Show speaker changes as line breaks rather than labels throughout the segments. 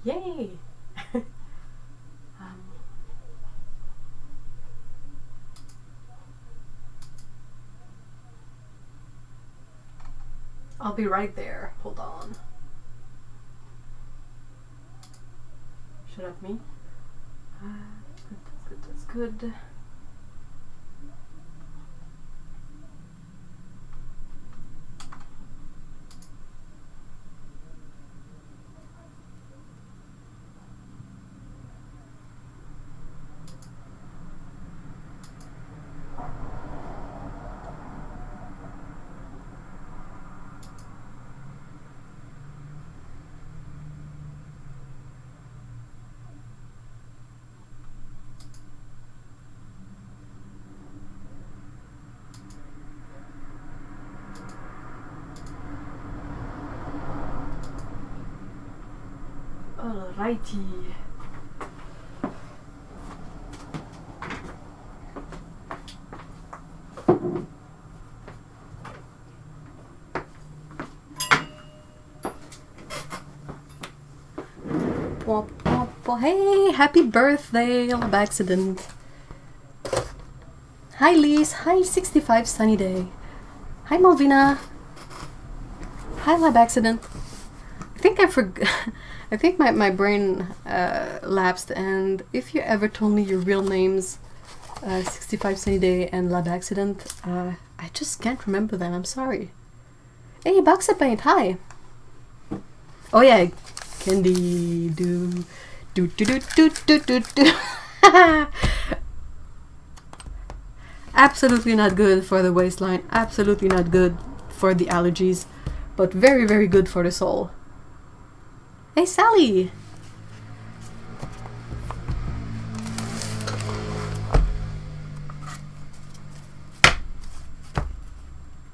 Yay! I'll be right there. Hold on. Shut up, me. That's good. Alrighty. Hey, happy birthday, Lab Accident. Hi, Lise. Hi, 65 Sunny Day. Hi, Malvina. Hi, Lab Accident. I think I forgot. I think my brain lapsed, and if you ever told me your real names, 65 Sunny Day and Lab Accident, I just can't remember them. I'm sorry. Hey, Boxa Paint. Hi. Oh yeah, Candy do. Absolutely not good for the waistline, absolutely not good for the allergies, but very, very good for the soul. Hey, Sally!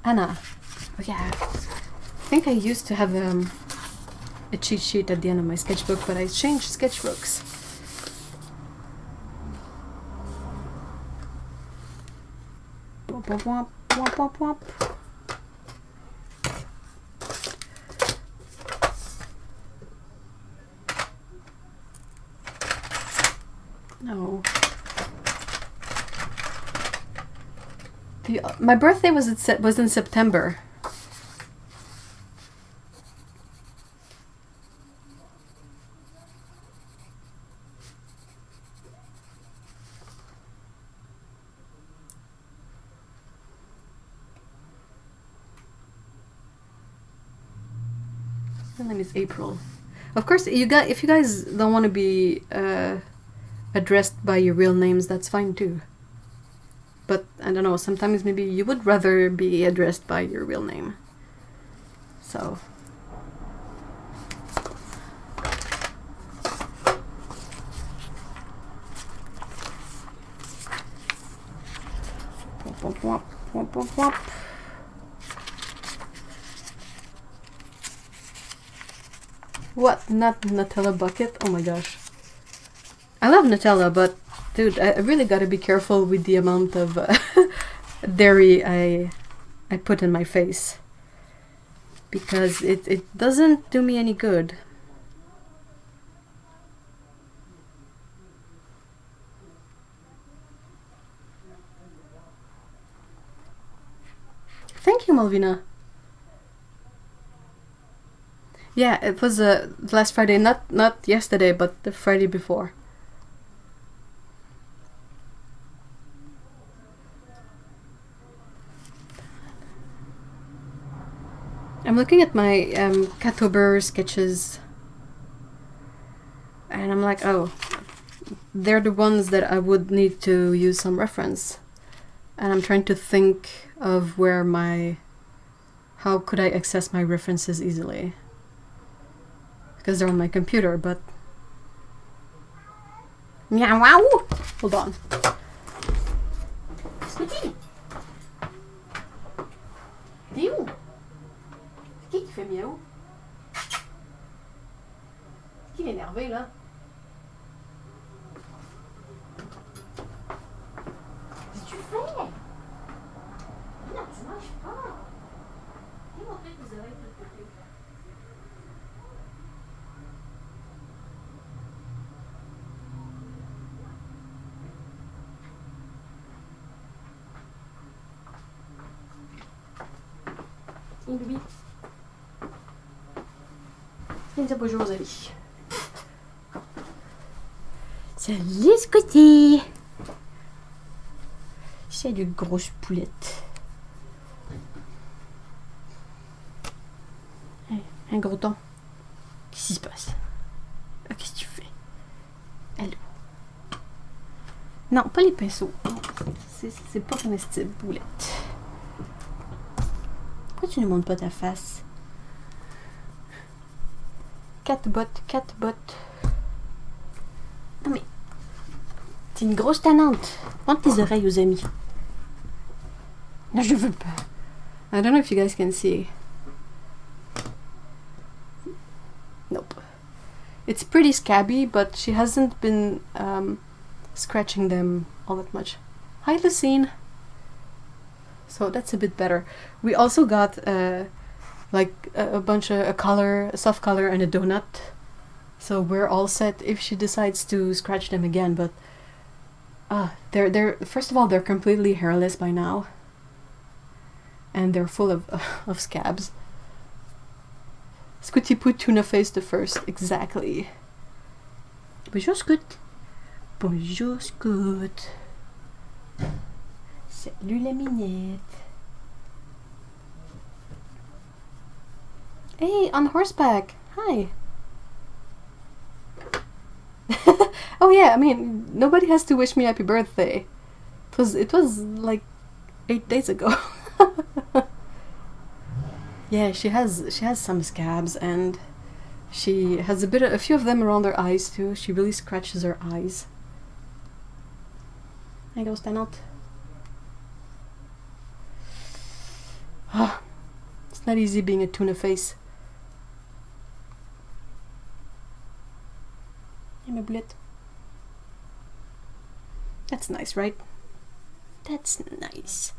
Anna. Oh yeah, I think I used to have a cheat sheet at the end of my sketchbook, but I changed sketchbooks. Womp, womp, womp, womp, womp. No. My birthday was in September. My name is April. Of course, if you guys don't want to be addressed by your real names, that's fine too. But I don't know, sometimes maybe you would rather be addressed by your real name. So. Womp, womp, womp, womp, womp, womp. What? Not Nutella bucket? Oh my gosh. I love Nutella, but dude, I really gotta be careful with the amount of dairy I put in my face. Because it doesn't do me any good. Thank you, Malvina. Yeah, it was last Friday, not yesterday, but the Friday before. I'm looking at my Caturday sketches, and I'm like, oh, they're the ones that I would need to use some reference. And I'm trying to think of how could I access my references easily? Because they're on my computer, but... Meow wow! Hold on. Scooty! T'es où? C'est qui fait miaou? C'est qui l'énervé là? Qu'est-ce que tu fais? Non, tu manges pas! Viens montrer tes oreilles de l'autre côté. Hey, bébé. Viens dire bonjour aux amis. Salut, Scotty! Salut, grosse poulette. Hey, un gros temps. Qu'est-ce qui se passe? Ah, qu'est-ce que tu fais? Allô? Non, pas les pinceaux. C'est pas comestible, poulette. Pourquoi tu ne montres pas ta face? Quatre bottes. Non mais... T'es une grosse tannante. Montre tes oreilles aux amis. Non, je veux pas. I don't know if you guys can see. Nope. It's pretty scabby, but she hasn't been scratching them all that much. Hi, Lucine. So that's a bit better. We also got like a bunch of a soft color and a donut. So we're all set if she decides to scratch them again. But they're first of all, they're completely hairless by now, and they're full of scabs. Scooty put tuna face the first, exactly. Bonjour Scoot. Bonjour Scoot. Salut la minette. Hey, on horseback. Hi. Oh yeah, I mean, nobody has to wish me happy birthday. It was like 8 days ago. Yeah, she has some scabs, and she has a few of them around her eyes too. She really scratches her eyes. There goes Tanot. It's not easy being a tuna face. Hey, my bullet. That's nice, right? That's nice.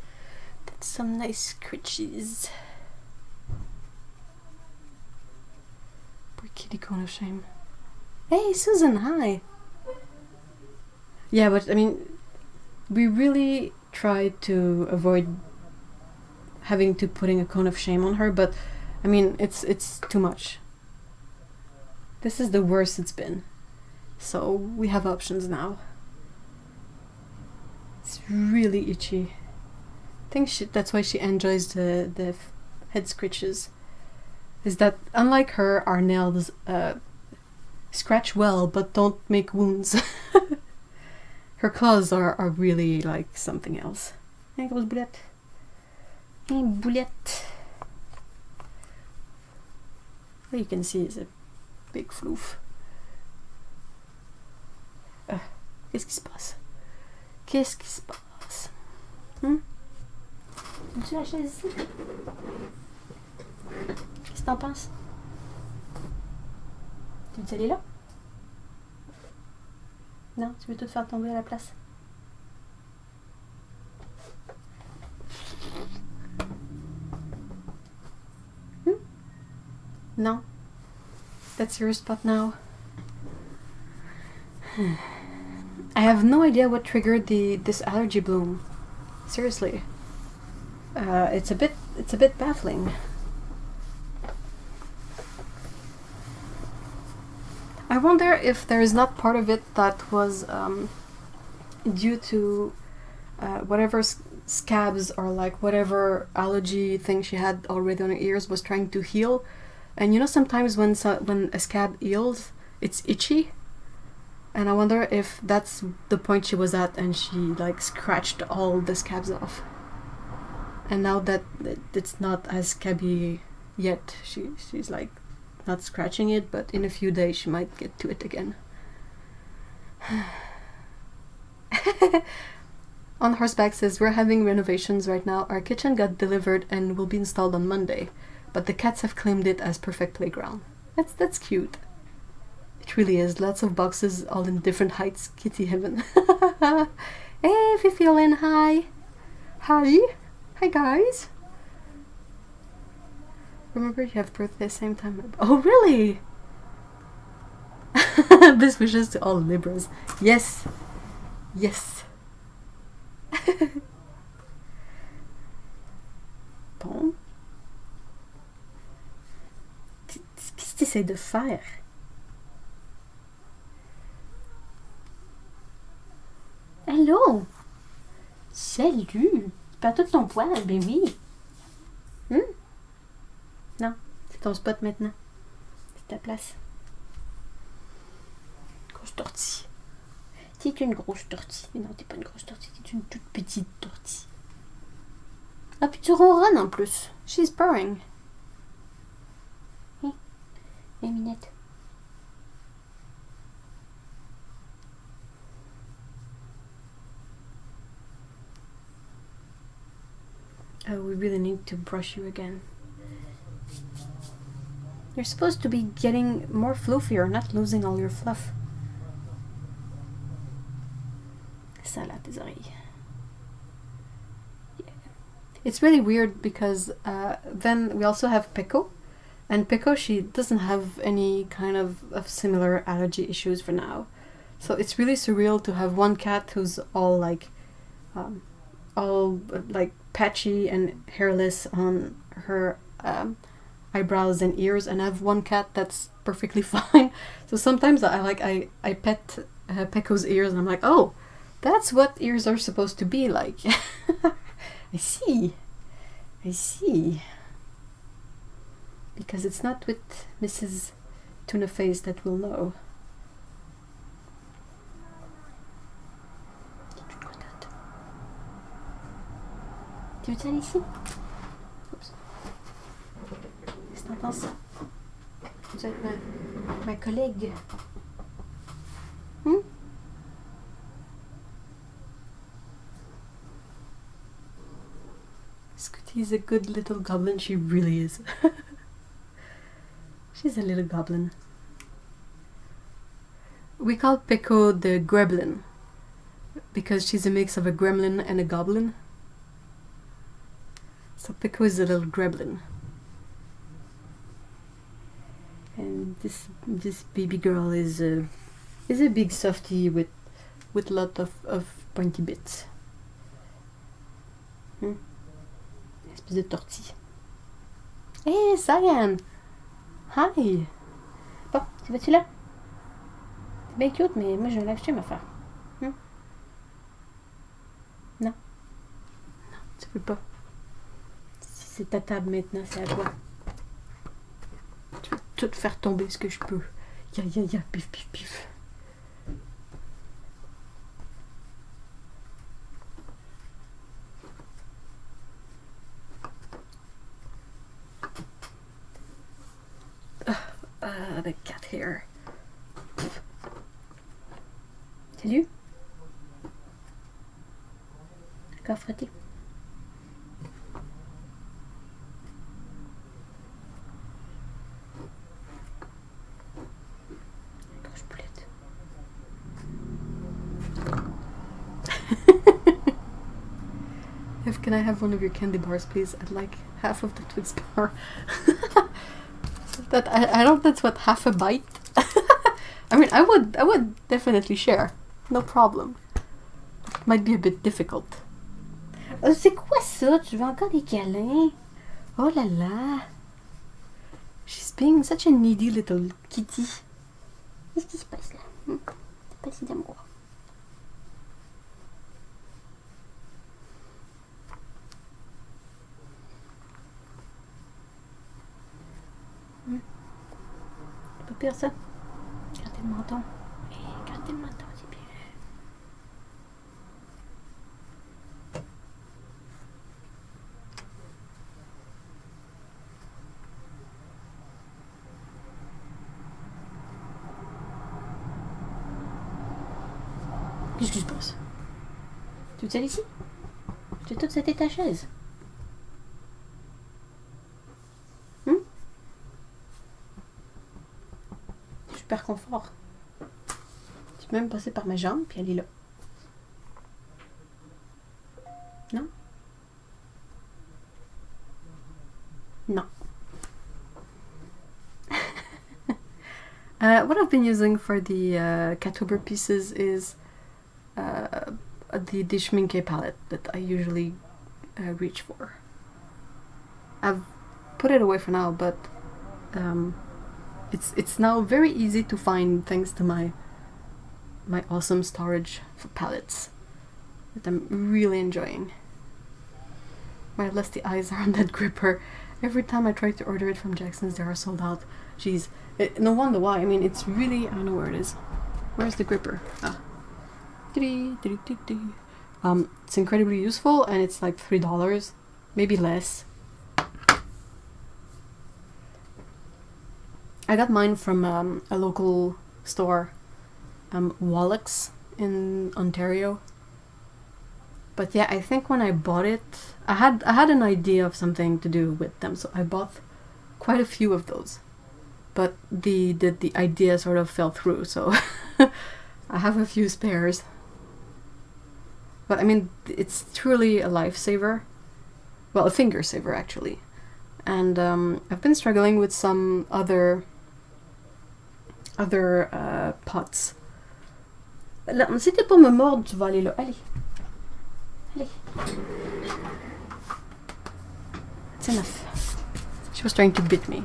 That's some nice scritches. Poor kitty cone of shame. Hey, Susan, hi. Yeah, but I mean, we really tried to avoid having to putting a cone of shame on her, but I mean, it's too much. This is the worst it's been. So we have options now. It's really itchy. I think that's why she enjoys the head scratches. Is that unlike her, our nails scratch well but don't make wounds. Her claws are really like something else. Hey, grosse boulette. Hey, boulette. What you can see is a big floof. Qu'est-ce qui se passe? Qu'est-ce qui se passe? Tu la chaise ici? Qu'est-ce que t'en penses? Tu veux aller là? Non, tu veux tout faire tomber à la place? No? That's your spot now? I have no idea what triggered this allergy bloom. Seriously. It's a bit baffling. I wonder if there is not part of it that was due to whatever scabs or like whatever allergy thing she had already on her ears was trying to heal. And you know, sometimes when a scab heals, it's itchy. And I wonder if that's the point she was at, and she like scratched all the scabs off. And now that it's not as scabby yet, she's like not scratching it, but in a few days she might get to it again. On Horseback says, we're having renovations right now. Our kitchen got delivered and will be installed on Monday, but the cats have claimed it as perfect playground. That's cute. It really is. Lots of boxes, all in different heights. Kitty heaven. Hey, Fifiolin, hi. Hi. Hi, guys. Remember, you have birthday same time. Oh, really? Best wishes to all Libras. Yes. Yes. Bon. essaie de faire? Allô? Salut! Tu perds tout ton poil, ben oui. Non, c'est ton spot maintenant. C'est ta place. Grosse tortille. T'es une grosse tortille. Mais non, t'es pas une grosse tortille, t'es une toute petite tortille. Ah, puis tu ronronnes en plus. She's purring. Hé, Minette. Oh, we really need to brush you again. You're supposed to be getting more fluffier, not losing all your fluff. Ça là, tes oreilles. Yeah. It's really weird because then we also have Pico. And Pico, she doesn't have any kind of similar allergy issues for now. So it's really surreal to have one cat who's all patchy and hairless on her eyebrows and ears, and I have one cat that's perfectly fine. So sometimes I pet Pico's ears and I'm like, oh, that's what ears are supposed to be like. I see. Because it's not with Mrs. Tuna Face that we'll know. Tu veux aller ici? Oups. Qu'est-ce que t'en penses? Vous êtes ma collègue. Scooty's a good little goblin. She really is. She's a little goblin. We call Pico the Greblin because she's a mix of a gremlin and a goblin. So Pico is a little greblin. And this baby girl is a big softie with lot of pointy bits. Espèce de tortille. Hey, Cyan! Hi! Bon, tu vas-tu là? C'est bien cute, mais moi je vais l'acheter ma affaire. Non? Non, tu veux pas. Si c'est ta table maintenant, c'est à toi. Je vais tout faire tomber ce que je peux. Ya, pif, pif, pif. The cat hair. Salut. D'accord, frotter. Grosse poulette. Can I have one of your candy bars, please? I'd like half of the Twix bar. That I don't. That's what, half a bite. I mean, I would definitely share, no problem. It might be a bit difficult. C'est quoi ça? Tu veux encore des câlins? Oh là là. She's being such a needy little kitty. Qu'est-ce qui se passe là? C'est pas si d'amour. C'est pas pire ça. Gratter le menton. Gratter le menton, c'est bien. Qu'est-ce qui se passe? Tu veux aller ici? Tu veux toute cette ta chaise? Super confort. Tu peux même passer par ma jambe, puis elle est là. Non? Non. What I've been using for the Caturday pieces is the Schminke palette that I usually reach for. I've put it away for now, but It's now very easy to find thanks to my awesome storage for palettes that I'm really enjoying. My lusty eyes are on that gripper. Every time I try to order it from Jackson's, they are sold out. Jeez, no wonder why. I mean, it's really, I don't know where it is. Where's the gripper? Ah. It's incredibly useful, and it's like $3, maybe less. I got mine from a local store, Wallach's in Ontario. But yeah, I think when I bought it, I had an idea of something to do with them, so I bought quite a few of those. But the idea sort of fell through, so I have a few spares. But I mean, it's truly a lifesaver. Well, a finger saver actually. And I've been struggling with some other pots. Là, si t'es pour me mordre, tu vas aller là. Allez. Allez. It's enough. She was trying to bite me.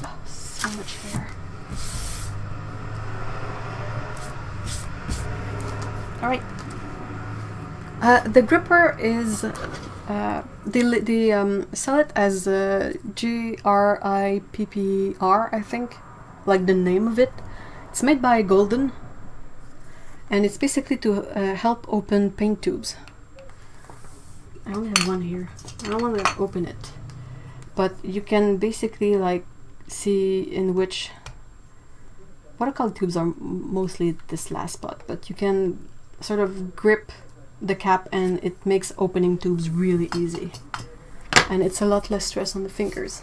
Oh, so much hair. Alright. The gripper is they sell it as GRIPPR, I think, like the name of it. It's made by Golden, and it's basically to help open paint tubes. I only have one here. I don't want to open it, but you can basically like see in which watercolor tubes are mostly this last spot, but you can sort of grip the cap and it makes opening tubes really easy, and it's a lot less stress on the fingers.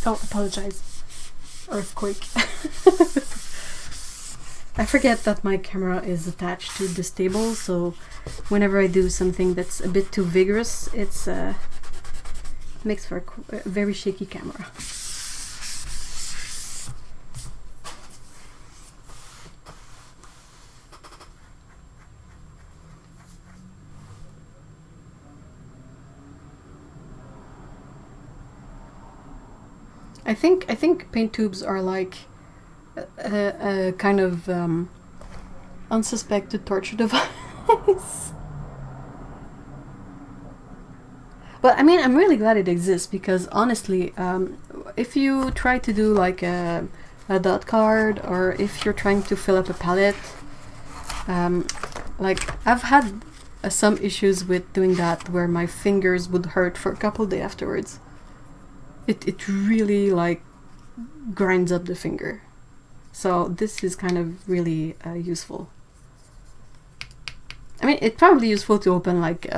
Oh, apologize. Earthquake. I forget that my camera is attached to this table, so whenever I do something that's a bit too vigorous, it's makes for a very shaky camera. I think paint tubes are like a kind of unsuspected torture device. But I mean, I'm really glad it exists, because honestly, if you try to do like a dot card, or if you're trying to fill up a palette, like I've had some issues with doing that, where my fingers would hurt for a couple days afterwards. It really like grinds up the finger. So this is kind of really useful. I mean, it's probably useful to open like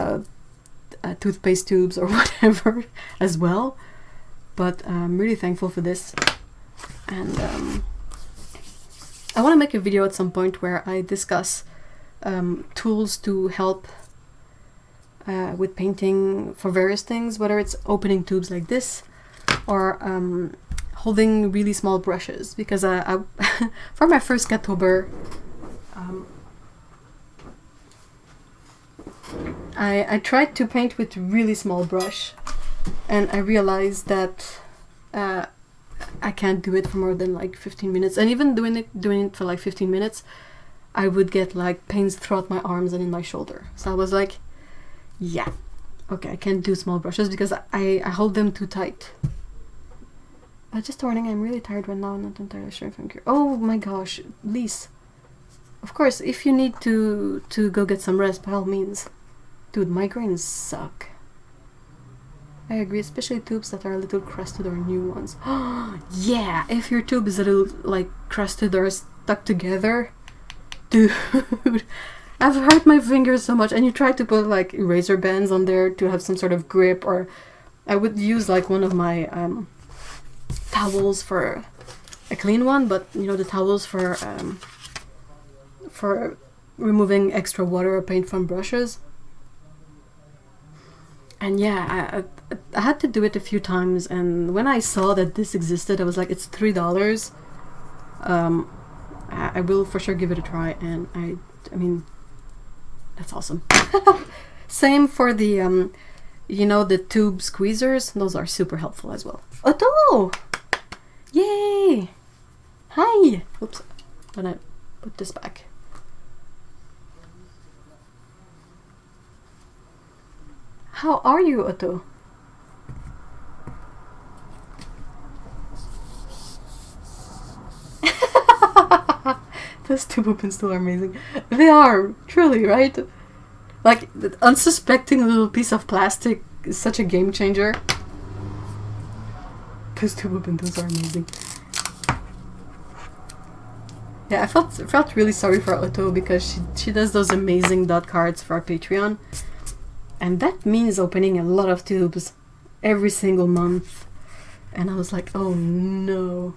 toothpaste tubes or whatever as well, but I'm really thankful for this. And I want to make a video at some point where I discuss tools to help with painting for various things, whether it's opening tubes like this, or holding really small brushes, because I for my first October, I tried to paint with really small brush, and I realized that I can't do it for more than like 15 minutes, and even doing it for like 15 minutes, I would get like pains throughout my arms and in my shoulder. So I was like, yeah, okay, I can't do small brushes because I hold them too tight. Just a warning, I'm really tired right now. I'm not entirely sure if I'm curious. Oh my gosh, Lise. Of course, if you need to go get some rest, by all means. Dude, migraines suck. I agree, especially tubes that are a little crusted or new ones. Yeah, if your tube is a little like crusted or stuck together, dude, I've hurt my fingers so much. And you try to put like eraser bands on there to have some sort of grip, or I would use like one of my towels for a clean one, but you know, the towels for removing extra water or paint from brushes. And yeah, I had to do it a few times, and when I saw that this existed, I was like, it's $3. I will for sure give it a try, and I mean, that's awesome. Same for the, you know, the tube squeezers. Those are super helpful as well. Otto! Yay! Hi! Oops, I'm gonna put this back. How are you, Otto? Those tube opens still are amazing. They are, truly, right? Like, the unsuspecting little piece of plastic is such a game changer. Those tube openers are amazing. Yeah, I felt really sorry for Otto because she does those amazing dot cards for our Patreon. And that means opening a lot of tubes every single month. And I was like, oh no.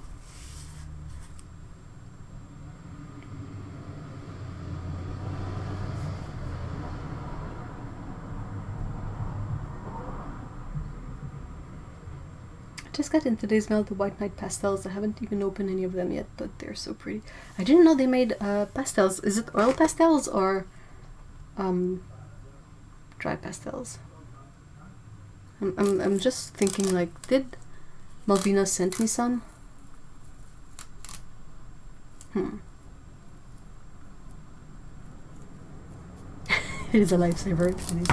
I just got in today's mail the White Night pastels. I haven't even opened any of them yet, but they're so pretty. I didn't know they made pastels. Is it oil pastels or dry pastels? I'm just thinking, like, did Malvina send me some? It is a lifesaver. It is.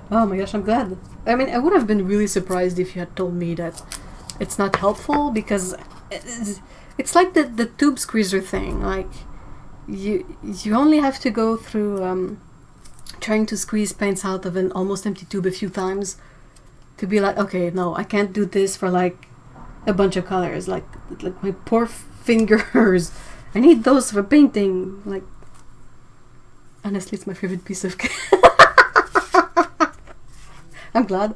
Oh my gosh, I'm glad. I mean, I would have been really surprised if you had told me that it's not helpful, because it's like the tube squeezer thing. Like, you only have to go through trying to squeeze paints out of an almost empty tube a few times to be like, okay, no, I can't do this for like a bunch of colors. Like my poor fingers. I need those for painting. Like, honestly, it's my favorite piece of cake. I'm glad.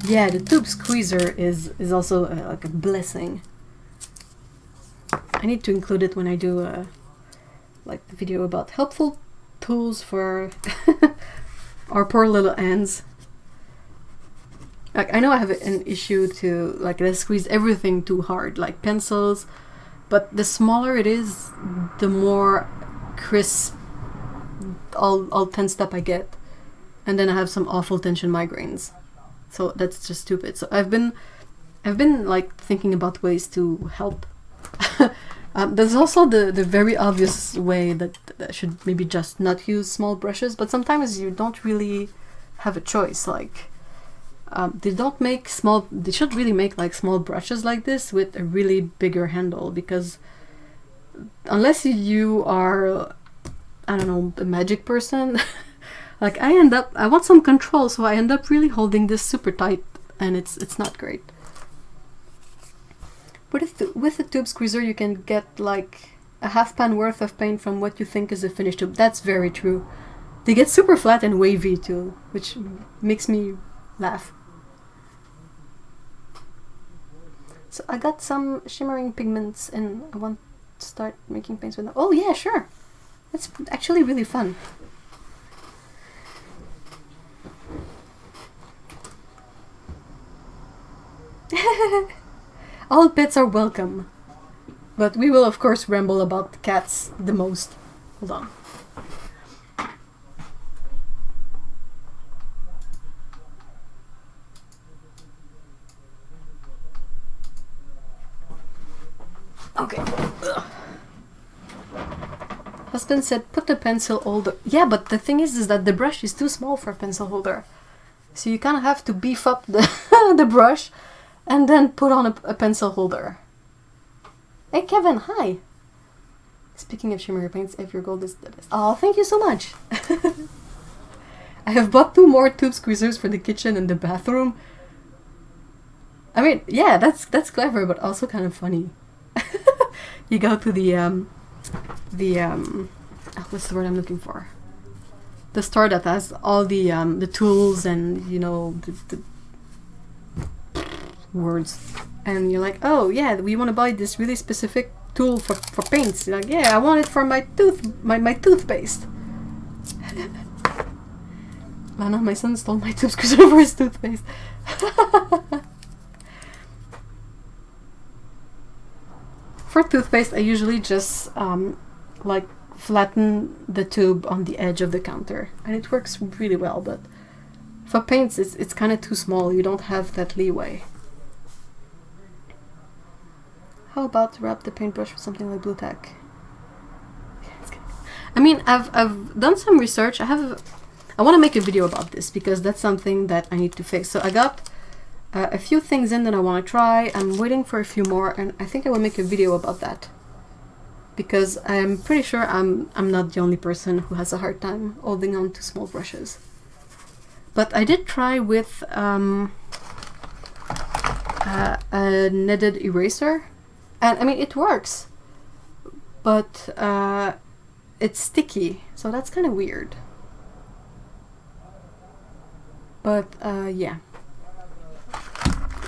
Yeah, the tube squeezer is also like a blessing. I need to include it when I do like the video about helpful tools for our poor little hands. Like, I know I have an issue to, like, I squeeze everything too hard, like pencils, but the smaller it is, the more crisp all tensed up I get, and then I have some awful tension migraines. So that's just stupid. So I've been like thinking about ways to help. There's also the very obvious way that I should maybe just not use small brushes, but sometimes you don't really have a choice. Like, they should really make like small brushes like this with a really bigger handle, because unless you are, I don't know, a magic person, like I want some control, so I end up really holding this super tight, and it's not great. With a tube squeezer, you can get like a half pan worth of paint from what you think is a finished tube. That's very true. They get super flat and wavy too, which makes me laugh. So I got some shimmering pigments, and I want to start making paints with them. Oh yeah, sure. That's actually really fun. All pets are welcome, but we will of course ramble about cats the most. Hold on. Okay. Ugh. Husband said put the pencil holder. Yeah, but the thing is that the brush is too small for a pencil holder, so you kind of have to beef up the the brush and then put on a pencil holder. Hey Kevin, hi. Speaking of shimmery paints, if your gold is the best. Oh, thank you so much. I have bought 2 more tube squeezers for the kitchen and the bathroom. I mean, yeah, that's clever, but also kind of funny. You go to the what's the word I'm looking for? The store that has all the tools and, you know, the words, and you're like, oh yeah, we want to buy this really specific tool for paints. You're like, yeah, I want it for my toothpaste. Lana, my son stole my tube squeezer for his toothpaste. For toothpaste, I usually just like flatten the tube on the edge of the counter, and it works really well. But for paints, it's kind of too small. You don't have that leeway. How about wrap the paintbrush with something like blue tack? I mean, I've done some research. I want to make a video about this because that's something that I need to fix. So I got a few things in that I want to try. I'm waiting for a few more, and I think I will make a video about that because I'm pretty sure I'm not the only person who has a hard time holding on to small brushes. But I did try with a kneaded eraser, and I mean it works, but it's sticky, so that's kind of weird. But yeah.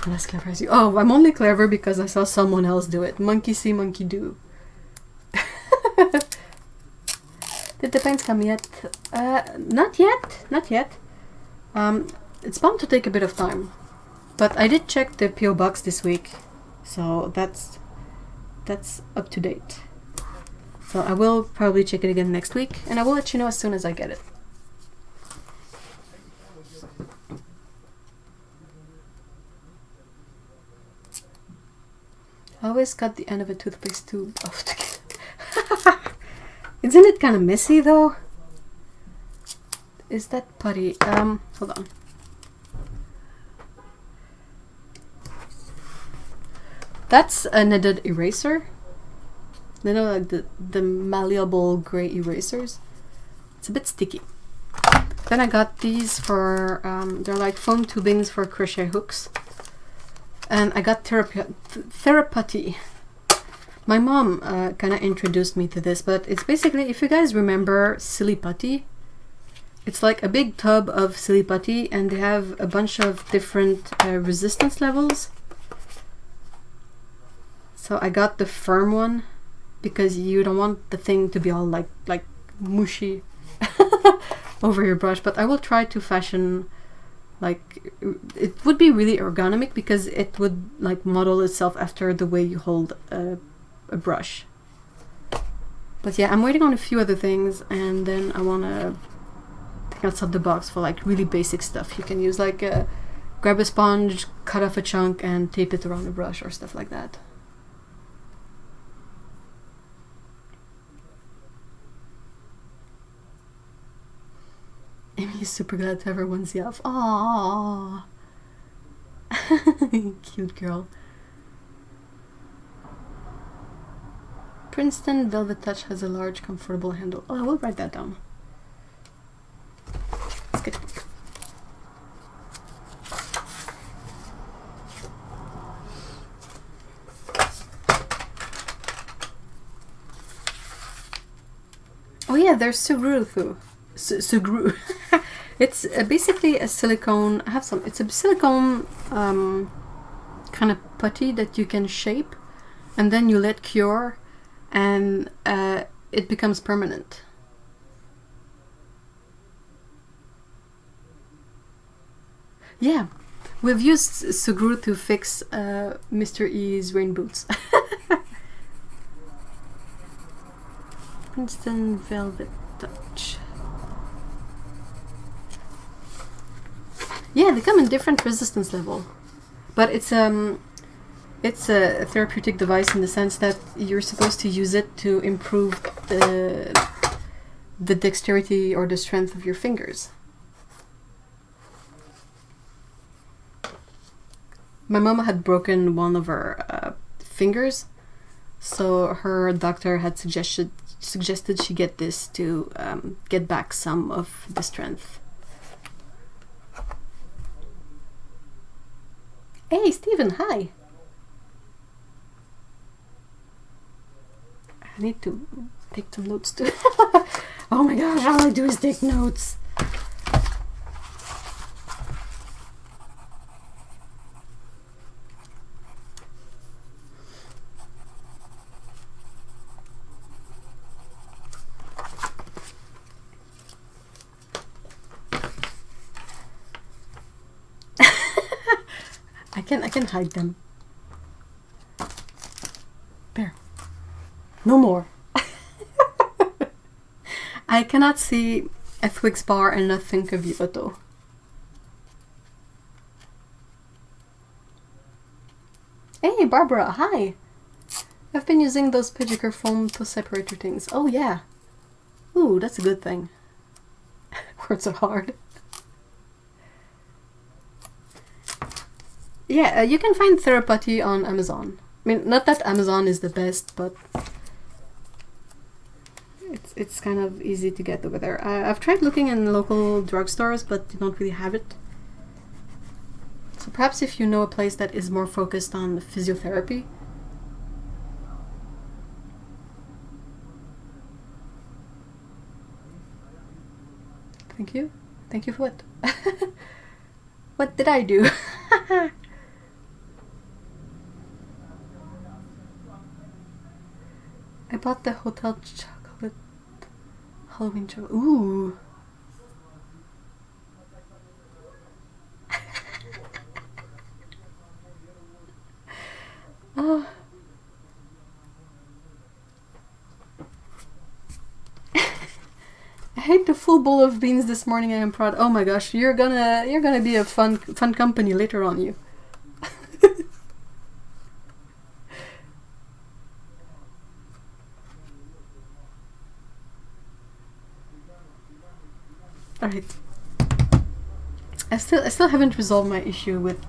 I'm as clever as you. Oh, I'm only clever because I saw someone else do it. Monkey see, monkey do. Did the paints come yet? Not yet. Not yet. It's bound to take a bit of time. But I did check the PO box this week, so that's up to date. So I will probably check it again next week, and I will let you know as soon as I get it. I always cut the end of a toothpaste tube off together. Isn't it kind of messy though? Is that putty? Hold on. That's a kneaded eraser. You know, like the malleable gray erasers. It's a bit sticky. Then I got these for, they're like foam tubings for crochet hooks. And I got Therapy. My mom kind of introduced me to this, but it's basically, if you guys remember Silly Putty, it's like a big tub of Silly Putty, and they have a bunch of different resistance levels. So I got the firm one because you don't want the thing to be all like mushy over your brush. But I will try to fashion, like, it would be really ergonomic because it would like model itself after the way you hold a brush. But yeah, I'm waiting on a few other things, and then I want to think outside the box for like really basic stuff. You can use like grab a sponge, cut off a chunk, and tape it around the brush or stuff like that. Amy is super glad to have her onesie off. Aww. Cute girl. Princeton Velvet Touch has a large, comfortable handle. Oh, I will write that down. Let's get it. Oh yeah, there's Sugru. Sugru. It's basically a silicone. I have some. It's a silicone kind of putty that you can shape, and then you let cure, and it becomes permanent. Yeah, we've used Sugru to fix Mr. E's rain boots. Princeton Velvet Touch. Yeah, they come in different resistance level, but it's a therapeutic device in the sense that you're supposed to use it to improve the dexterity or the strength of your fingers. My mama had broken one of her fingers, so her doctor had suggested she get this to get back some of the strength. Hey, Steven, hi! I need to take some notes too. Oh my gosh, all I do is take notes. I can hide them. There. No more. I cannot see a Twix bar and not think of Yoto. Hey, Barbara, hi! I've been using those Pidgeker foam to separate your things. Oh, yeah. Ooh, that's a good thing. Words are hard. Yeah, you can find Therapy on Amazon. I mean, not that Amazon is the best, but it's kind of easy to get over there. I've tried looking in local drugstores, but they don't really have it. So perhaps if you know a place that is more focused on physiotherapy. Thank you. Thank you for what? What did I do? I bought the hotel chocolate Halloween chocolate. Ooh. Oh. I ate the full bowl of beans this morning. I am proud. Oh my gosh, you're gonna be a fun company later on, you. All right. I still haven't resolved my issue with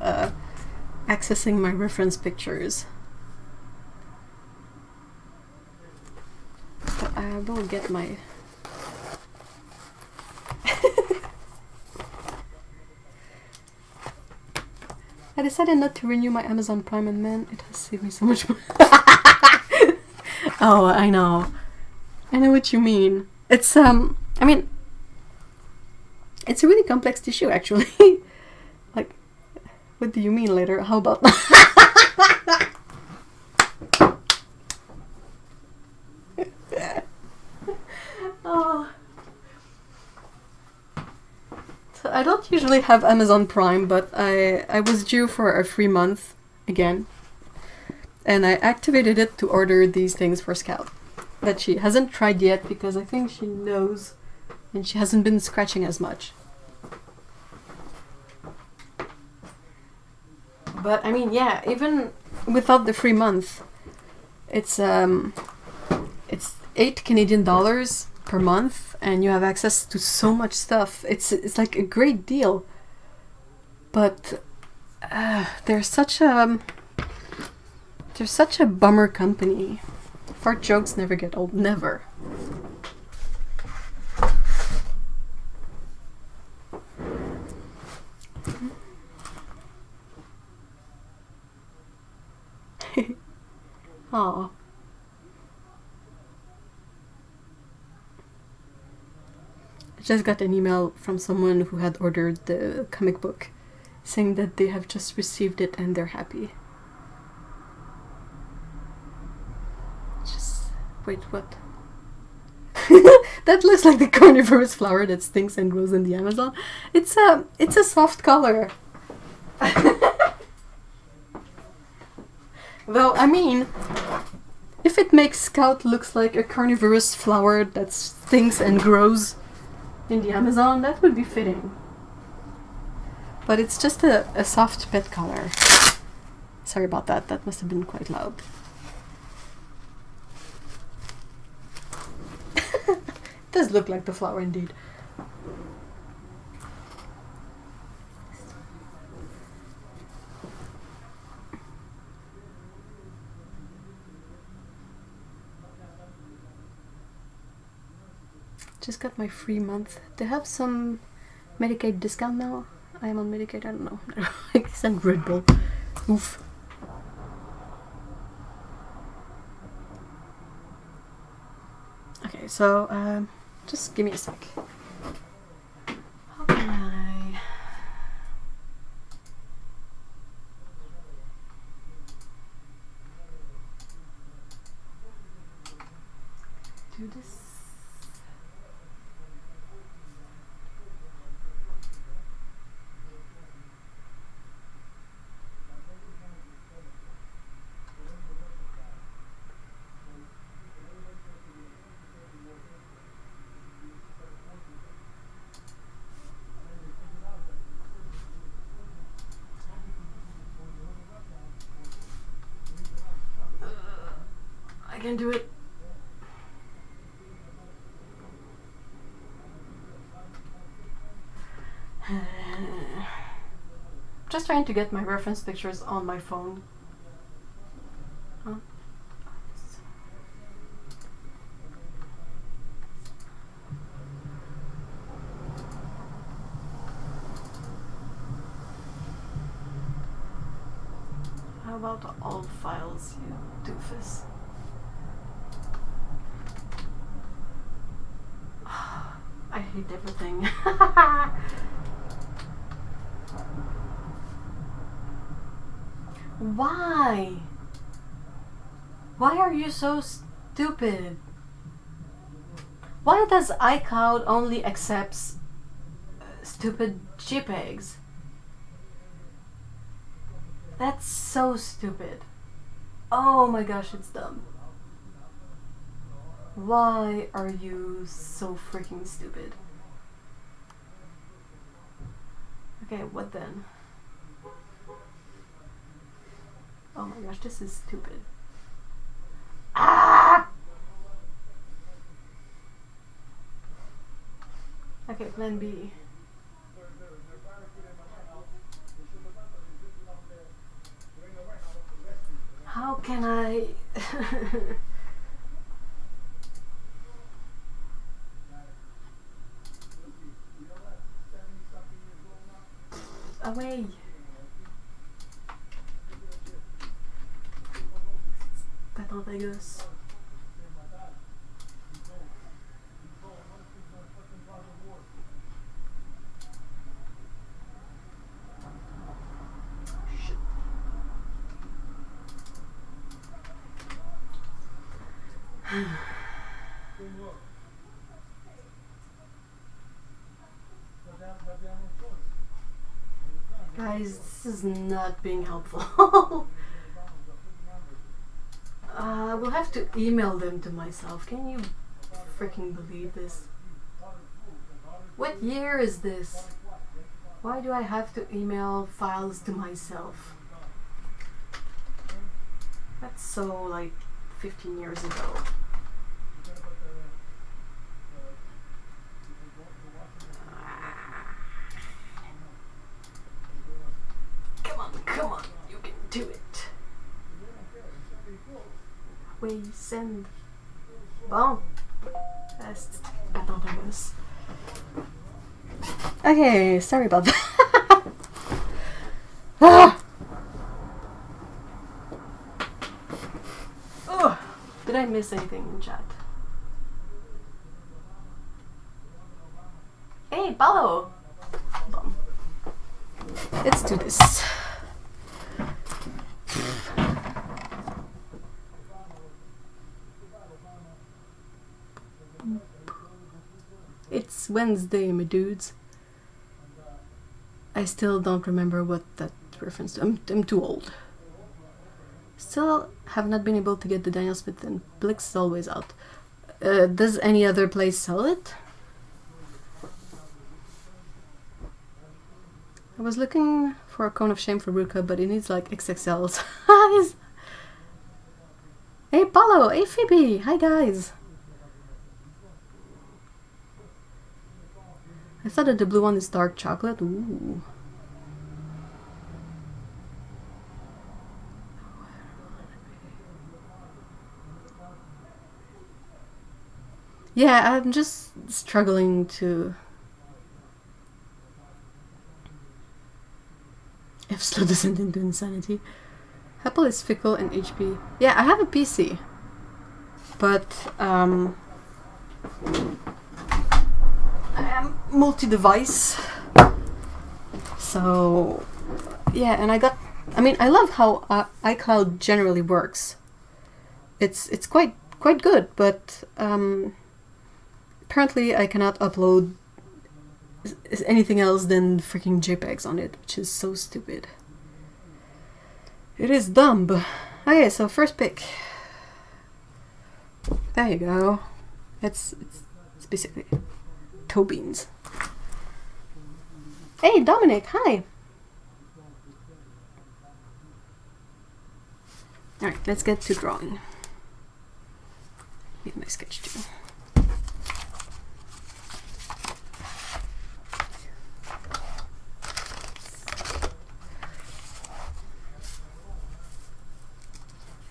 accessing my reference pictures. But I will get my. I decided not to renew my Amazon Prime, and man, it has saved me so much money. Oh, I know. I know what you mean. It's I mean, it's a really complex issue, actually. Like, what do you mean later? How about oh. So I don't usually have Amazon Prime, but I was due for a free month again. And I activated it to order these things for Scout. That she hasn't tried yet because I think she knows and she hasn't been scratching as much. But I mean, yeah, even without the free month, it's 8 Canadian dollars per month, and you have access to so much stuff. It's like a great deal. But they're such a bummer company. Fart jokes never get old, never. Aw. I just got an email from someone who had ordered the comic book saying that they have just received it and they're happy. Just wait, what? That looks like the carnivorous flower that stinks and grows in the Amazon. It's a soft color. Though, I mean, if it makes Scout looks like a carnivorous flower that stinks and grows in the Amazon, that would be fitting. But it's just a soft pet color. Sorry about that, that must have been quite loud. It does look like the flower indeed. Just got my free month. They have some Medicaid discount now. I am on Medicaid, I don't know. I sent Red Bull. Oof. Okay, so just give me a sec. How can I do this? I can do it. Just trying to get my reference pictures on my phone. Huh? How about all files, you doofus? I hate everything. Why? Why are you so stupid? Why does iCloud only accepts stupid JPEGs? That's so stupid. Oh my gosh, it's dumb. Why are you so freaking stupid? Okay, what then? Oh my gosh, this is stupid. Ah! Okay, plan B. How can I... Away. Attends, Vegas. Guys, this is not being helpful. We'll have to email them to myself. Can you freaking believe this? What year is this? Why do I have to email files to myself? That's so like 15 years ago. Come on, you can do it. Oui, send. Bon. Attends, Thomas. Okay, sorry about that. Ah! Oh, did I miss anything in chat? Hey, Paulo! Hold on. Let's do this. It's Wednesday, my dudes. I still don't remember what that reference to. I'm too old. Still have not been able to get the Daniel Smith, and Blix is always out. Does any other place sell it? I was looking for a cone of shame for Ruka, but it needs like XXLs. Hey Paulo, hey Phoebe, hi guys. I thought that the blue one is dark chocolate. Ooh. Yeah, I'm just struggling to... If slow descent into insanity. Apple is fickle and HP. Yeah, I have a PC. But, I am multi-device. So, yeah, and I love how iCloud generally works. It's quite good, but apparently I cannot upload anything else than freaking JPEGs on it, which is so stupid. It is dumb. Okay, so first pick. There you go. It's basically toe beans. Hey, Dominic, hi. Alright, let's get to drawing. Need my sketch too.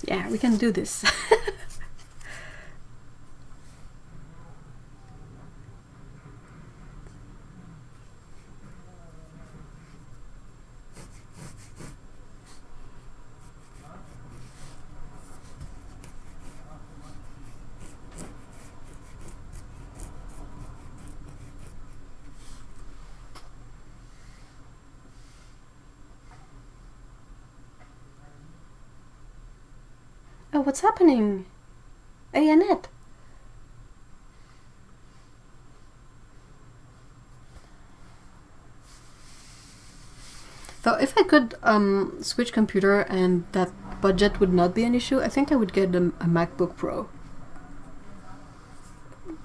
Yeah, we can do this. Oh, what's happening? Hey, Annette. So if I could switch computer and that budget would not be an issue, I think I would get a MacBook Pro.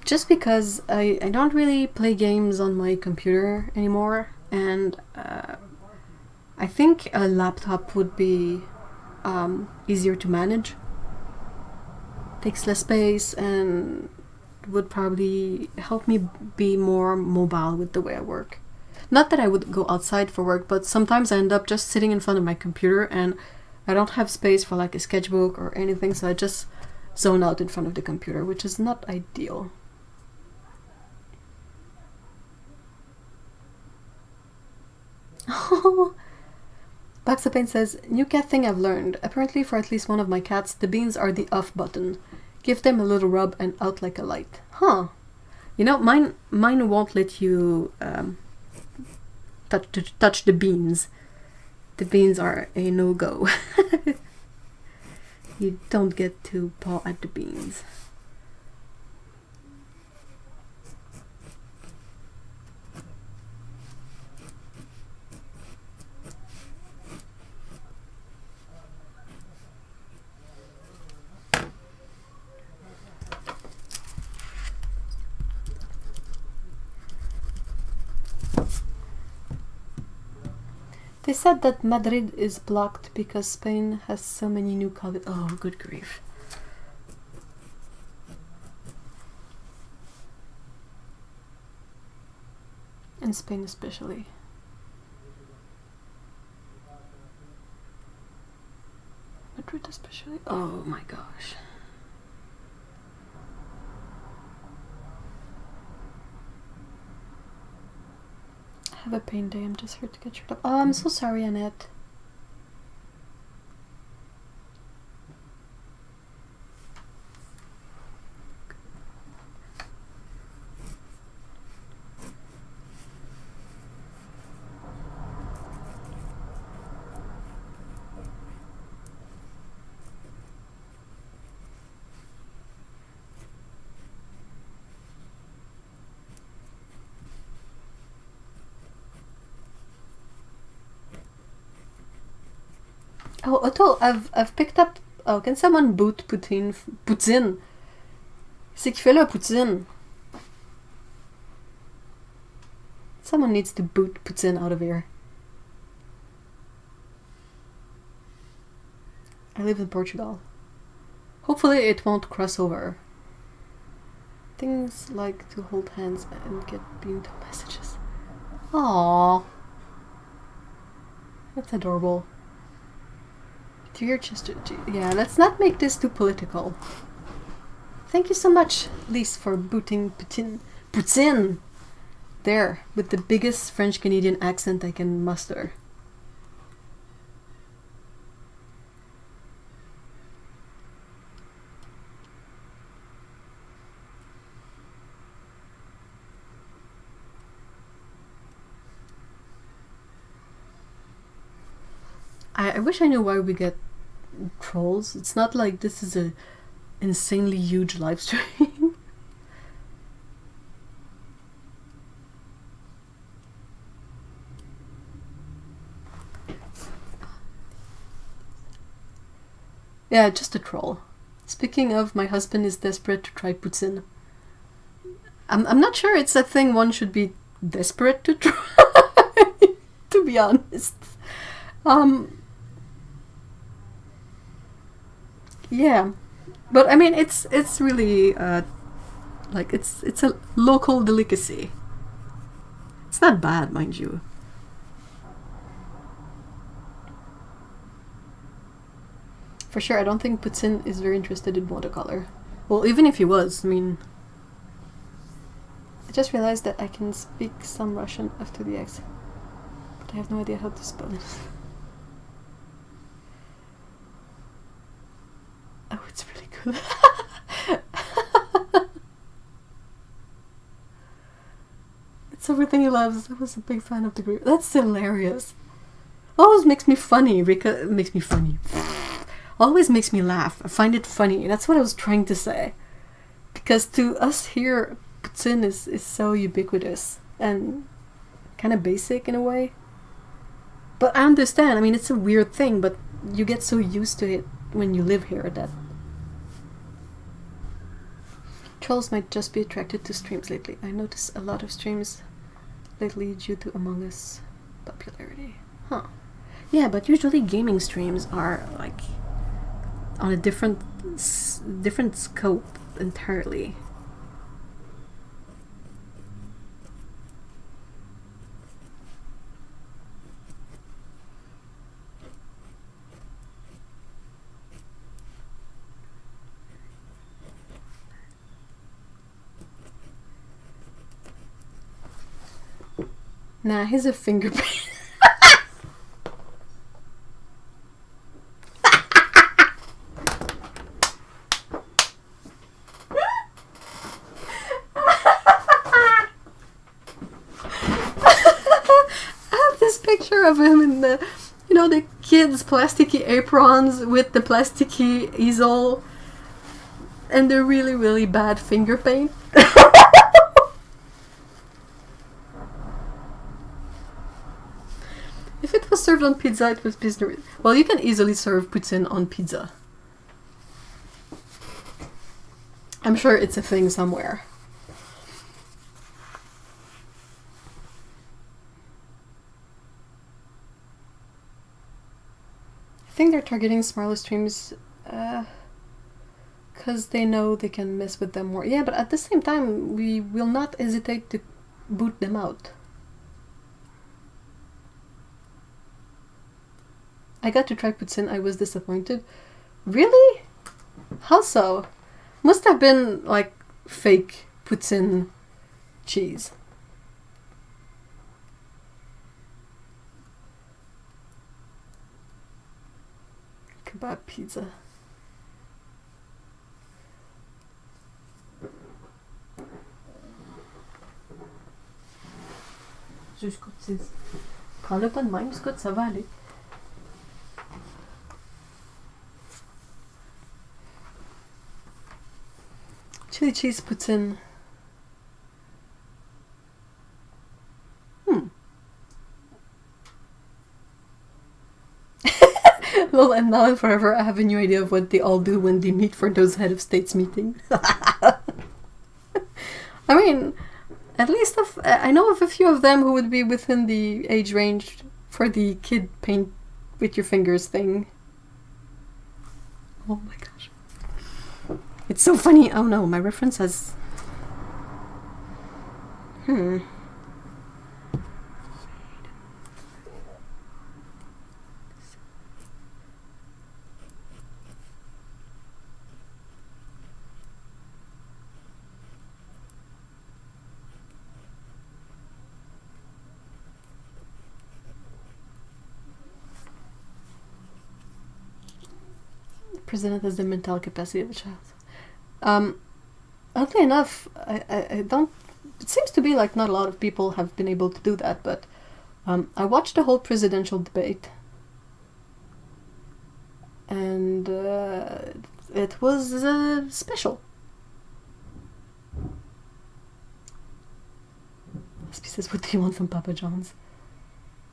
Just because I don't really play games on my computer anymore, and I think a laptop would be easier to manage. Takes less space and would probably help me be more mobile with the way I work. Not that I would go outside for work, but sometimes I end up just sitting in front of my computer and I don't have space for like a sketchbook or anything, so I just zone out in front of the computer, which is not ideal. Box of Pain says, new cat thing I've learned. Apparently for at least one of my cats, the beans are the off button. Give them a little rub and out like a light. Huh. You know, mine won't let you touch the beans. The beans are a no-go. You don't get to paw at the beans. They said that Madrid is blocked because Spain has so many new COVID. Oh, good grief. In Spain especially. Madrid especially. Oh my gosh. Have a pain day, I'm just here to get your up. Oh, I'm so sorry, Annette. Oh, Otto, I've picked up... Oh, can someone boot Poutine? Poutine? C'est qui fait là, Poutine? Someone needs to boot Poutine out of here. I live in Portugal. Hopefully it won't cross over. Things like to hold hands and get beamed messages. Aww. That's adorable. To your chest, yeah, let's not make this too political. Thank you so much, Lise, for booting Poutine there with the biggest French Canadian accent I can muster. I wish I knew why we get trolls. It's not like this is a insanely huge live stream. Yeah, just a troll. Speaking of, my husband is desperate to try poutine. I'm not sure it's a thing one should be desperate to try, to be honest. Yeah, but I mean it's really like it's a local delicacy. It's not bad, mind you. For sure, I don't think Poutine is very interested in watercolor. Well, even if he was, I mean... I just realized that I can speak some Russian after the X, but I have no idea how to spell it. Oh, it's really good. It's everything he loves. I was a big fan of the group. That's hilarious. Always makes me funny. Makes me funny. Always makes me laugh. I find it funny. That's what I was trying to say. Because to us here, poutine is so ubiquitous and kind of basic in a way. But I understand. I mean, it's a weird thing, but you get so used to it when you live here that trolls might just be attracted to streams lately. I notice a lot of streams lately due to Among Us popularity. Huh. Yeah, but usually gaming streams are like on a different scope entirely. Nah, he's a finger paint. Of him in the, you know, the kids' plasticky aprons with the plasticky easel and the really, really bad finger paint. If it was served on pizza, it was pizza. Well, you can easily serve poutine on pizza. I'm sure it's a thing somewhere. I think they're targeting smaller streams because they know they can mess with them more. Yeah, but at the same time, we will not hesitate to boot them out. I got to try poutine. I was disappointed. Really? How so? Must have been like fake poutine cheese. Kebab pizza. Prends-le pas de même, Scott, ça va aller. Chili cheese poutine. Well, and now and forever, I have a new idea of what they all do when they meet for those head of states meetings. I mean, at least I know of a few of them who would be within the age range for the kid paint with your fingers thing. Oh my gosh. It's so funny. Oh no, my reference has... president has the mental capacity of a child. Oddly enough, I don't. It seems to be like not a lot of people have been able to do that, but I watched the whole presidential debate, and it was special. He says, "What do you want from Papa John's?"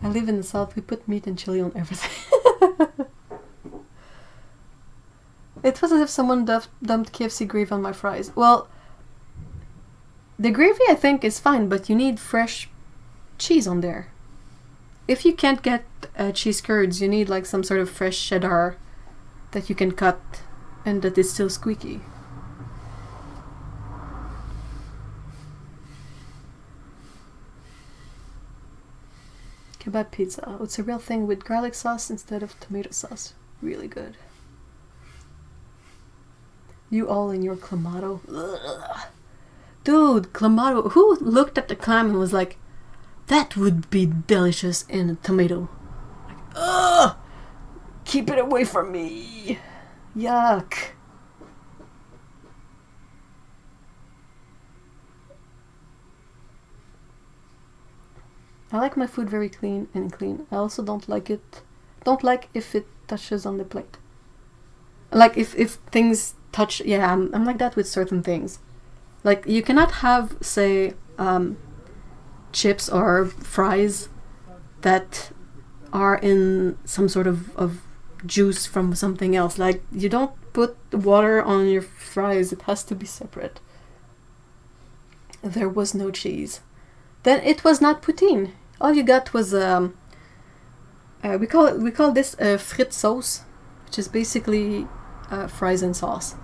I live in the South. We put meat and chili on everything. It was as if someone dumped KFC gravy on my fries. Well, the gravy I think is fine, but you need fresh cheese on there. If you can't get cheese curds, you need like some sort of fresh cheddar that you can cut and that is still squeaky. Kebab pizza. Oh, it's a real thing with garlic sauce instead of tomato sauce. Really good. You all in your clamato. Ugh. Dude, clamato. Who looked at the clam and was like, that would be delicious in a tomato? Like, ugh! Keep it away from me. Yuck. I like my food very clean and clean. I also don't like if it touches on the plate. Like if things touch, yeah, I'm like that with certain things. Like you cannot have, say, chips or fries that are in some sort of juice from something else. Like you don't put water on your fries, it has to be separate. There was no cheese. Then it was not poutine. All you got was we call this frit sauce, which is basically fries and sauce.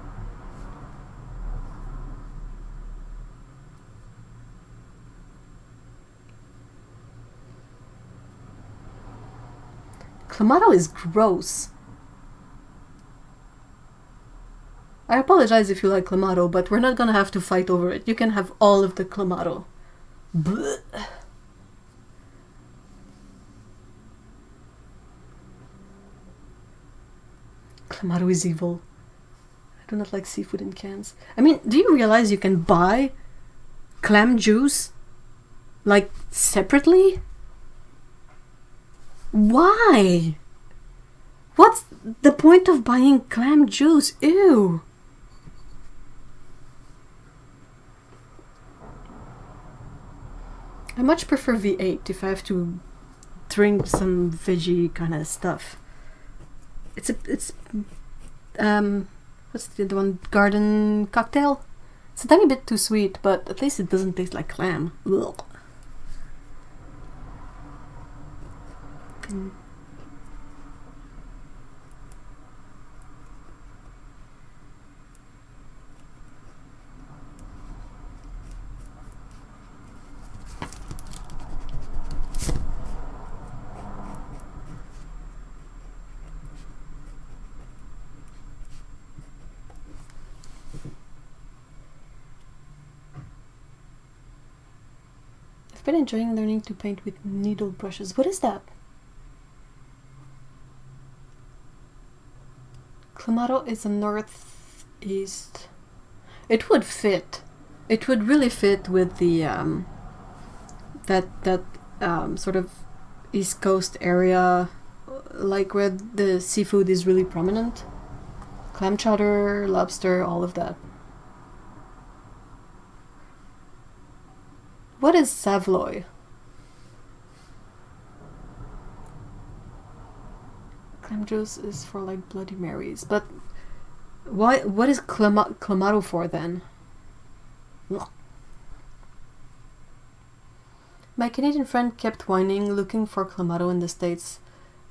Clamato is gross. I apologize if you like clamato, but we're not gonna have to fight over it. You can have all of the clamato. Blech. Clamato is evil. I do not like seafood in cans. I mean, do you realize you can buy clam juice like separately? Why? What's the point of buying clam juice? Ew. I much prefer V8 if I have to drink some veggie kind of stuff. It's what's the other one? Garden cocktail. It's a tiny bit too sweet, but at least it doesn't taste like clam. Ugh. I've been enjoying learning to paint with needle brushes. What is that? Clamato is a northeast. It would fit. It would really fit with the that sort of East Coast area, like where the seafood is really prominent. Clam chowder, lobster, all of that. What is Savloy? Clam juice is for like Bloody Marys, but why? What is clamato for then? Ugh. My Canadian friend kept whining, looking for clamato in the States,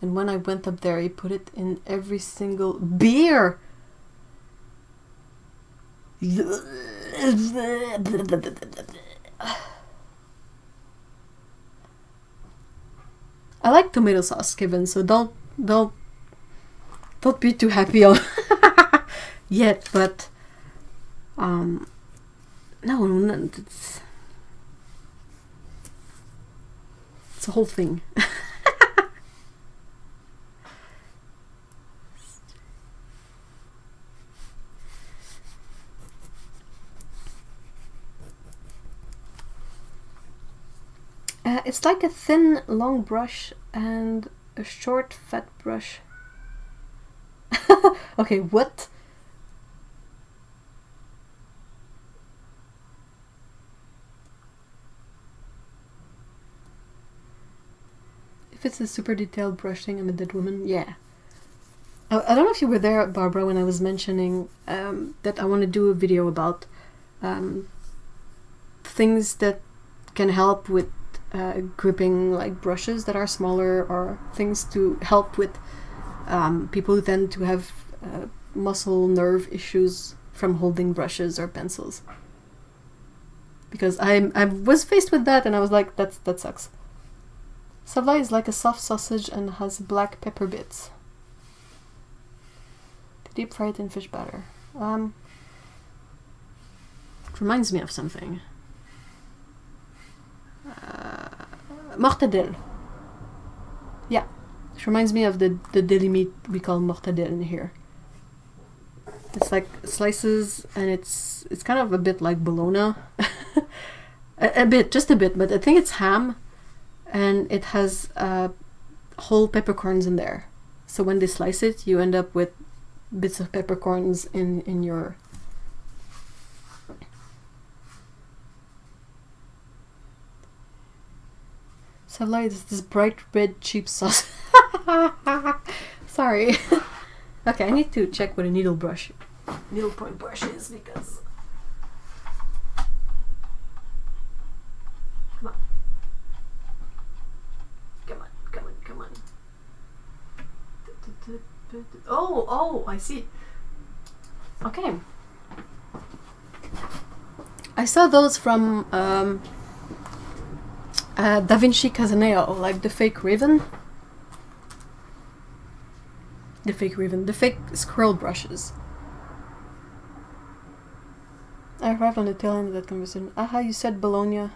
and when I went up there, he put it in every single beer. I like tomato sauce, Kevin, so don't be too happy on yet, but no, it's a whole thing. it's like a thin, long brush and a short, fat brush. Okay, what? If it's a super detailed brushing, I'm a dead woman. Yeah. I don't know if you were there, Barbara, when I was mentioning that I want to do a video about things that can help with gripping, like brushes that are smaller, or things to help with people who tend to have muscle nerve issues from holding brushes or pencils. Because I was faced with that and I was like, that sucks. Sablé is like a soft sausage and has black pepper bits. Deep fry it in fish batter. It reminds me of something. Mortadelle. Yeah, it reminds me of the deli meat we call mortadelle in here. It's like slices, and it's kind of a bit like bologna. a bit, just a bit, but I think it's ham, and it has whole peppercorns in there. So when they slice it, you end up with bits of peppercorns in your... Sablé is this bright red cheap sauce. Sorry. Okay, I need to check what a needle point brush is, because... Come on. Come on. Oh, I see. Okay. I saw those from Da Vinci Casaneo, like the fake raven. The fake squirrel brushes. I arrived on the tail end of that conversation. Aha, you said Bologna.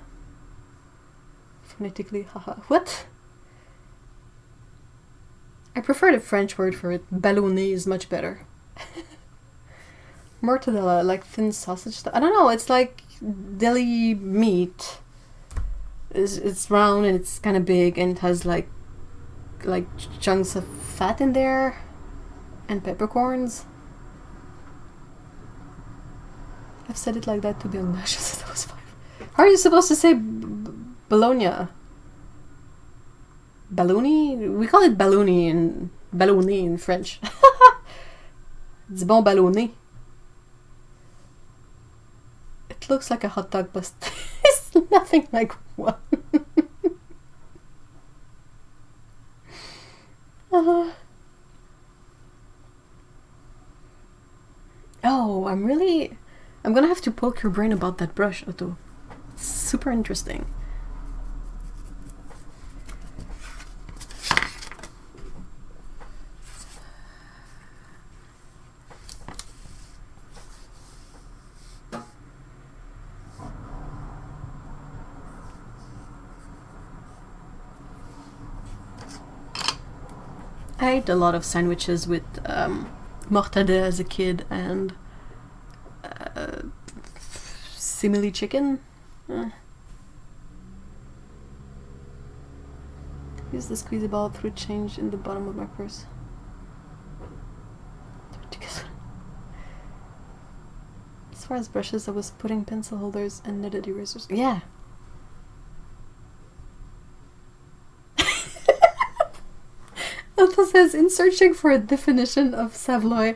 Phonetically, haha. What? I prefer the French word for it. Ballonné is much better. Mortadella, like thin sausage stuff. I don't know, it's like deli meat. It's round and it's kind of big, and it has like chunks of fat in there and peppercorns. I've said it like that to be obnoxious since I was 5. How are you supposed to say Bologna? Balloni? We call it balloni in French. It's bon ballonné. It looks like a hot dog, but it's nothing like one. Oh, I'm gonna have to poke your brain about that brush, Otto. It's super interesting. I ate a lot of sandwiches with mortadelle as a kid, and simili chicken. Use the squeezy ball through change in the bottom of my purse. As far as brushes, I was putting pencil holders and knitted erasers. Yeah. Otto says, in searching for a definition of Sablé,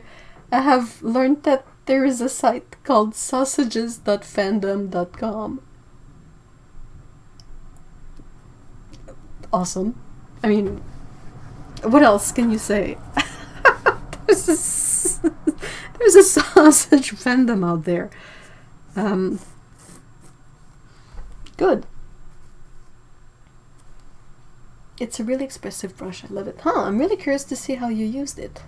I have learned that there is a site called sausages.fandom.com. Awesome. I mean, what else can you say? There's a sausage fandom out there. Good. It's a really expressive brush. I love it. I'm really curious to see how you used it.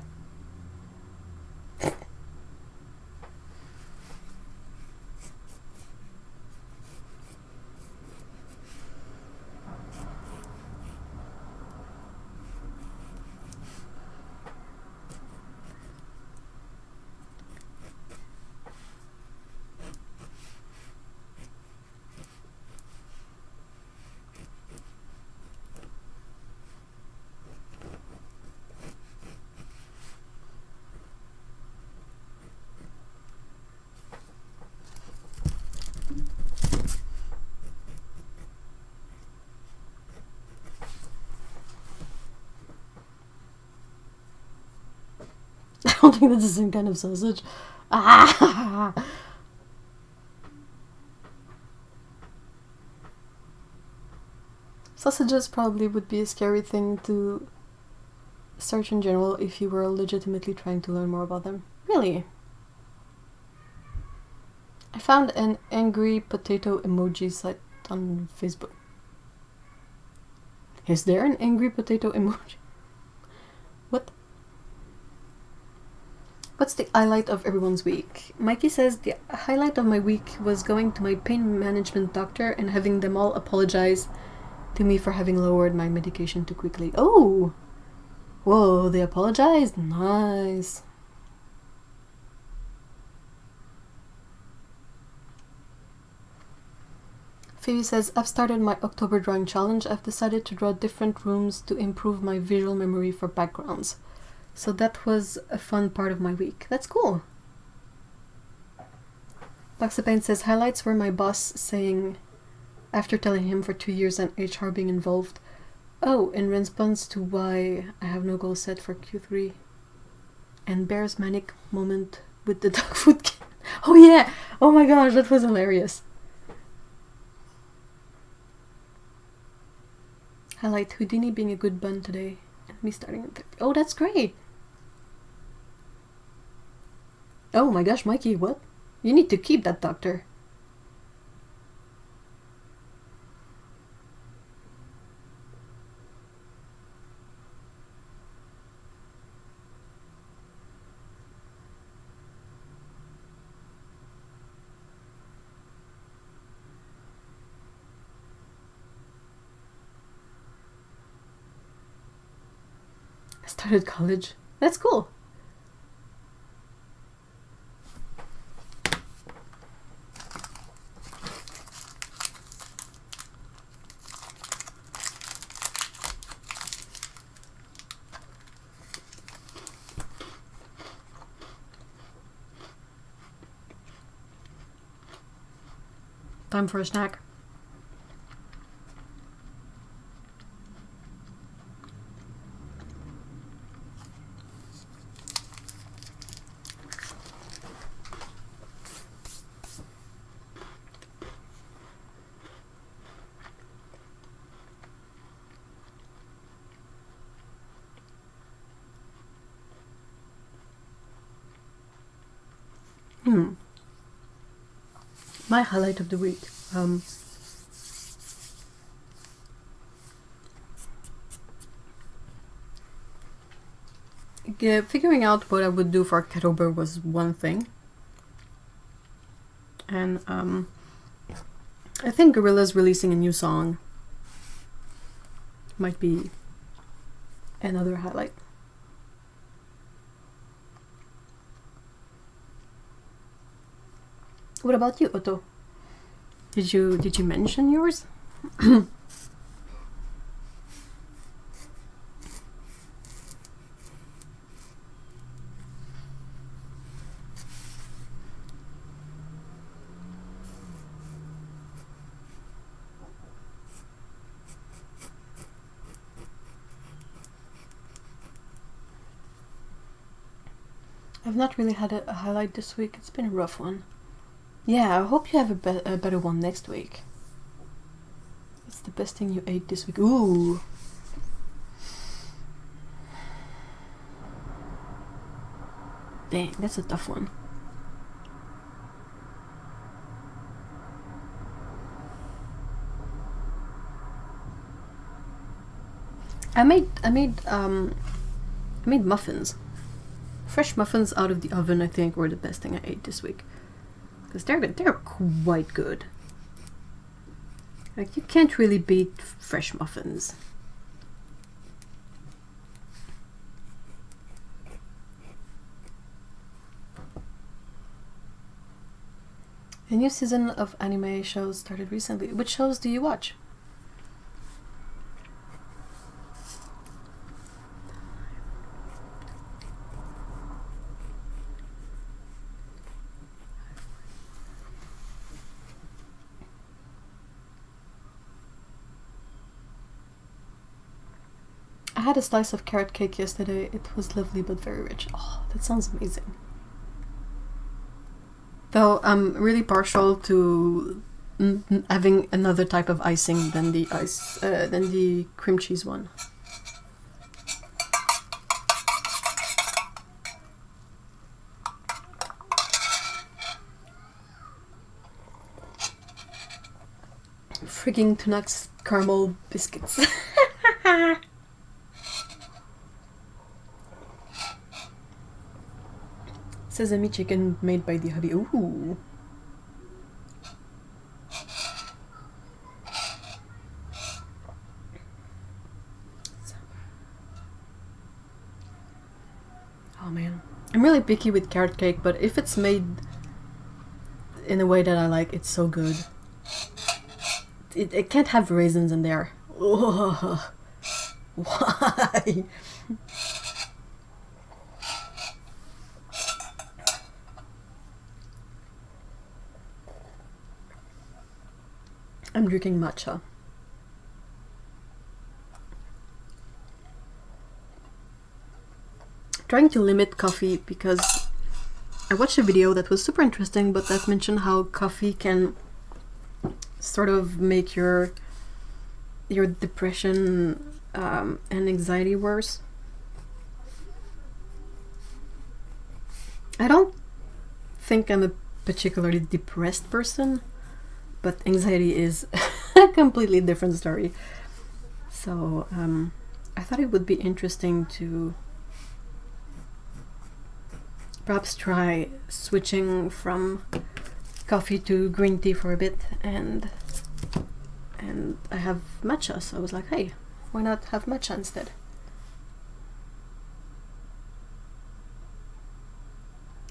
don't think that's the same kind of sausage. Ah! Sausages probably would be a scary thing to search in general if you were legitimately trying to learn more about them. Really? I found an angry potato emoji site on Facebook. Is there an angry potato emoji? What? What's the highlight of everyone's week? Mikey says the highlight of my week was going to my pain management doctor and having them all apologize to me for having lowered my medication too quickly. Oh! Whoa, they apologized? Nice. Phoebe says, I've started my October drawing challenge. I've decided to draw different rooms to improve my visual memory for backgrounds. So that was a fun part of my week. That's cool. Boxapane says, highlights were my boss saying, after telling him for 2 years and HR being involved, oh, in response to why I have no goal set for Q3. And Bear's manic moment with the dog food can. Oh yeah! Oh my gosh, that was hilarious. Highlight Houdini being a good bun today. And me starting in therapy. Oh, that's great! Oh my gosh, Mikey, what? You need to keep that doctor. I started college. That's cool. Time for a snack. My highlight of the week. Yeah, figuring out what I would do for October was one thing. And I think Gorillaz releasing a new song might be another highlight. What about you, Otto? Did you mention yours? I've not really had a highlight this week. It's been a rough one. Yeah, I hope you have a better one next week. What's the best thing you ate this week? Ooh. Dang, that's a tough one. I made muffins. Fresh muffins out of the oven, I think, were the best thing I ate this week. Because they're quite good. Like, you can't really beat fresh muffins. A new season of anime shows started recently. Which shows do you watch? I had a slice of carrot cake yesterday. It was lovely but very rich. Oh, that sounds amazing. Though I'm really partial to having another type of icing than the cream cheese one. Frigging Tunak's caramel biscuits. Sesame chicken made by the hubby. Ooh. Oh man. I'm really picky with carrot cake, but if it's made in a way that I like, it's so good. It can't have raisins in there. Ugh. Why? I'm drinking matcha. Trying to limit coffee because I watched a video that was super interesting, but that mentioned how coffee can sort of make your depression and anxiety worse. I don't think I'm a particularly depressed person, but anxiety is a completely different story. So I thought it would be interesting to perhaps try switching from coffee to green tea for a bit, and I have matcha, so I was like, hey, why not have matcha instead?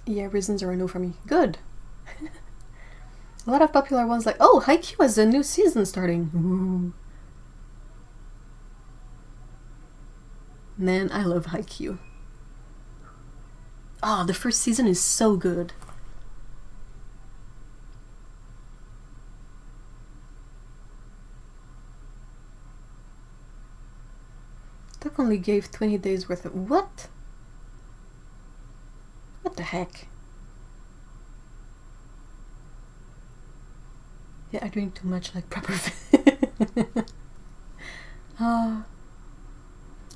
Yeah, raisins are a no for me. Good. A lot of popular ones like, oh, Haikyuu has a new season starting. Ooh. Man, I love Haikyuu. Oh, the first season is so good. Tuck only gave 20 days worth of... What? What the heck? Yeah, I drink too much like proper.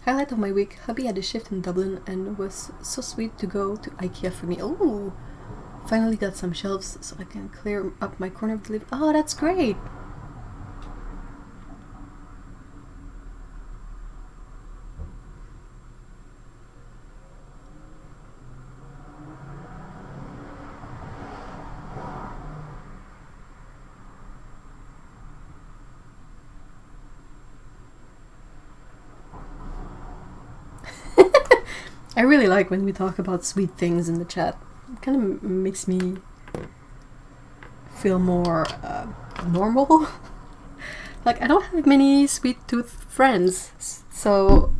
Highlight of my week. Hubby had a shift in Dublin and was so sweet to go to IKEA for me. Oh, finally got some shelves so I can clear up my corner of the living. Oh, that's great. I really like when we talk about sweet things in the chat. It kind of makes me feel more normal. Like, I don't have many sweet tooth friends, so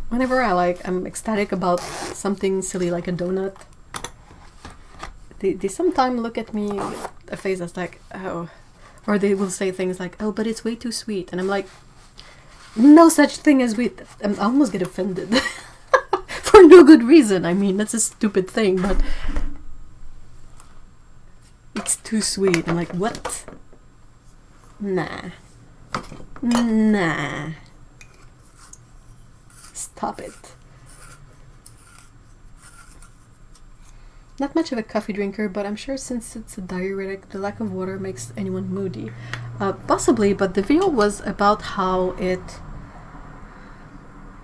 whenever I'm ecstatic about something silly like a donut, they sometimes look at me with a face that's like, oh, or they will say things like, oh, but it's way too sweet, and I'm like, no such thing as sweet. I almost get offended. For no good reason. I mean, that's a stupid thing, but it's too sweet. I'm like, what? Nah. Nah. Stop it. Not much of a coffee drinker, but I'm sure since it's a diuretic, the lack of water makes anyone moody. Possibly, but the video was about how it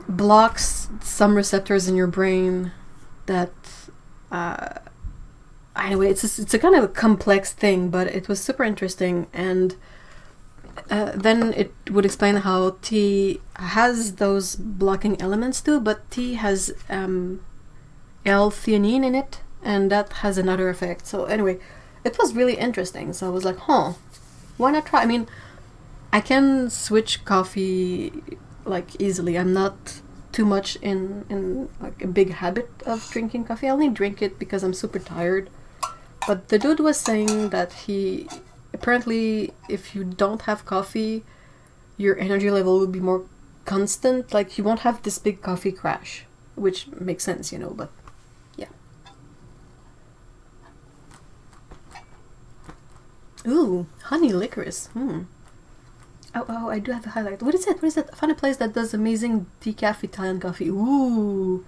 blocks some receptors in your brain that anyway, it's a kind of a complex thing, but it was super interesting, and then it would explain how tea has those blocking elements too, but tea has L-theanine in it, and that has another effect. So anyway, it was really interesting, so I was like, huh, why not try? I mean, I can switch coffee like easily. I'm not too much in like a big habit of drinking coffee. I only drink it because I'm super tired. But the dude was saying that he apparently, if you don't have coffee, your energy level will be more constant, like you won't have this big coffee crash, which makes sense, you know, but yeah. Ooh, honey licorice. Oh, I do have a highlight. What is it? What is it? I found a place that does amazing decaf Italian coffee. Ooh,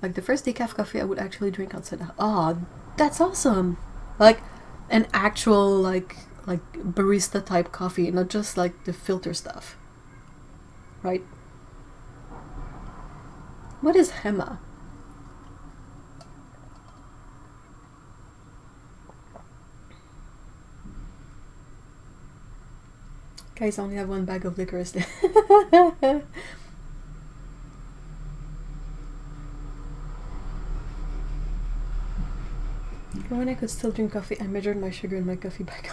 like the first decaf coffee I would actually drink outside. Oh, that's awesome! Like an actual like barista type coffee, not just like the filter stuff, right? What is Hema? Guys, I only have one bag of licorice. When I could still drink coffee, I measured my sugar in my coffee bag.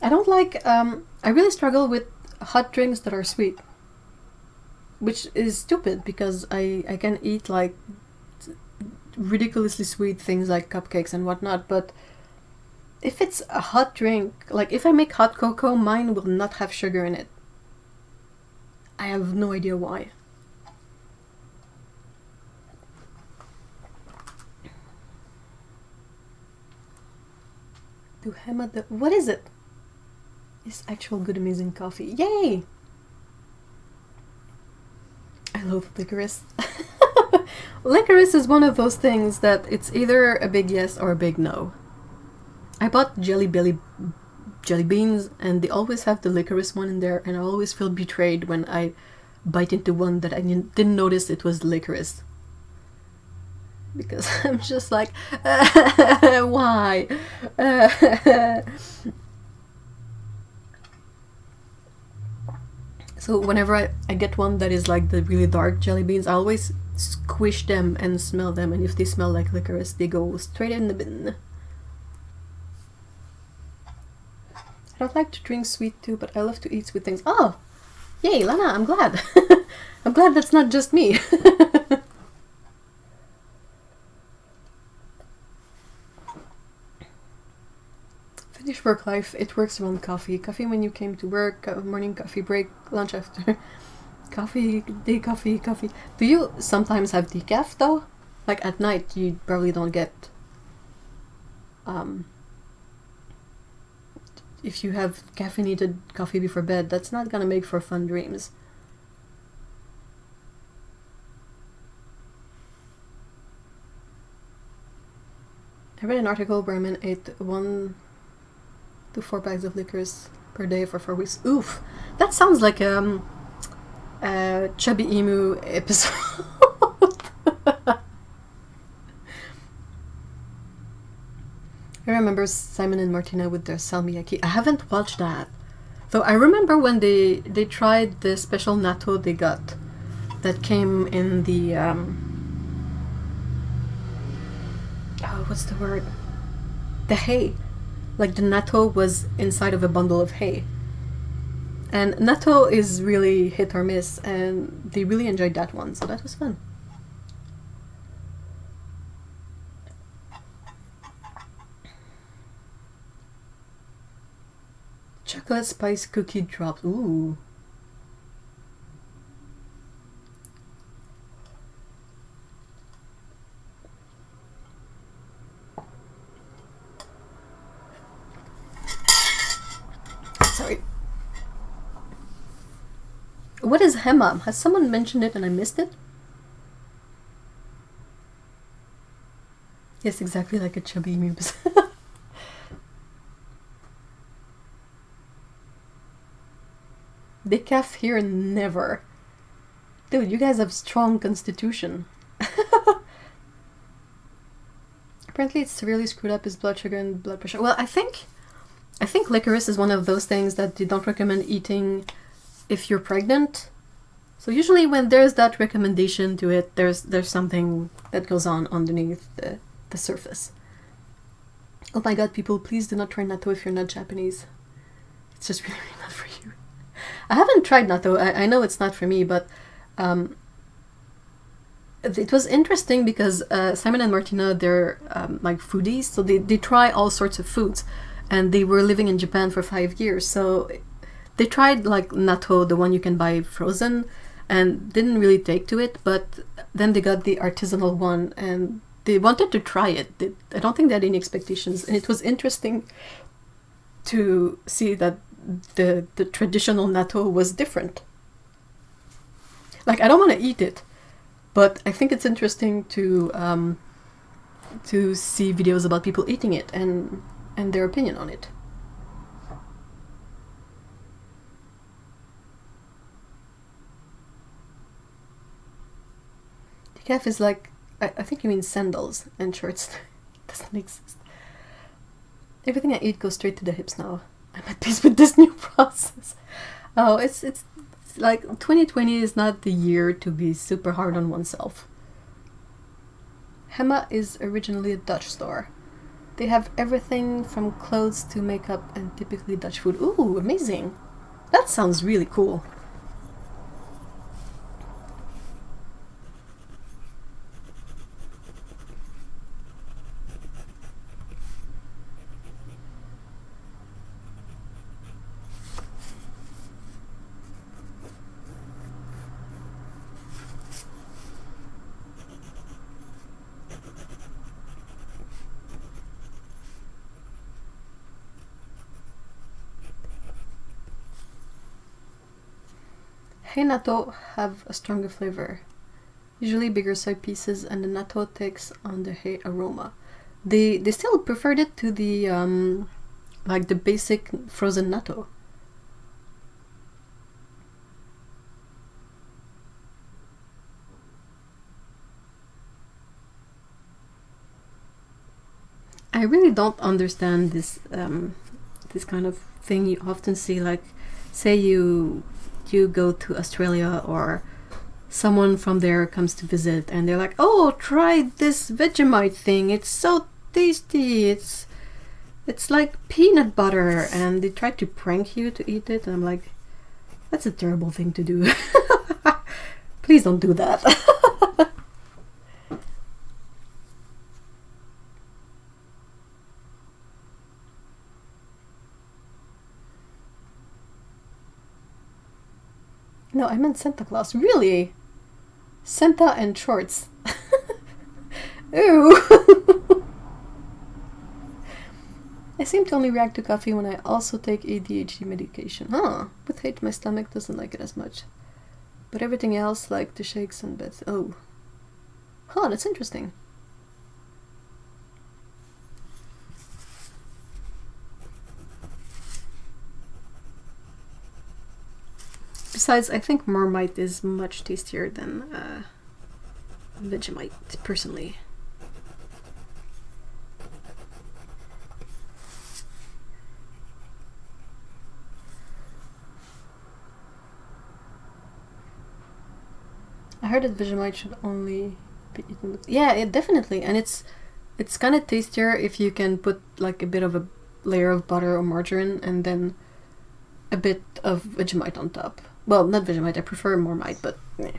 I don't like, I really struggle with hot drinks that are sweet. Which is stupid because I can eat like ridiculously sweet things like cupcakes and whatnot, but if it's a hot drink, like if I make hot cocoa, mine will not have sugar in it. I have no idea why. Do Hema the... What is it? It's actual good amazing coffee. Yay! I love licorice. Licorice is one of those things that it's either a big yes or a big no. I bought jelly beans and they always have the licorice one in there, and I always feel betrayed when I bite into one that I didn't notice it was licorice. Because I'm just like, why? So whenever I get one that is like the really dark jelly beans, I always squish them and smell them, and if they smell like licorice, they go straight in the bin. I don't like to drink sweet too, but I love to eat sweet things. Oh! Yay, Lana, I'm glad. I'm glad that's not just me. Finish work life, it works around coffee. Coffee when you came to work, morning coffee break, lunch after. Coffee, day coffee, coffee. Do you sometimes have decaf though? Like at night you probably don't get... if you have caffeinated coffee before bed, that's not gonna make for fun dreams. I read an article where a man ate 1 to 4 bags of licorice per day for 4 weeks. Oof! That sounds like a Chubby Emu episode. I remember Simon and Martina with their salmiakki. I haven't watched that. Though I remember when they tried the special natto they got that came in the oh, what's the word? The hay. Like the natto was inside of a bundle of hay. And natto is really hit or miss, and they really enjoyed that one, so that was fun. Chocolate spice cookie drops. Ooh. Sorry. What is Hema? Has someone mentioned it and I missed it? Yes, exactly like a Chubby Mubes. Decaf here, never. Dude, you guys have strong constitution. Apparently it's severely screwed up his blood sugar and blood pressure. Well, I think licorice is one of those things that they don't recommend eating if you're pregnant. So usually when there's that recommendation to it, there's something that goes on underneath the surface. Oh my god, people, please do not try natto if you're not Japanese. It's just really, really not for you. I haven't tried natto. I know it's not for me, but it was interesting because Simon and Martina, they're like foodies, so they try all sorts of foods, and they were living in Japan for 5 years, so they tried like natto, the one you can buy frozen, and didn't really take to it. But then they got the artisanal one, and they wanted to try it. I don't think they had any expectations, and it was interesting to see that the traditional natto was different. Like, I don't want to eat it, but I think it's interesting to see videos about people eating it and their opinion on it. Decaf is like, I think you mean sandals and shorts. It doesn't exist. Everything I eat goes straight to the hips now. I'm at peace with this new process. Oh, it's like 2020 is not the year to be super hard on oneself. Hema is originally a Dutch store. They have everything from clothes to makeup and typically Dutch food. Ooh, amazing. That sounds really cool. Hey natto have a stronger flavor, usually bigger side pieces, and the natto takes on the hay aroma. They still preferred it to the like the basic frozen natto. I really don't understand this this kind of thing you often see. Like, say you go to Australia or someone from there comes to visit and they're like, oh, try this Vegemite thing, it's so tasty, it's like peanut butter, and they try to prank you to eat it, and I'm like, that's a terrible thing to do. Please don't do that. No, I meant Santa Claus. Really? Santa and shorts. Ew. I seem to only react to coffee when I also take ADHD medication. Huh. With hate, my stomach doesn't like it as much. But everything else, like the shakes and beds. Oh. Huh, that's interesting. Besides, I think Marmite is much tastier than Vegemite, personally. I heard that Vegemite should only be eaten with... Yeah, definitely. And it's kind of tastier if you can put like a bit of a layer of butter or margarine and then a bit of Vegemite on top. Well, not Vegemite, I prefer Marmite, but meh.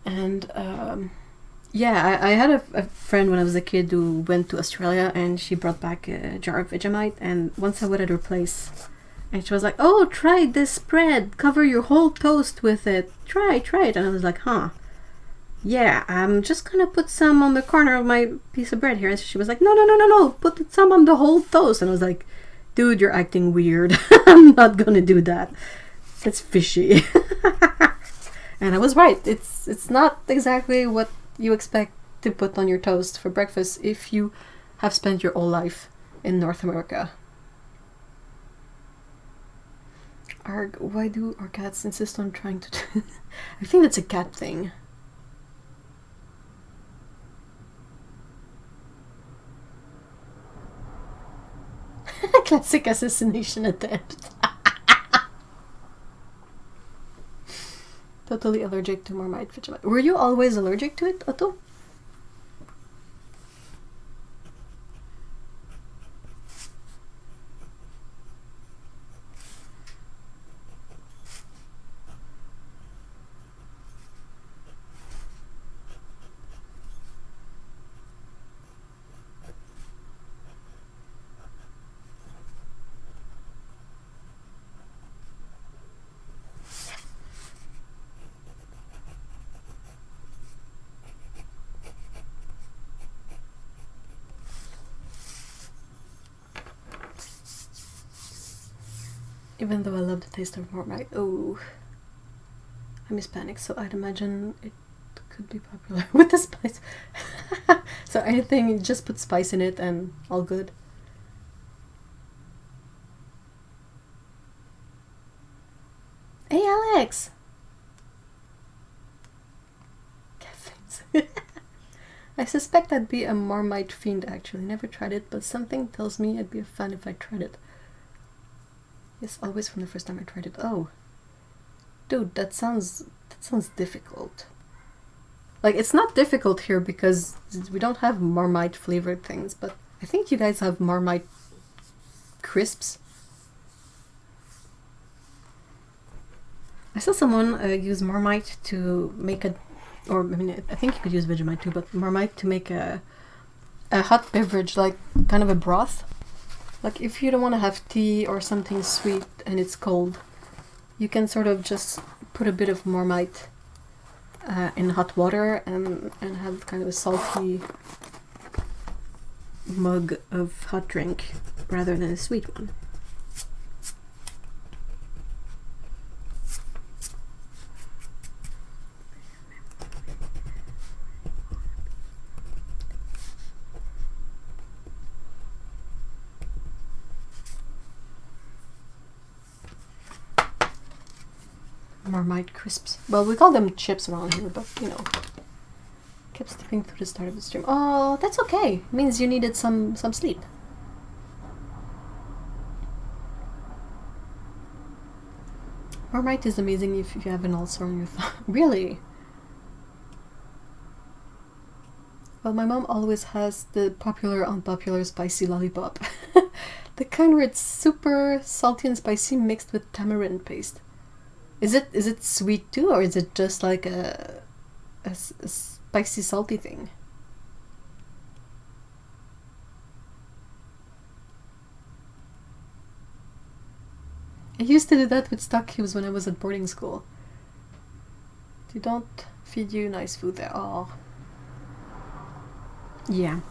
And yeah, I had a friend when I was a kid who went to Australia, and she brought back a jar of Vegemite, and once I went at her place and she was like, oh, try this spread, cover your whole toast with it, try it. And I was like, huh, yeah, I'm just gonna put some on the corner of my piece of bread here. And she was like, no, put some on the whole toast. And I was like, dude, you're acting weird. I'm not gonna do that. That's fishy. And I was right. It's not exactly what you expect to put on your toast for breakfast if you have spent your whole life in North America. Arg, why do our cats insist on trying to do... I think that's a cat thing. Classic assassination attempt. Totally allergic to Marmite Vegemite. Were you always allergic to it, Otto? Even though I love the taste of Marmite. Oh, I'm Hispanic, so I'd imagine it could be popular with the spice. So anything, just put spice in it and all good. Hey Alex! I suspect I'd be a Marmite fiend actually. Never tried it, but something tells me I'd be a fan if I tried it. Yes, always from the first time I tried it. Oh. Dude, that sounds difficult. Like, it's not difficult here because we don't have Marmite flavored things, but I think you guys have Marmite crisps. I saw someone use Marmite to make a, or I mean, I think you could use Vegemite too, but Marmite to make a hot beverage, like kind of a broth. Like if you don't want to have tea or something sweet and it's cold, you can sort of just put a bit of Marmite in hot water and have kind of a salty mug of hot drink rather than a sweet one. Marmite crisps. Well, we call them chips around here, but you know, kept skipping through the start of the stream. Oh, that's okay. It means you needed some sleep. Marmite is amazing if you have an ulcer on your thumb. Really? Well, my mom always has the popular, unpopular spicy lollipop. The kind where it's super salty and spicy mixed with tamarind paste. Is it sweet too, or is it just like a spicy salty thing? I used to do that with stock cubes when I was at boarding school. They don't feed you nice food there. Oh. Yeah.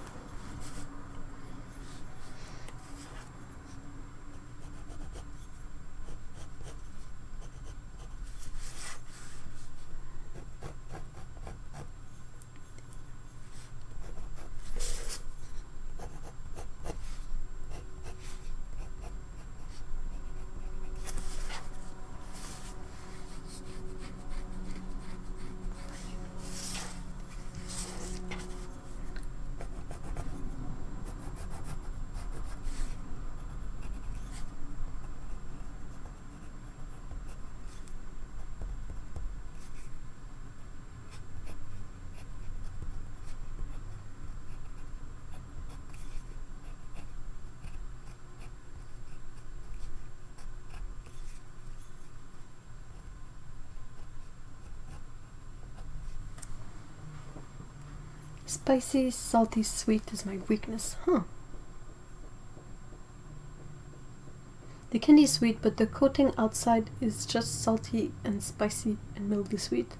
Spicy, salty, sweet is my weakness. Huh. The candy is sweet, but the coating outside is just salty and spicy and mildly sweet.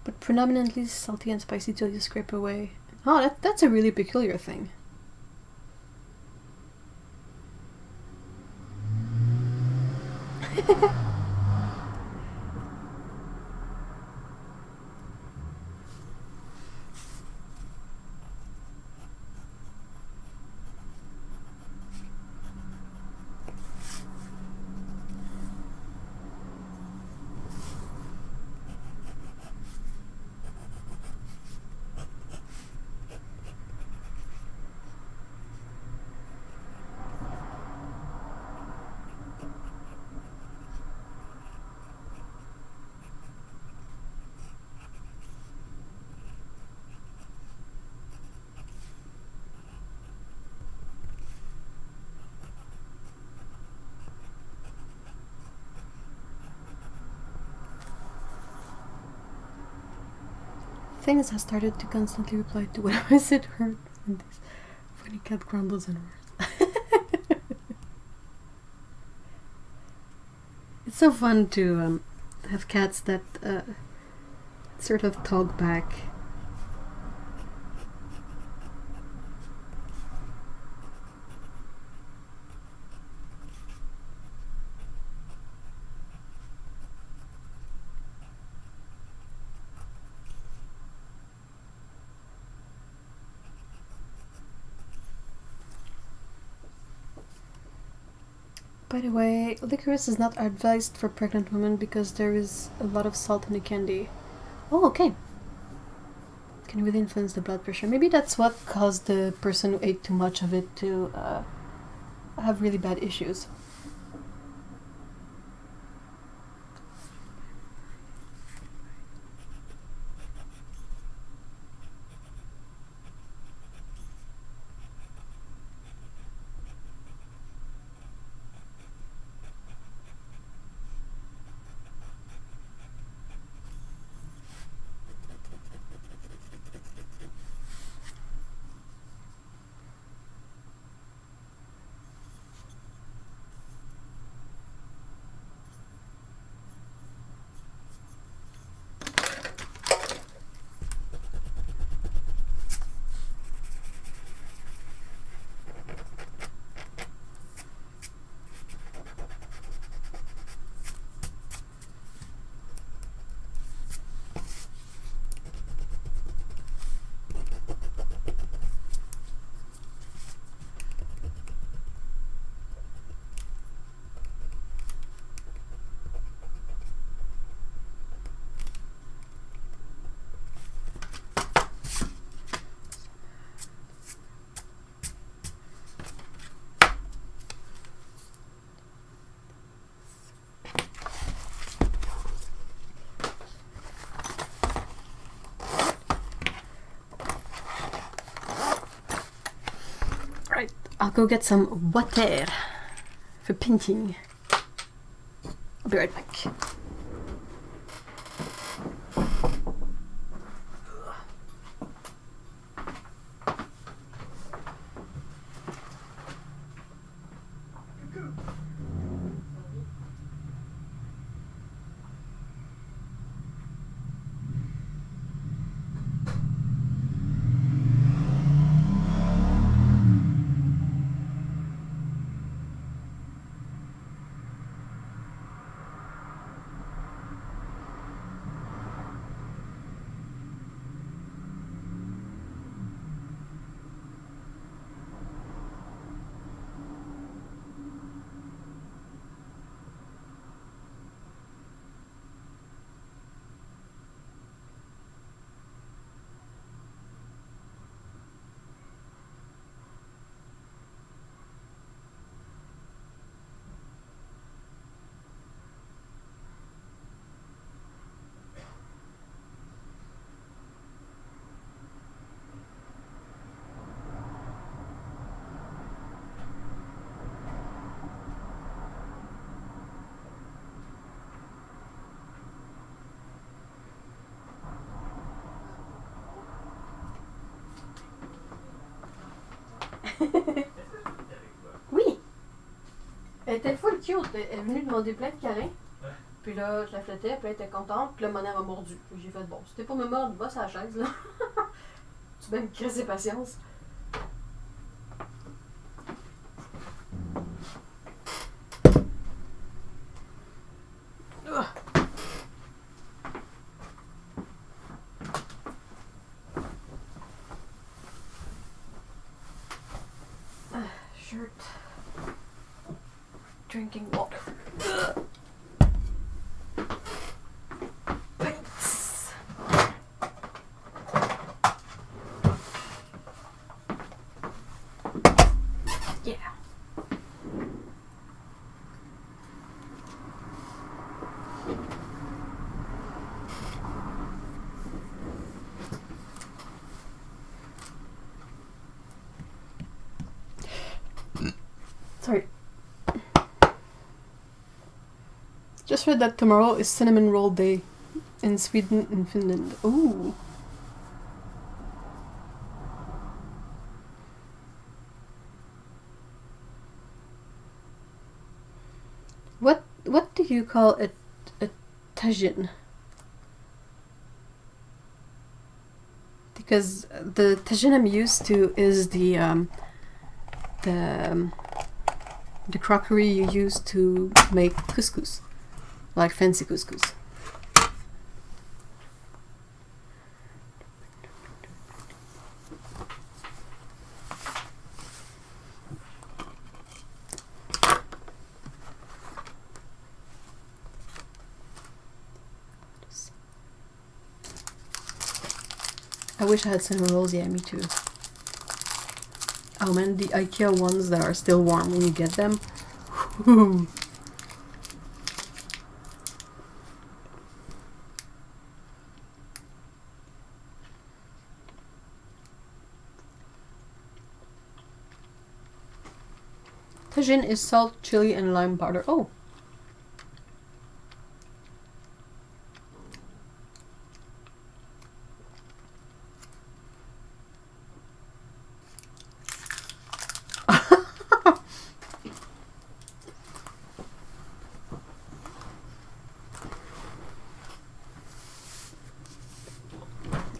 But predominantly salty and spicy till you scrape away. Oh, that's a really peculiar thing. Things have started to constantly reply to what I said hurt when this funny cat grumbles and roars. It's so fun to have cats that sort of talk back. By the way, licorice is not advised for pregnant women because there is a lot of salt in the candy. Oh, okay. Can really influence the blood pressure. Maybe that's what caused the person who ate too much of it to have really bad issues. I'll go get some water for painting. I'll be right back. Oui! Elle était full cute. Elle est venue demander plein de câlins. Puis là, je la flattais, puis elle était contente. Puis là, mon m'a mordu. Puis j'ai fait, bon, c'était pour me mordre, va sur la chaise, là. Tu peux me casser patience. Shirt. Drinking water. Thanks. Yeah. Sorry. Just read that tomorrow is cinnamon roll day in Sweden and Finland. Ooh. What do you call a tagine? Because the tagine I'm used to is the crockery you use to make couscous, like fancy couscous. I wish I had cinnamon rolls. Yeah, me too. Oh man, the IKEA ones that are still warm when you get them. Tagine is salt, chili, and lime powder. Oh.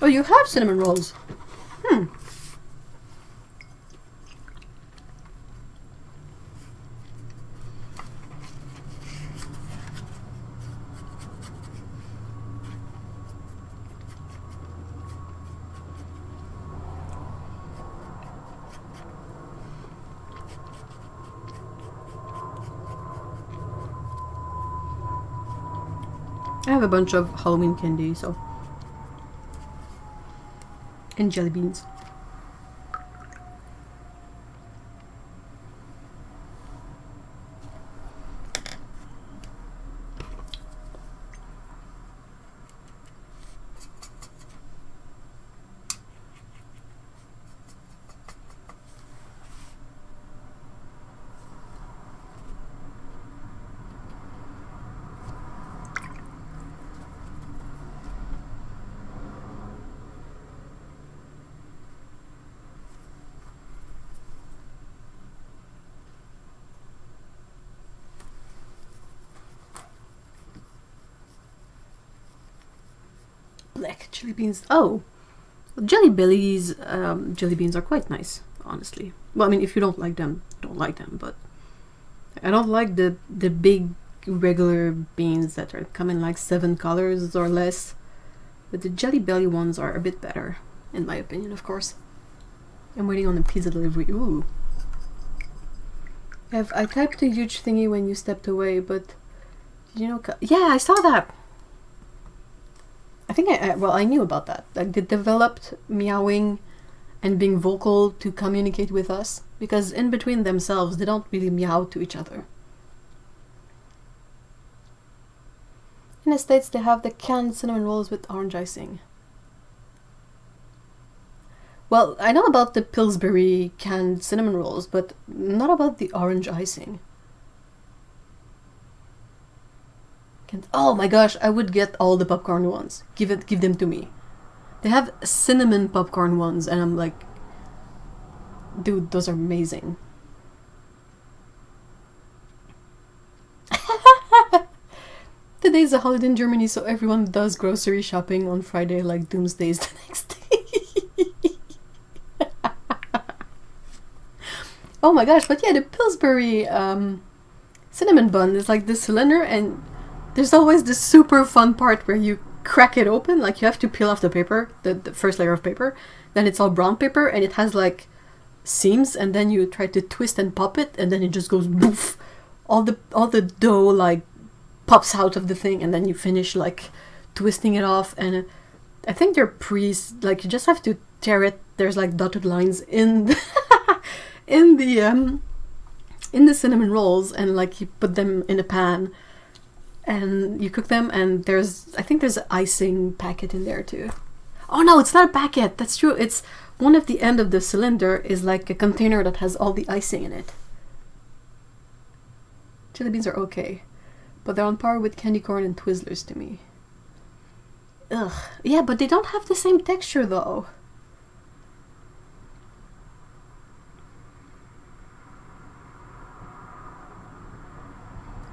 Oh, you have cinnamon rolls. Hmm. I have a bunch of Halloween candy, so. And jelly beans. Black chili beans. Oh, jelly bellies. Jelly beans are quite nice, honestly. Well, I mean, if you don't like them, don't like them. But I don't like the big regular beans that are come in like 7 colors or less. But the jelly belly ones are a bit better, in my opinion, of course. I'm waiting on the pizza delivery. Ooh. I typed a huge thingy when you stepped away, but you know, yeah, I saw that. I think I knew about that. Like they developed meowing and being vocal to communicate with us, because in between themselves they don't really meow to each other. In the States they have the canned cinnamon rolls with orange icing. Well, I know about the Pillsbury canned cinnamon rolls, but not about the orange icing. Oh my gosh, I would get all the popcorn ones. Give them to me. They have cinnamon popcorn ones, and I'm like, dude, those are amazing. Today's a holiday in Germany, so everyone does grocery shopping on Friday like Doomsday's the next day. Oh my gosh, but yeah, the Pillsbury cinnamon bun is like this cylinder, and there's always this super fun part where you crack it open, like you have to peel off the paper, the first layer of paper, then it's all brown paper, and it has like seams, and then you try to twist and pop it, and then it just goes boof. All the dough like pops out of the thing, and then you finish like twisting it off, and I think they're like you just have to tear it. There's like dotted lines in the in the cinnamon rolls, and like you put them in a pan and you cook them, and I think there's an icing packet in there too. Oh no, it's not a packet, that's true, it's one of the end of the cylinder is like a container that has all the icing in it. Chili beans are okay, but they're on par with candy corn and Twizzlers to me. Ugh, yeah, but they don't have the same texture though.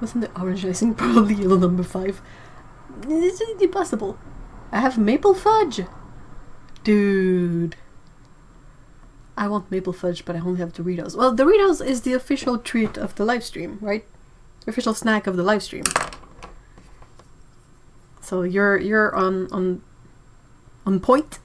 Wasn't the orange icing probably yellow number 5? It's impossible. I have maple fudge! Dude. I want maple fudge, but I only have Doritos. Well, Doritos is the official treat of the live stream, right? The official snack of the live stream. So you're on point.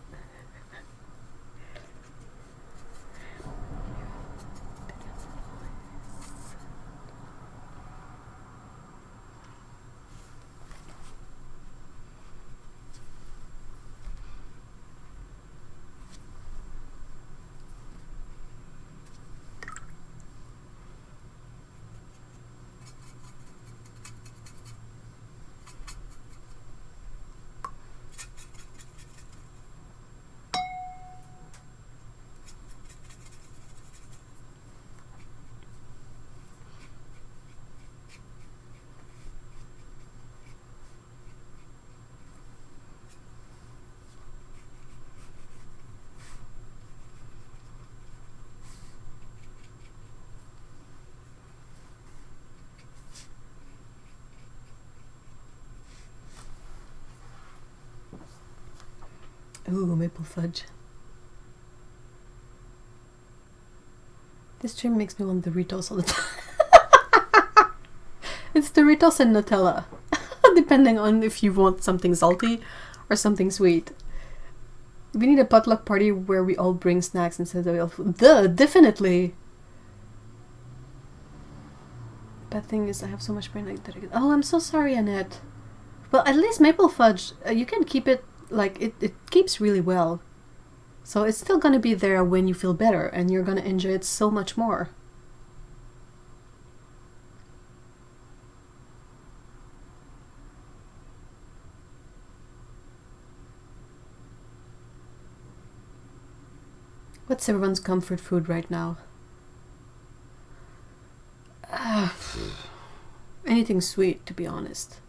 Ooh, maple fudge. This stream makes me want Doritos all the time. It's Doritos and Nutella. Depending on if you want something salty or something sweet. We need a potluck party where we all bring snacks instead of food. Definitely. Bad thing is I have so much brain like that. Oh, I'm so sorry, Annette. Well, at least maple fudge, you can keep it, like, it keeps really well. So it's still gonna be there when you feel better, and you're gonna enjoy it so much more. What's everyone's comfort food right now? Anything sweet, to be honest.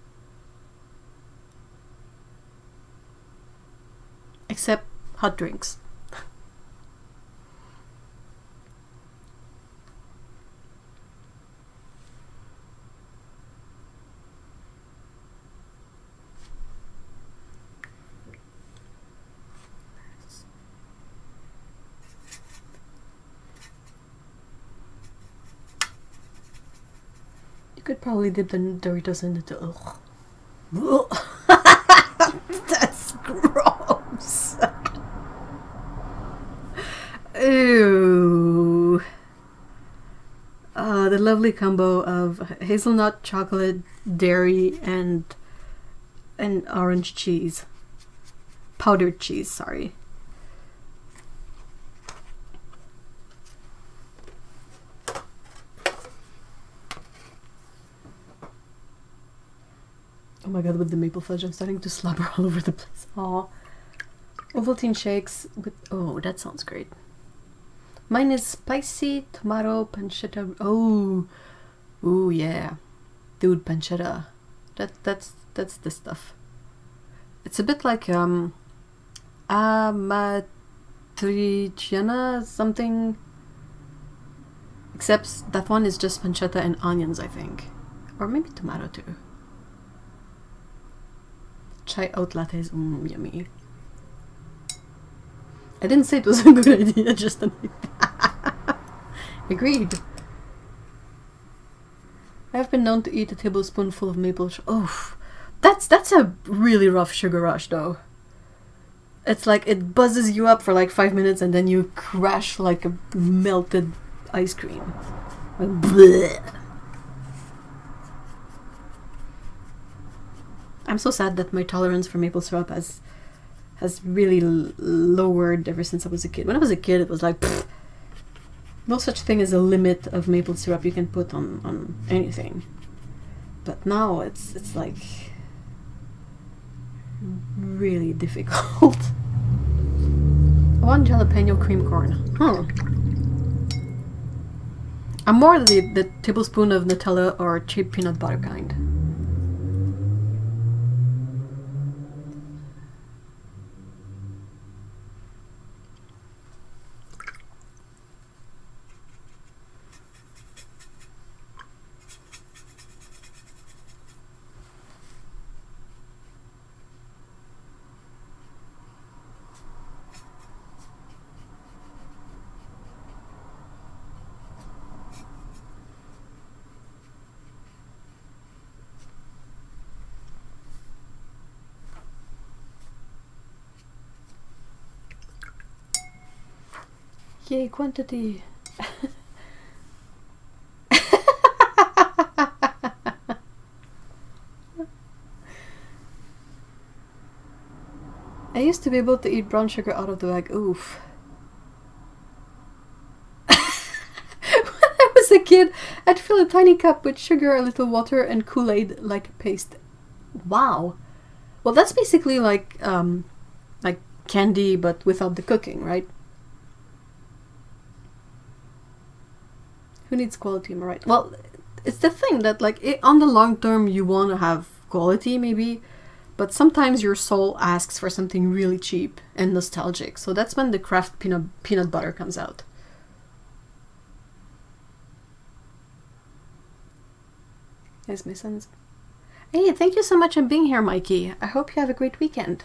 Except hot drinks. Could probably dip the Doritos into. Ugh. That's gross. Ew. The lovely combo of hazelnut, chocolate, dairy, and orange cheese. Powdered cheese, sorry. Oh my god, with the maple fudge, I'm starting to slobber all over the place. Aw. Ovaltine shakes with... Oh, that sounds great. Mine is spicy tomato pancetta. Oh. Ooh, yeah. Dude, pancetta. That's the stuff. It's a bit like, amatriciana something. Except that one is just pancetta and onions, I think. Or maybe tomato too. Chai oat lattes, yummy. I didn't say it was a good idea, just an Agreed. I've been known to eat a tablespoonful of maple oh, that's a really rough sugar rush though. It's like it buzzes you up for like 5 minutes and then you crash like a melted ice cream. Like, bleh. I'm so sad that my tolerance for maple syrup has really lowered ever since I was a kid. When I was a kid, it was like, pfft, no such thing as a limit of maple syrup you can put on anything. But now it's like really difficult. One jalapeno cream corn. Huh. I'm more the tablespoon of Nutella or cheap peanut butter kind. Yay, quantity! I used to be able to eat brown sugar out of the bag. Oof. When I was a kid, I'd fill a tiny cup with sugar, a little water, and Kool-Aid like a paste. Wow. Well, that's basically like candy, but without the cooking, right? Who needs quality, am I right? Well, it's the thing that like on the long term you want to have quality maybe, but sometimes your soul asks for something really cheap and nostalgic. So that's when the Kraft peanut butter comes out. Yes, my son's... Hey, thank you so much for being here, Mikey. I hope you have a great weekend.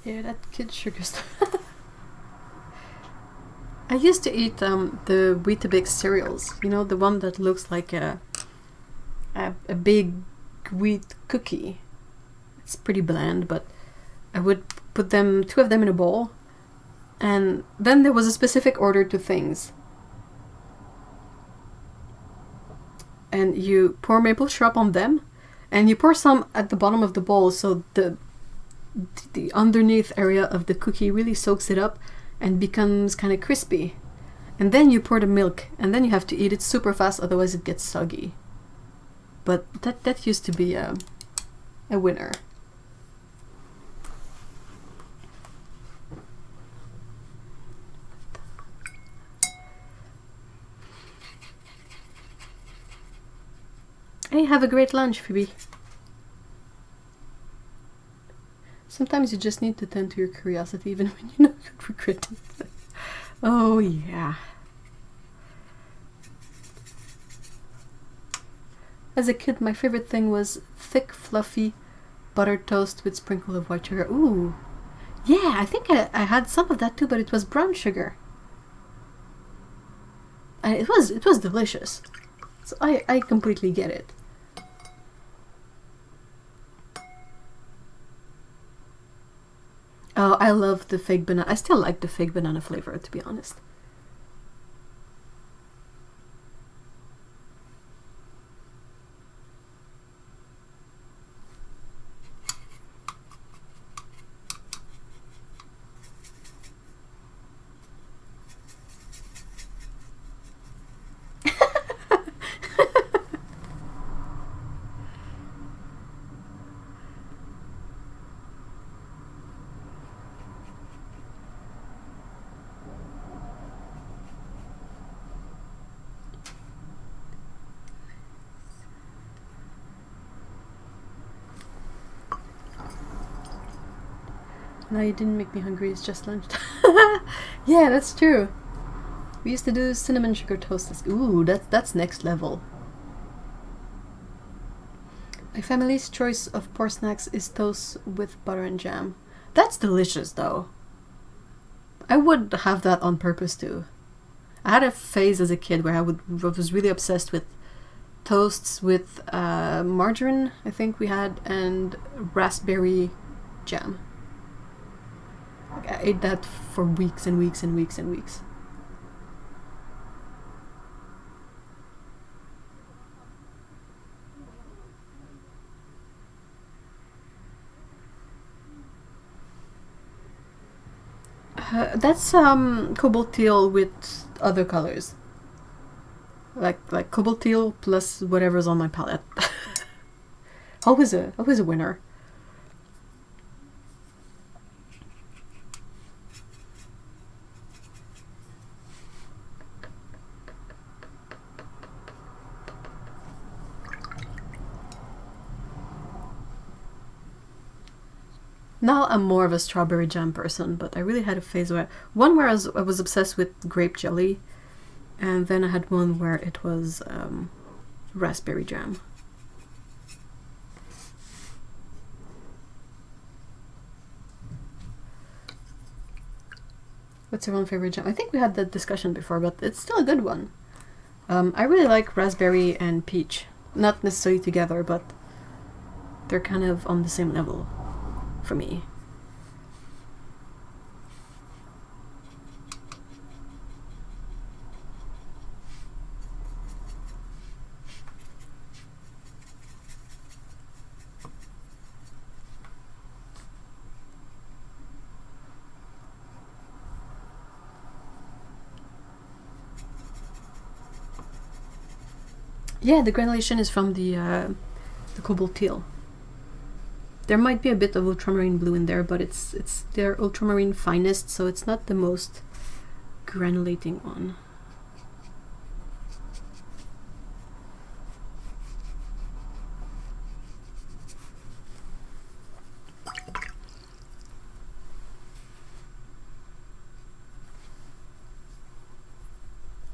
Yeah, that kid sugar stuff. I used to eat the Weetabix cereals. You know, the one that looks like a big wheat cookie. It's pretty bland, but I would put two of them in a bowl, and then there was a specific order to things. And you pour maple syrup on them, and you pour some at the bottom of the bowl so the underneath area of the cookie really soaks it up and becomes kind of crispy. And then you pour the milk, and then you have to eat it super fast, otherwise it gets soggy. But that used to be a winner. Hey, have a great lunch, Phoebe. Sometimes you just need to tend to your curiosity even when you know you'd regret it. Oh, yeah. As a kid, my favorite thing was thick, fluffy buttered toast with sprinkle of white sugar. Ooh. Yeah, I think I had some of that too, but it was brown sugar. And it was delicious. So I completely get it. Oh, I love the fake banana. I still like the fake banana flavor, to be honest. No, you didn't make me hungry, it's just lunchtime. Yeah, that's true. We used to do cinnamon sugar toast. Ooh, that's next level. My family's choice of poor snacks is toast with butter and jam. That's delicious, though. I would have that on purpose, too. I had a phase as a kid where I was really obsessed with toasts with margarine, I think we had, and raspberry jam. I ate that for weeks and weeks and weeks and weeks. That's cobalt teal with other colors. Like cobalt teal plus whatever's on my palette. always a winner. Now I'm more of a strawberry jam person, but I really had a phase where I was obsessed with grape jelly, and then I had one where it was raspberry jam. What's your one favorite jam? I think we had that discussion before, but it's still a good one. I really like raspberry and peach. Not necessarily together, but they're kind of on the same level for me. Yeah, the granulation is from the cobalt teal. There might be a bit of ultramarine blue in there, but it's their ultramarine finest, so it's not the most granulating one.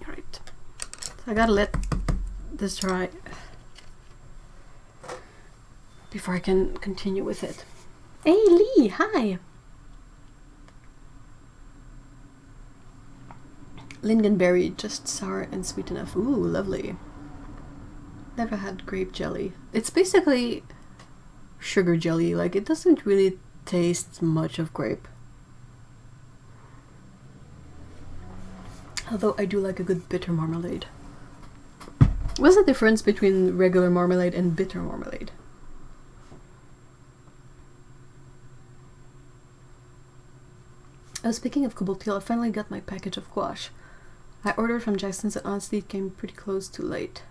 Alright, so I gotta let this dry before I can continue with it. Hey Lee, hi! Lingonberry, just sour and sweet enough. Ooh, lovely. Never had grape jelly. It's basically sugar jelly. Like, it doesn't really taste much of grape. Although I do like a good bitter marmalade. What's the difference between regular marmalade and bitter marmalade? Speaking of Cabotiel, I finally got my package of gouache. I ordered from Jackson's and honestly it came pretty close to late.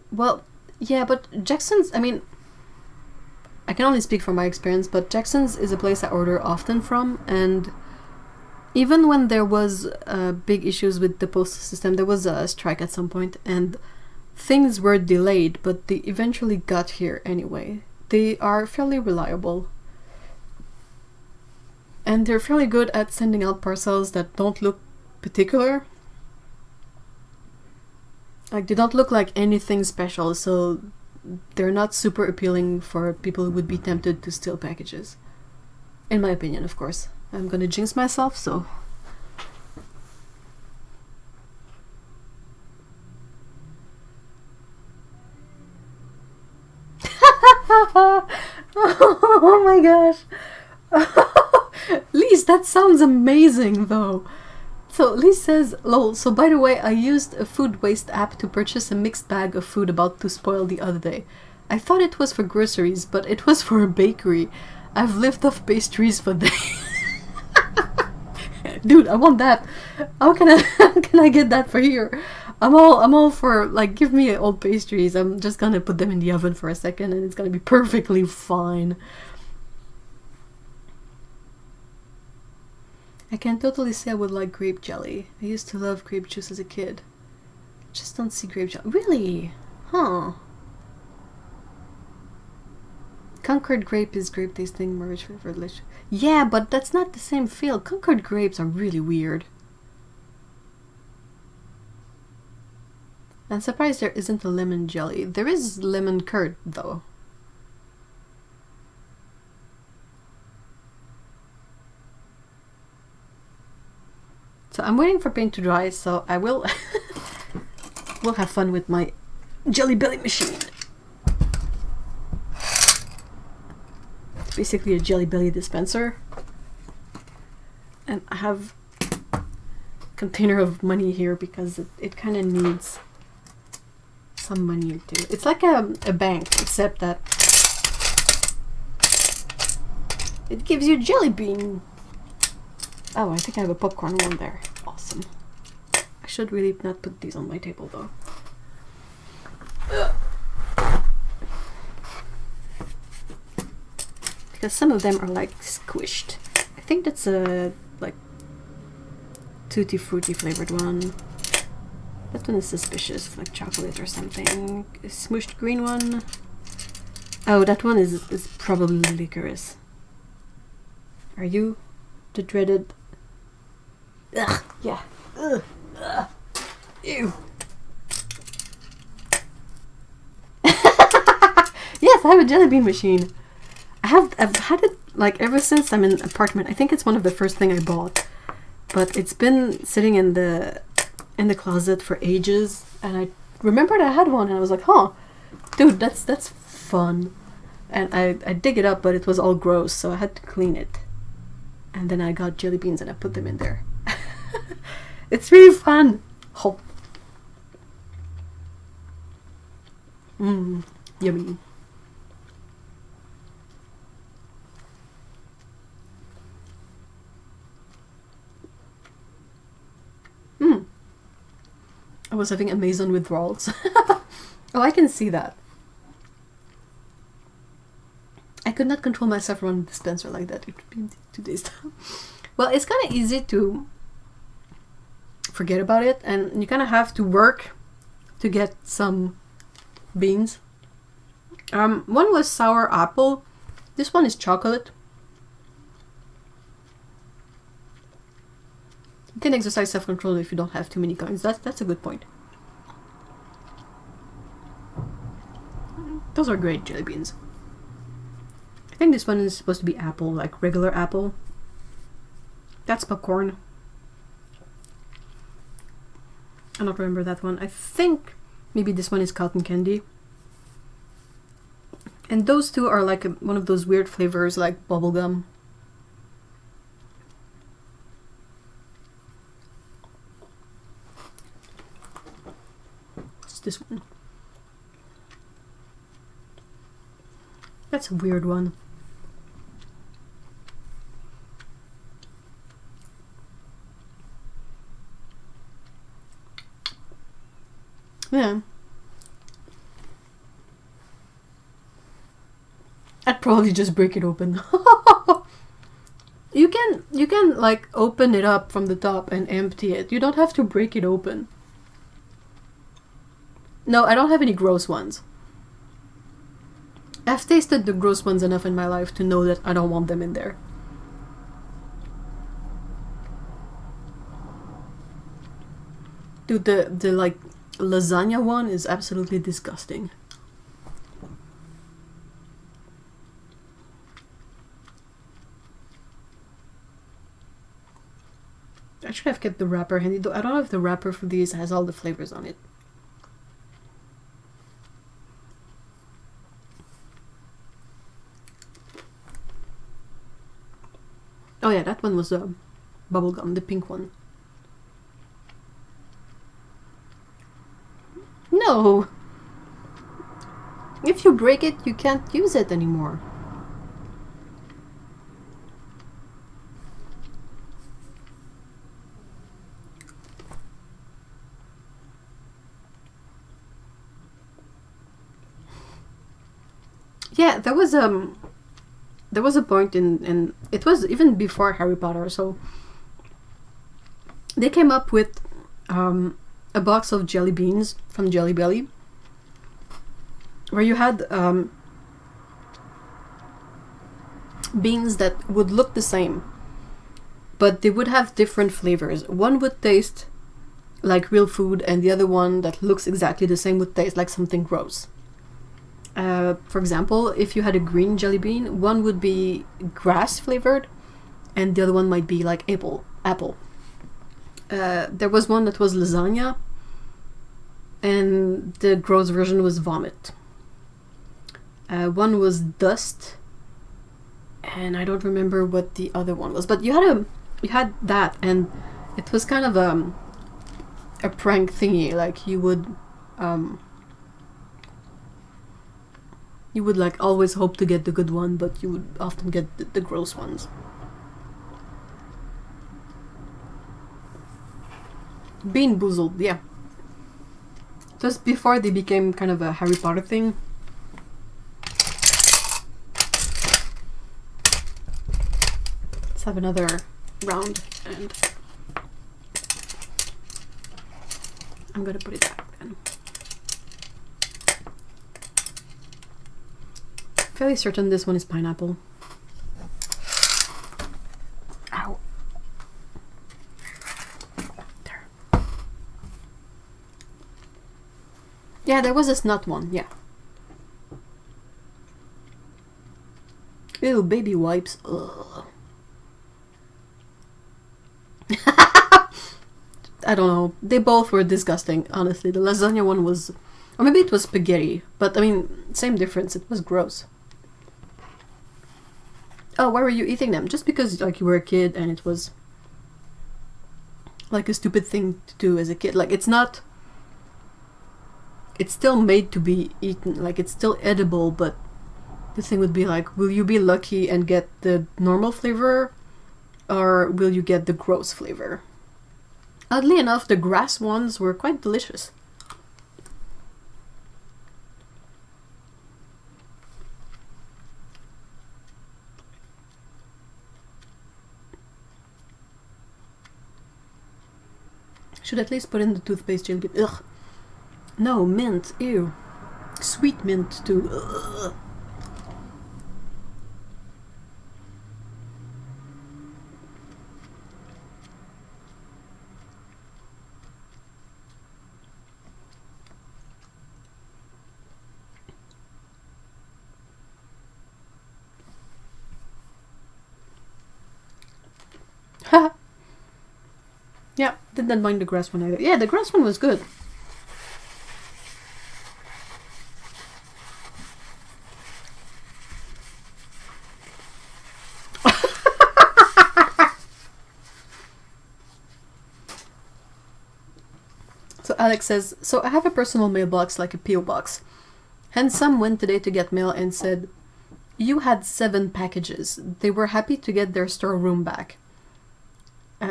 Well, yeah, but Jackson's, I mean, I can only speak from my experience, but Jackson's is a place I order often from, and even when there was big issues with the postal system, there was a strike at some point, and things were delayed, but they eventually got here anyway. They are fairly reliable. And they're fairly good at sending out parcels that don't look particular. Like, they don't look like anything special, so they're not super appealing for people who would be tempted to steal packages. In my opinion, of course. I'm gonna jinx myself, so... Oh my gosh! Lise, that sounds amazing though. So Lise says, lol, so by the way, I used a food waste app to purchase a mixed bag of food about to spoil the other day. I thought it was for groceries, but it was for a bakery. I've lived off pastries for days. Dude, I want that. How can I get that for here? I'm all for, like, give me old pastries. I'm just gonna put them in the oven for a second and it's gonna be perfectly fine. I can totally say I would like grape jelly. I used to love grape juice as a kid. Just don't see grape jelly. Really? Huh. Concord grape is grape tasting, merge for delicious. Yeah, but that's not the same feel. Concord grapes are really weird. I'm surprised there isn't a lemon jelly. There is lemon curd, though. So I'm waiting for paint to dry, so I will we'll have fun with my Jelly Belly machine. It's basically a Jelly Belly dispenser. And I have a container of money here because it kind of needs some money too. It's like a bank, except that it gives you jelly bean. Oh, I think I have a popcorn one there. Awesome. I should really not put these on my table though. Because some of them are like squished. I think that's a like tutti frutti flavored one. That one is suspicious, like chocolate or something. A smooshed green one. Oh, that one is probably licorice. Are you the dreaded? Ugh, yeah. Ugh. Ugh. Ew. Yes, I have a jelly bean machine. I've had it like ever since I'm in an apartment. I think it's one of the first thing I bought, but it's been sitting in the closet for ages. And I remembered I had one, and I was like, "Huh, dude, that's fun." And I dig it up, but it was all gross, so I had to clean it. And then I got jelly beans and I put them in there. It's really fun. Oh. Yummy. I was having Amazon withdrawals. Oh, I can see that. I could not control myself around the dispenser like that. It would be in 2 days time. Well, it's kind of easy to forget about it, and you kind of have to work to get some beans. One was sour apple. This one is chocolate. You can exercise self-control if you don't have too many coins. That's a good point. Those are great jelly beans. I think this one is supposed to be apple, like regular apple. That's popcorn. I don't remember that one. I think maybe this one is cotton candy. And those two are like one of those weird flavors like bubblegum. It's this one. That's a weird one. Yeah. I'd probably just break it open. You can like open it up from the top and empty it. You don't have to break it open. No, I don't have any gross ones. I've tasted the gross ones enough in my life to know that I don't want them in there. Dude, the like lasagna one is absolutely disgusting. I should have kept the wrapper handy, though I don't know if the wrapper for these has all the flavors on it. Oh yeah, that one was bubblegum, the pink one. No! If you break it, you can't use it anymore. Yeah, there was a point in it was even before Harry Potter, so they came up with a box of jelly beans from Jelly Belly, where you had beans that would look the same, but they would have different flavors. One would taste like real food, and the other one that looks exactly the same would taste like something gross. For example, if you had a green jelly bean, one would be grass flavored, and the other one might be like apple. There was one that was lasagna, and the gross version was vomit. One was dust, and I don't remember what the other one was. But you had that, and it was kind of a prank thingy. Like you would like always hope to get the good one, but you would often get the gross ones. Bean Boozled, yeah. Just before they became kind of a Harry Potter thing. Let's have another round, and I'm gonna put it back then. Fairly certain this one is pineapple. Ow. There. Yeah, there was a snot one, yeah. Ew, baby wipes. Ugh. I don't know. They both were disgusting, honestly. The lasagna one was... Or maybe it was spaghetti. But, I mean, same difference. It was gross. Oh, why were you eating them? Just because, like, you were a kid and it was... like a stupid thing to do as a kid. Like, it's not... It's still made to be eaten. Like, it's still edible, but... The thing would be like, will you be lucky and get the normal flavor? Or will you get the gross flavor? Oddly enough, the grass ones were quite delicious. Should at least put in the toothpaste jelly bean. Ugh. No, mint. Ew. Sweet mint too. Ugh. Yeah, didn't mind the grass one either. Yeah, the grass one was good. So Alex says, so I have a personal mailbox like a P.O. box. And some went today to get mail and said, you had 7 packages. They were happy to get their storeroom back.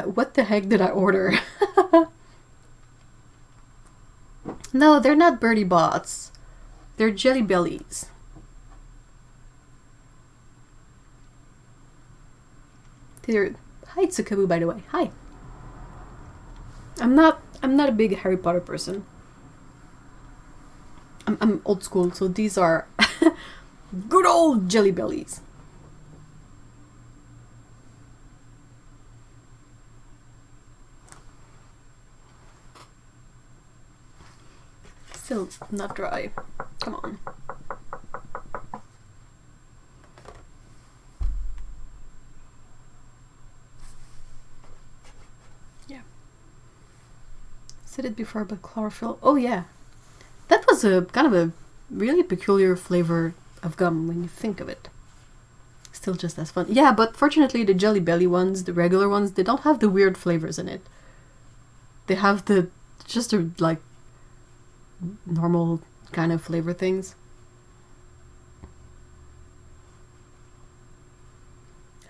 What the heck did I order? No, they're not birdie bots. They're jelly bellies. Hi Tsukabu, by the way. Hi. I'm not a big Harry Potter person. I'm old school, so these are good old jelly bellies. Still not dry. Come on. Yeah. Said it before, but chlorophyll. Oh yeah. That was a kind of a really peculiar flavor of gum when you think of it. Still just as fun. Yeah, but fortunately the Jelly Belly ones, the regular ones, they don't have the weird flavors in it. They have just like normal kind of flavor things.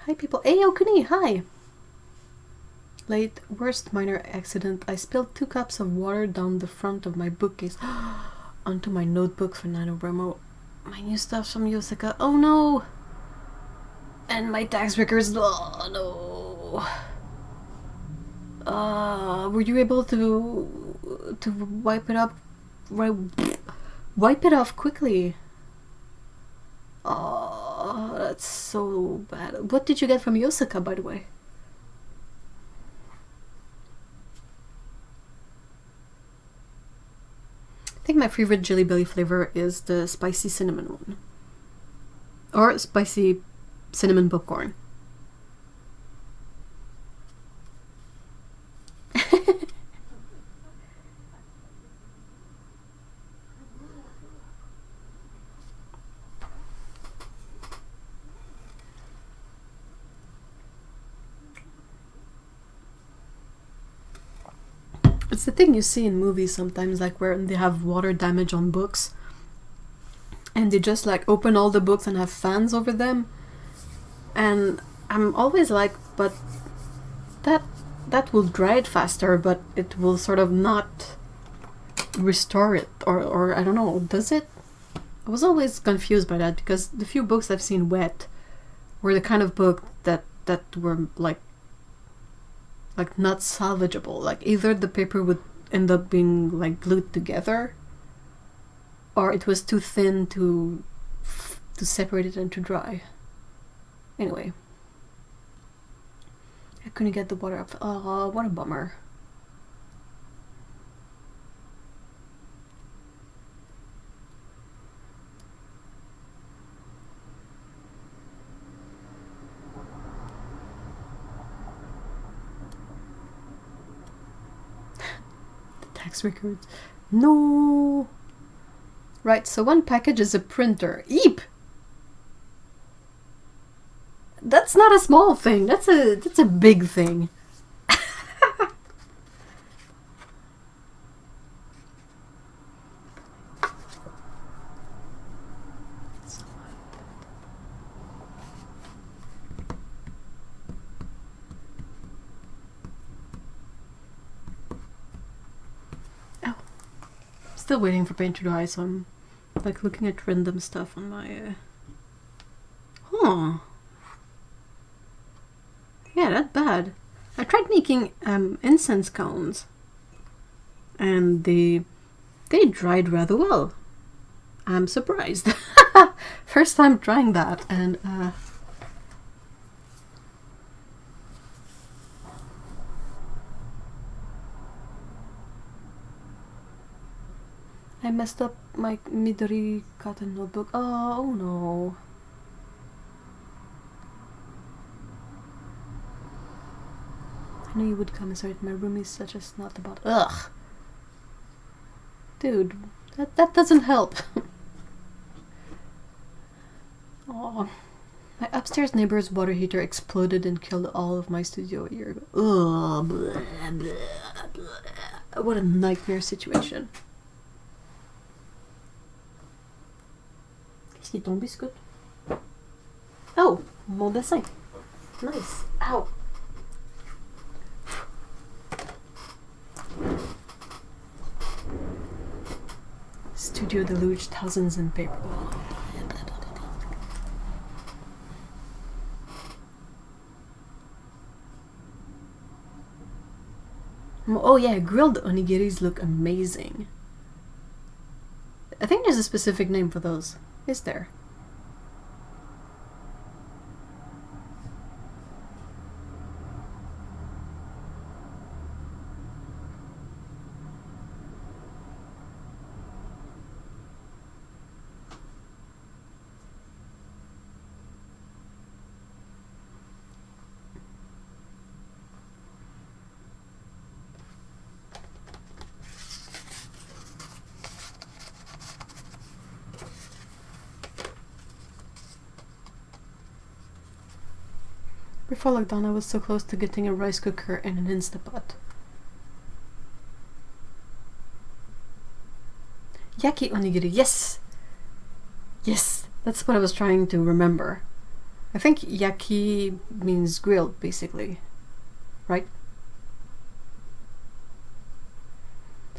Hi people. Hey Okuni, hi! Late, worst minor accident. I spilled 2 cups of water down the front of my bookcase onto my notebook for NaNoWriMo. My new stuff from Yosaka. Oh no! And my tax records. Oh no! Were you able to wipe it up? Wipe it off quickly. Oh, that's so bad. What did you get from Yosaka, by the way? I think my favorite Jelly Belly flavor is the spicy cinnamon one. Or spicy cinnamon popcorn. It's the thing you see in movies sometimes, like where they have water damage on books and they just like open all the books and have fans over them, and I'm always like, but that will dry it faster, but it will sort of not restore it, or I don't know, does it? I was always confused by that, because the few books I've seen wet were the kind of book that were like not salvageable. Like either the paper would end up being like glued together, or it was too thin to separate it and to dry. Anyway, I couldn't get the water up. Oh, what a bummer. Tax records. No. Right, so one package is a printer. Eep. That's not a small thing. That's a big thing. Still waiting for paint to dry, so I'm like looking at random stuff on my yeah, that bad. I tried making incense cones and they dried rather well. I'm surprised. First time trying that, and I messed up my Midori cotton notebook. Oh no. I knew you would come. Sorry, my room is such a snot about. Ugh, dude, that doesn't help. Oh, my upstairs neighbor's water heater exploded and killed all of my studio a year ago. Ugh, blah, blah, blah. What a nightmare situation. Qu'est-ce qui est tombé, Scott? Oh, mon dessin. Nice. Ow. Studio deluge, thousands in paper. Oh yeah, grilled onigiris look amazing. I think there's a specific name for those. Is there? Before lockdown, I was so close to getting a rice cooker and an Instapot. Yaki onigiri, yes! Yes, that's what I was trying to remember. I think yaki means grilled, basically. Right?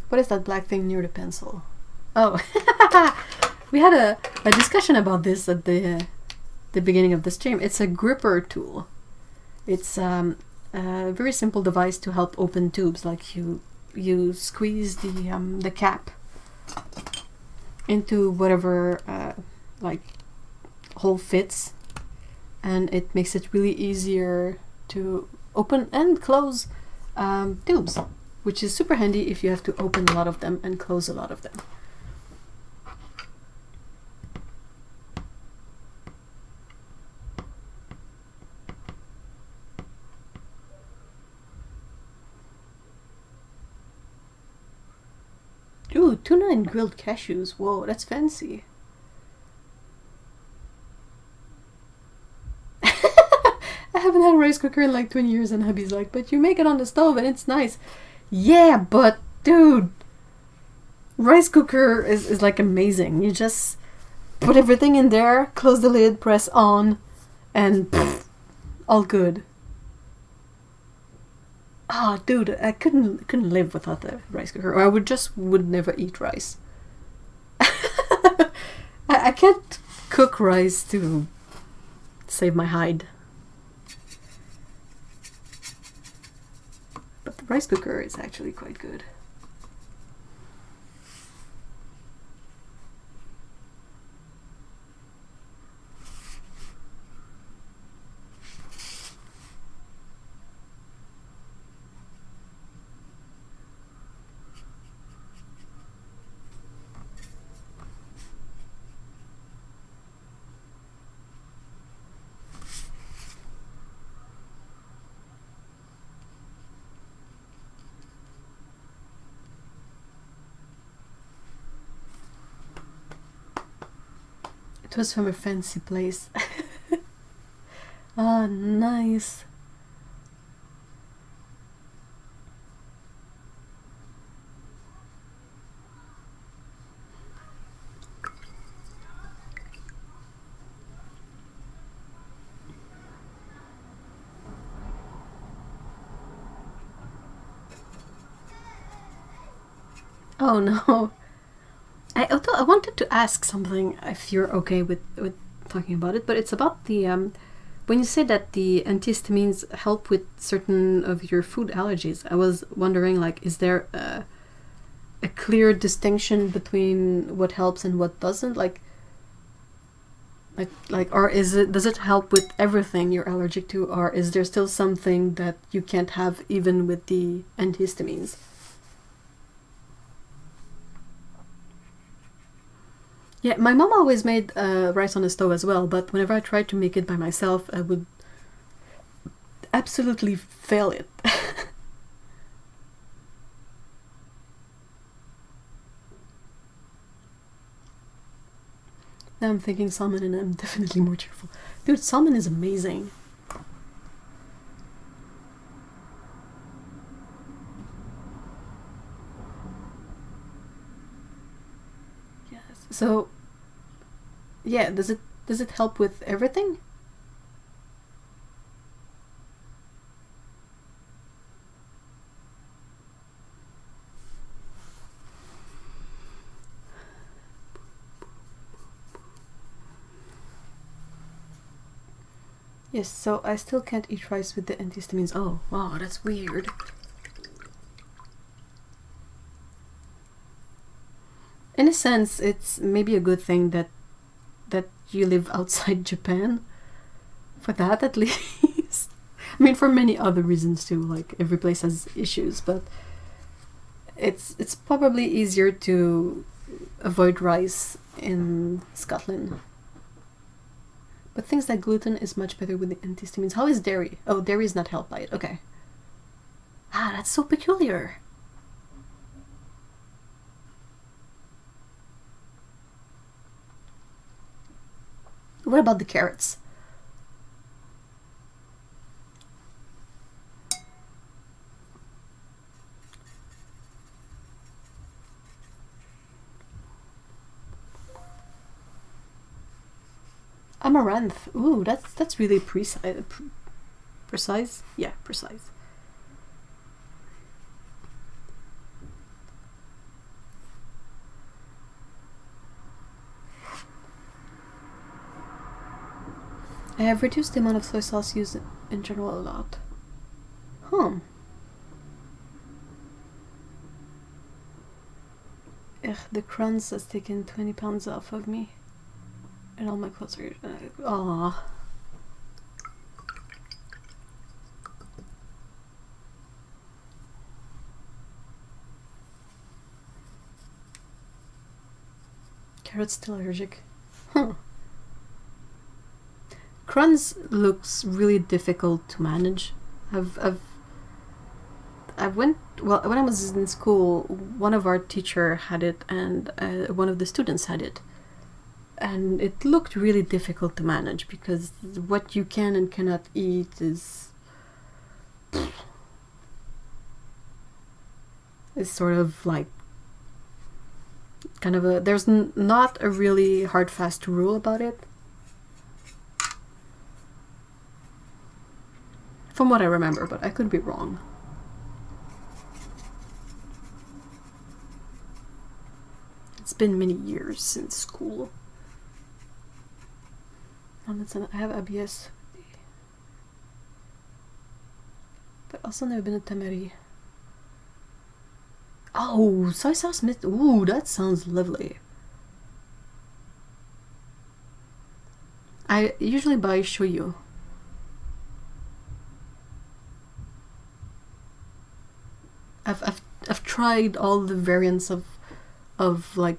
What is that black thing near the pencil? Oh, we had a discussion about this at the beginning of the stream. It's a gripper tool. It's a very simple device to help open tubes. Like you squeeze the cap into whatever like hole fits, and it makes it really easier to open and close tubes, which is super handy if you have to open a lot of them and close a lot of them. Ooh, tuna and grilled cashews. Whoa, that's fancy. I haven't had a rice cooker in like 20 years, and hubby's like, but you make it on the stove and it's nice. Yeah, but dude, rice cooker is like amazing. You just put everything in there, close the lid, press on, and pff, all good. Ah, oh, dude, I couldn't live without the rice cooker. Or I would never eat rice. I can't cook rice to save my hide. But the rice cooker is actually quite good. It was from a fancy place. Ah, nice. Oh no. I wanted to ask something, if you're okay with talking about it, but it's about the when you say that the antihistamines help with certain of your food allergies. I was wondering, like, is there a clear distinction between what helps and what doesn't? Like, or does it help with everything you're allergic to, or is there still something that you can't have even with the antihistamines? Yeah, my mom always made rice on the stove as well, but whenever I tried to make it by myself, I would absolutely fail it. Now I'm thinking salmon and I'm definitely more cheerful. Dude, salmon is amazing. Yes. So, yeah, does it help with everything? Yes, so I still can't eat rice with the antihistamines. Oh, wow, that's weird. In a sense, it's maybe a good thing that you live outside Japan. For that, at least. I mean, for many other reasons too. Like every place has issues, but it's probably easier to avoid rice in Scotland. But things like gluten is much better with the antihistamines. How is dairy? Oh, dairy is not helped by it. Okay. Ah, that's so peculiar. What about the carrots? Amaranth. Ooh, that's really precise. Precise? Yeah, precise. I have reduced the amount of soy sauce used in general a lot. Ugh, the crumbs has taken 20 pounds off of me. And all my clothes are... Aww. Carrot's still allergic. Huh. Crohn's looks really difficult to manage. I went, well, when I was in school, one of our teacher had it and one of the students had it. And it looked really difficult to manage because what you can and cannot eat is sort of like kind of a, there's not a really hard fast rule about it. From what I remember, but I could be wrong. It's been many years since school. I have IBS, but also never been a tamari. Oh, soy sauce mist. Ooh, that sounds lovely. I usually buy shoyu. I've tried all the variants of like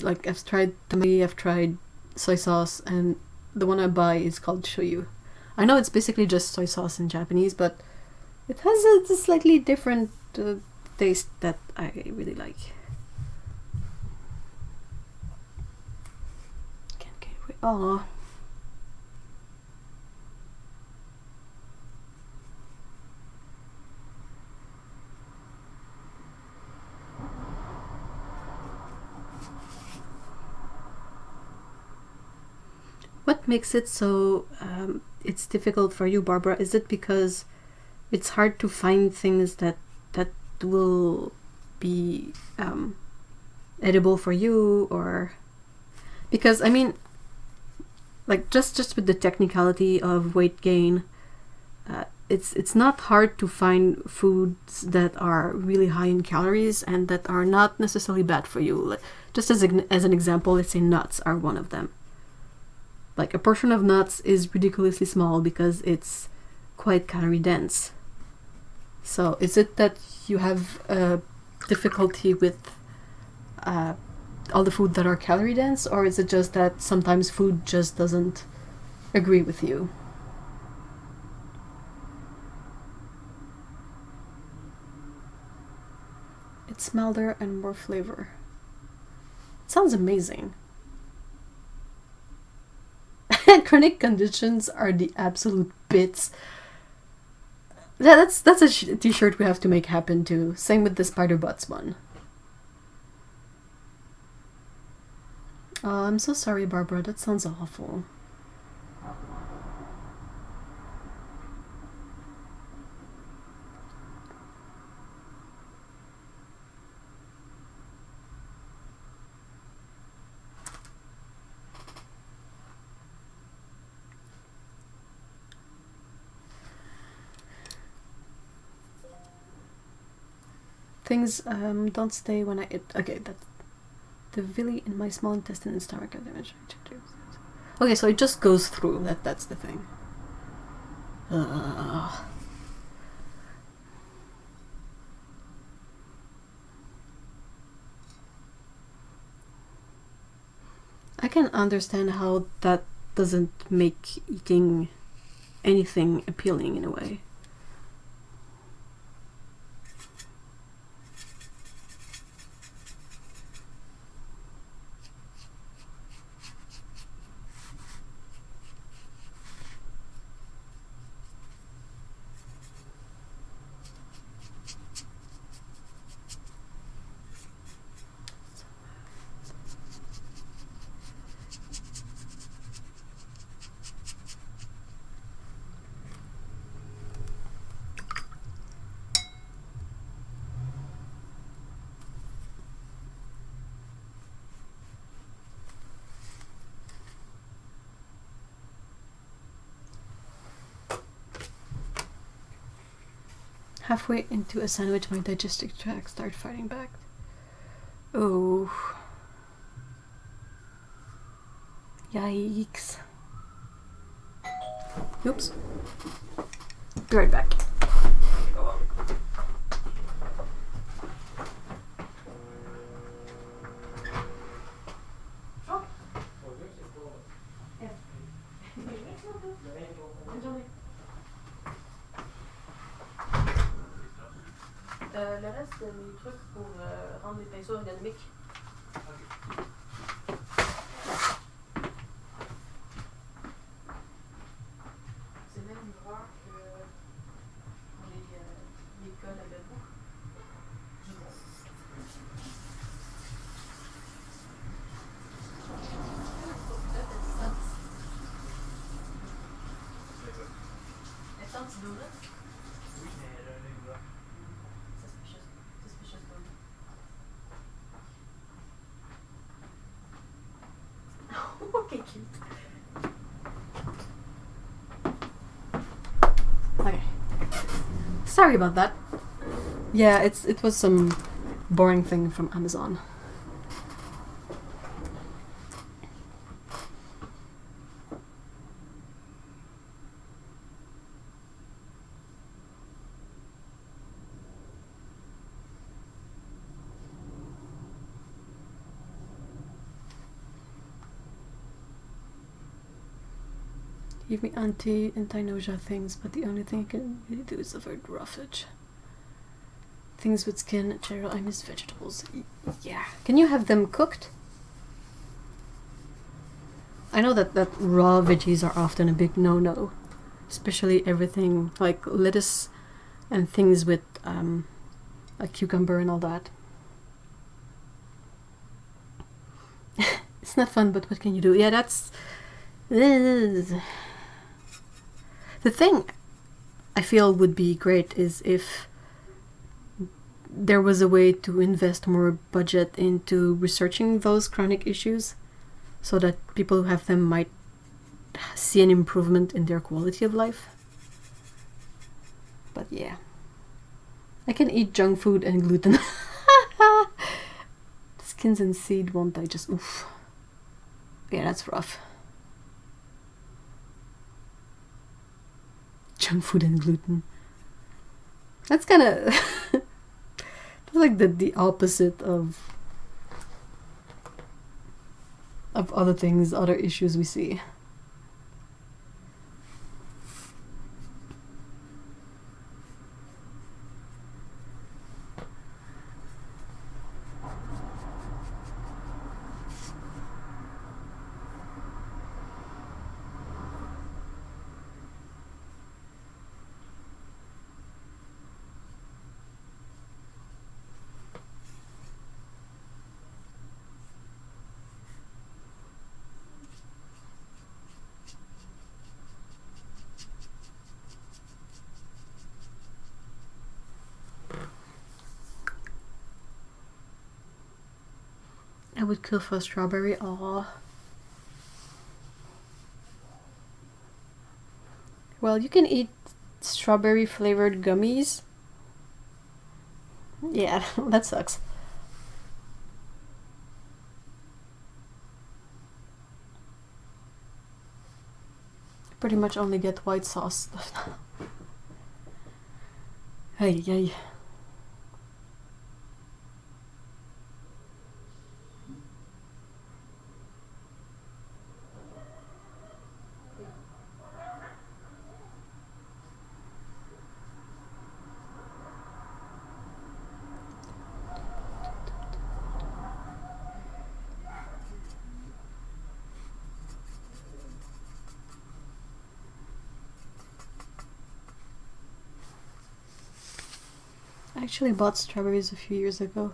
I've tried tamari, I've tried soy sauce, and the one I buy is called shoyu. I know it's basically just soy sauce in Japanese, but it has a slightly different taste that I really like. Can't wait. Aww. What makes it so it's difficult for you, Barbara? Is it because it's hard to find things that will be edible for you, or because I mean, like just with the technicality of weight gain, it's not hard to find foods that are really high in calories and that are not necessarily bad for you. Just as an example, let's say nuts are one of them. Like a portion of nuts is ridiculously small because it's quite calorie dense. So is it that you have difficulty with all the food that are calorie dense, or is it just that sometimes food just doesn't agree with you? It's milder and more flavor. It sounds amazing. Chronic conditions are the absolute bits. That's a t-shirt we have to make happen too. Same with the spider butts one. Oh, I'm so sorry, Barbara. That sounds awful. Things don't stay when I eat. Okay, that's the villi in my small intestine and stomach are damaged. Okay, so it just goes through. That's the thing. I can understand how that doesn't make eating anything appealing in a way. Halfway into a sandwich, my digestive tract started fighting back. Oh. Yikes. Oops. Be right back. Le reste, les trucs pour rendre les pinceaux ergonomiques. C'est même livreur que les cols à debout. Elle sent petit donut? Oui, mais elle a un œil blanc. Suspicious donut. Okay, cute. Okay. Sorry about that. Yeah, it was some boring thing from Amazon. Give me anti-nausea things, but the only thing I can really do is avoid roughage. Things with skin, general, I miss vegetables. Yeah. Can you have them cooked? I know that raw veggies are often a big no-no. Especially everything like lettuce and things with a cucumber and all that. It's not fun, but what can you do? Yeah, that's... The thing I feel would be great is if there was a way to invest more budget into researching those chronic issues so that people who have them might see an improvement in their quality of life. But yeah. I can eat junk food and gluten. Skins and seed won't digest. Oof. Yeah, that's rough. Junk food and gluten. That's kind of that's like the opposite of other things, other issues we see. I would kill for a strawberry. Aw. Well, you can eat strawberry flavored gummies. Yeah, that sucks. Pretty much only get white sauce stuff now. Ay, ay. I actually bought strawberries a few years ago.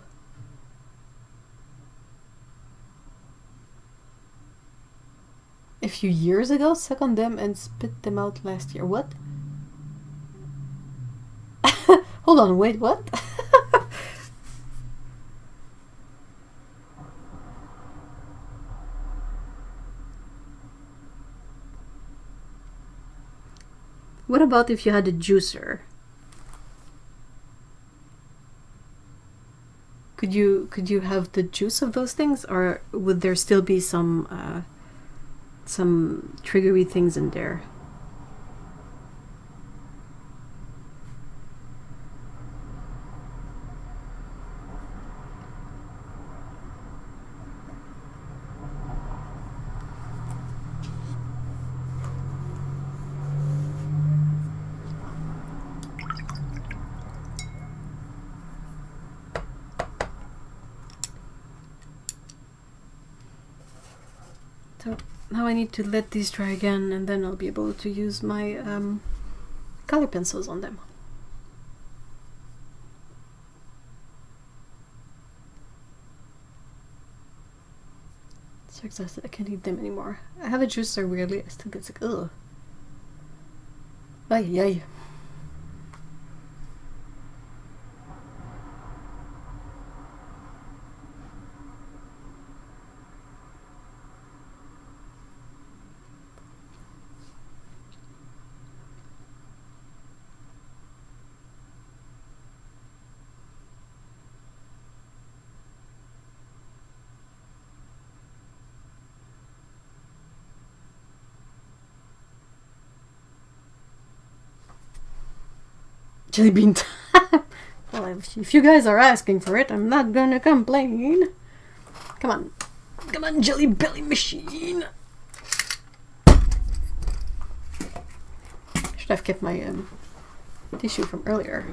A few years ago? Suck on them and spit them out last year. What? Hold on, wait, what? What about if you had a juicer? Could you have the juice of those things, or would there still be some triggery things in there? So now I need to let these dry again, and then I'll be able to use my color pencils on them. So exhausted, I can't eat them anymore. I have a juicer, weirdly, I still get sick. Ugh. Ay, ay. Jelly bean time. Well, if you guys are asking for it, I'm not gonna complain. Come on. Come on, Jelly Belly machine. Should have kept my tissue from earlier.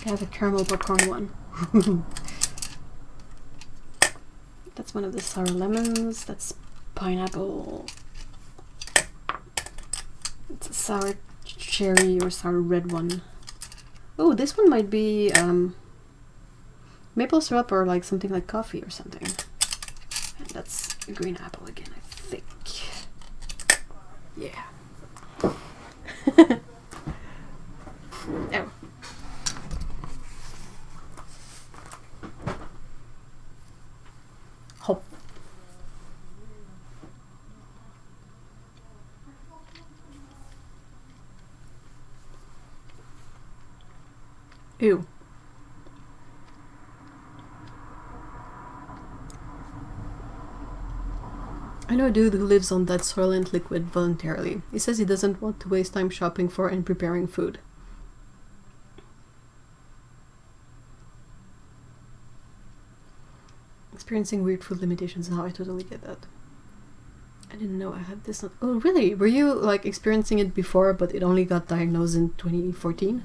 I have a caramel popcorn one. That's one of the sour lemons. That's pineapple. It's a sour cherry or sour red one. Oh, this one might be maple syrup or like something like coffee or something. And that's a green apple again, I think. Yeah. Oh. Hop. Ew. I know a dude who lives on that Soylent liquid voluntarily. He says he doesn't want to waste time shopping for and preparing food. Experiencing weird food limitations now, I totally get that. I didn't know I had this. Oh, really? Were you like experiencing it before, but it only got diagnosed in 2014?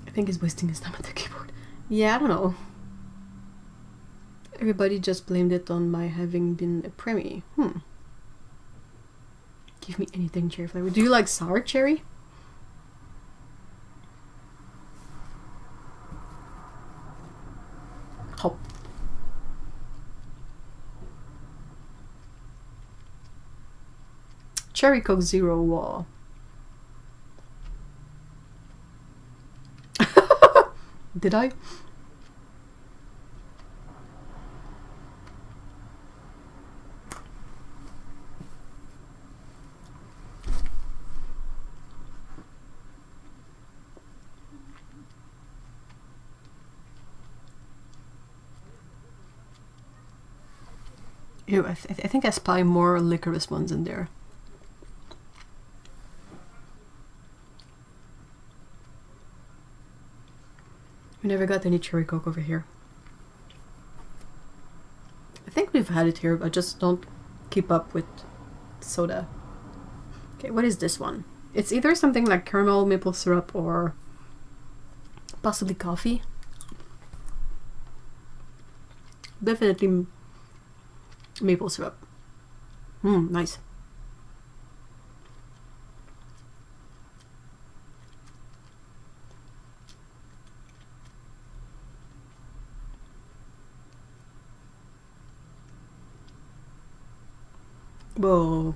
I think he's wasting his time at the keyboard. Yeah, I don't know. Everybody just blamed it on my having been a preemie. Give me anything cherry flavor. Do you like sour cherry? Hop. Cherry Coke Zero wall. Did I? Ew, I think I spy more licorice ones in there. We never got any cherry coke over here. I think we've had it here, but I just don't keep up with soda. Okay, what is this one? It's either something like caramel maple syrup or possibly coffee. Definitely maple syrup. Nice. Whoa,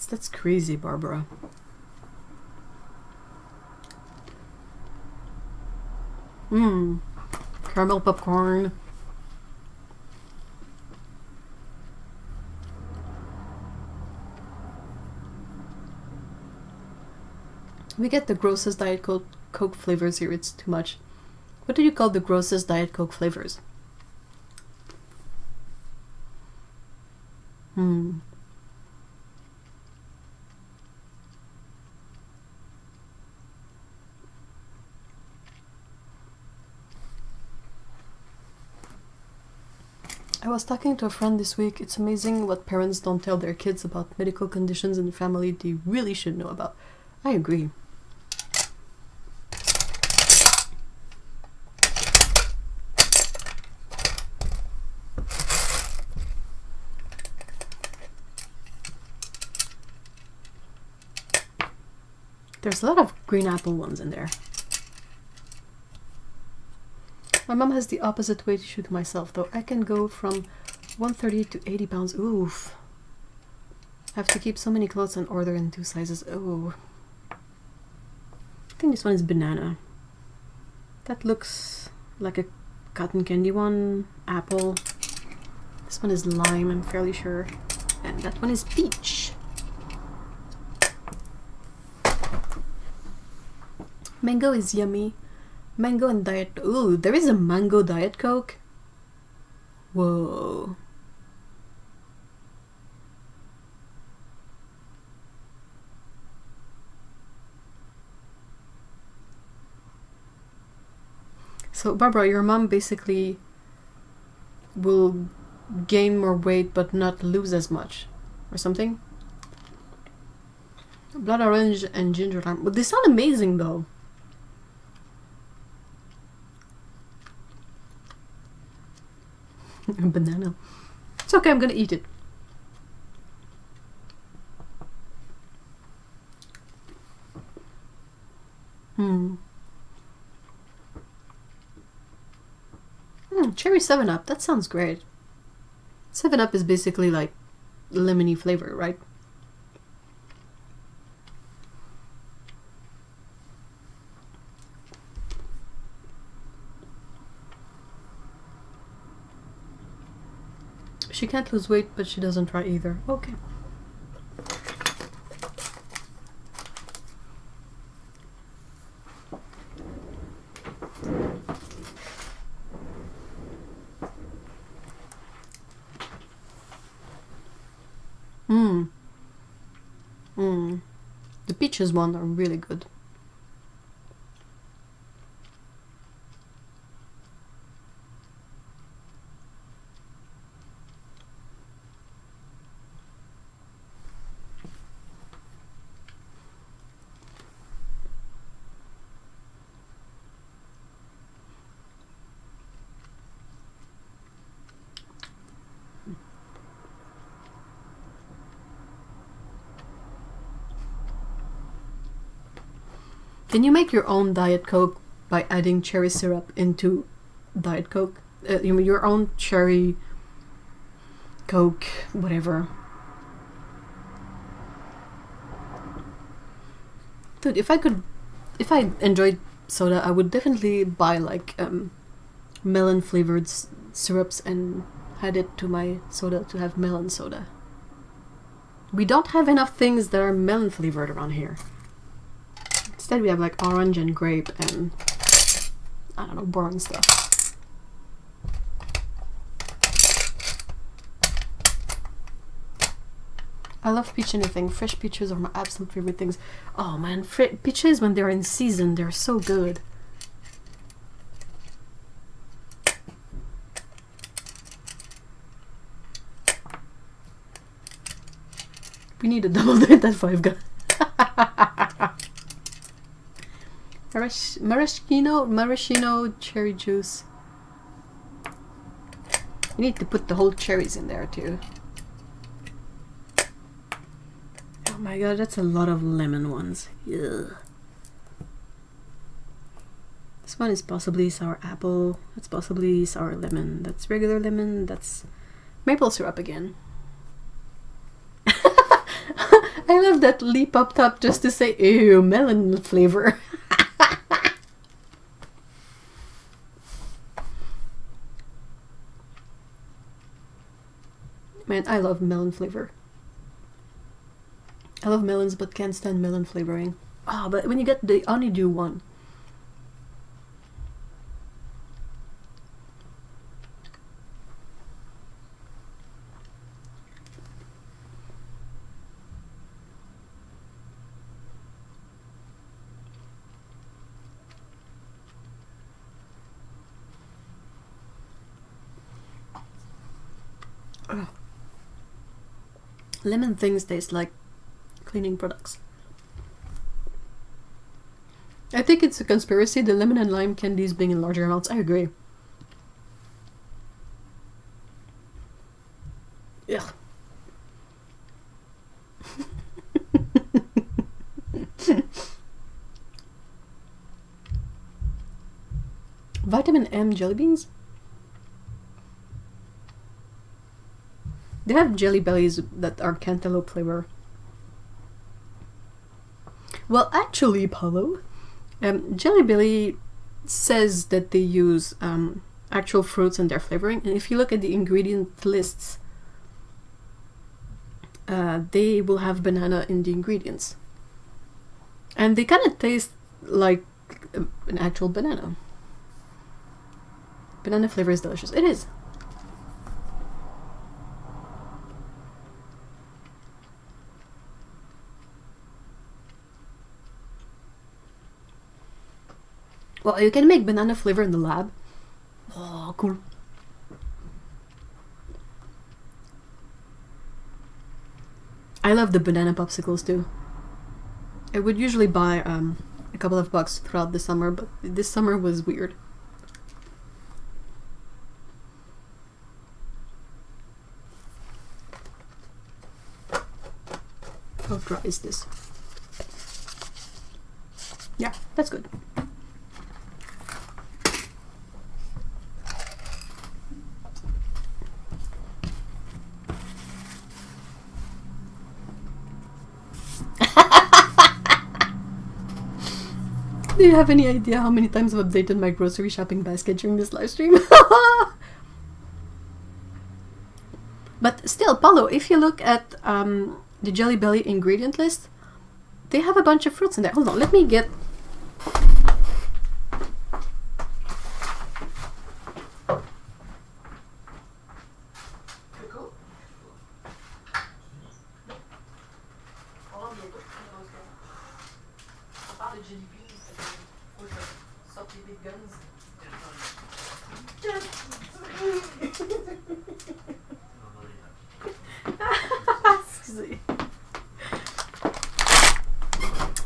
that's crazy, Barbara. Caramel popcorn. We get the grossest Diet Coke flavors here. It's too much. What do you call the grossest Diet Coke flavors? I was talking to a friend this week. It's amazing what parents don't tell their kids about medical conditions in the family they really should know about. I agree. There's a lot of green apple ones in there. My mom has the opposite weight issue to myself, though. I can go from 130 to 80 pounds. Oof. I have to keep so many clothes and order in 2 sizes. Oh. I think this one is banana. That looks like a cotton candy one. Apple. This one is lime, I'm fairly sure. And that one is peach. Mango is yummy. Mango and Diet... Ooh, there is a mango Diet Coke? Whoa. So, Barbara, your mom basically will gain more weight but not lose as much. Or something? Blood orange and ginger lime. But they sound amazing, though. A banana. It's okay, I'm gonna eat it. Cherry 7-Up, that sounds great. 7-Up is basically like lemony flavor, right? She can't lose weight, but she doesn't try either. Okay. The peaches one are really good. Can you make your own Diet Coke by adding cherry syrup into Diet Coke? your own cherry, Coke, whatever. Dude, if I enjoyed soda, I would definitely buy like melon flavored syrups and add it to my soda to have melon soda. We don't have enough things that are melon flavored around here. Instead we have like orange and grape and I don't know, boring stuff. I love peach anything. Fresh peaches are my absolute favorite things. Oh man, peaches when they're in season, they're so good. We need a double date at 5 guys. Maraschino cherry juice. You need to put the whole cherries in there too. Oh my god, that's a lot of lemon ones. Ugh. This one is possibly sour apple. That's possibly sour lemon. That's regular lemon. That's maple syrup again. I love that Lee popped up just to say, ew, melon flavor. Man, I love melon flavor. I love melons but can't stand melon flavoring. Oh, but when you get the honeydew one. Ugh. Lemon things taste like cleaning products. I think it's a conspiracy, the lemon and lime candies being in larger amounts. I agree. Ugh. Vitamin M jelly beans? They have jelly bellies that are cantaloupe flavor. Well, actually, Paulo, Jelly Belly says that they use actual fruits in their flavoring, and if you look at the ingredient lists, they will have banana in the ingredients. And they kind of taste like an actual banana. Banana flavor is delicious. It is. Well, you can make banana flavor in the lab. Oh, cool. I love the banana popsicles too. I would usually buy a couple of bucks throughout the summer, but this summer was weird. How dry is this? Yeah, that's good. Do you have any idea how many times I've updated my grocery shopping basket during this live stream? But still, Paulo, if you look at the Jelly Belly ingredient list, they have a bunch of fruits in there. Hold on, let me get...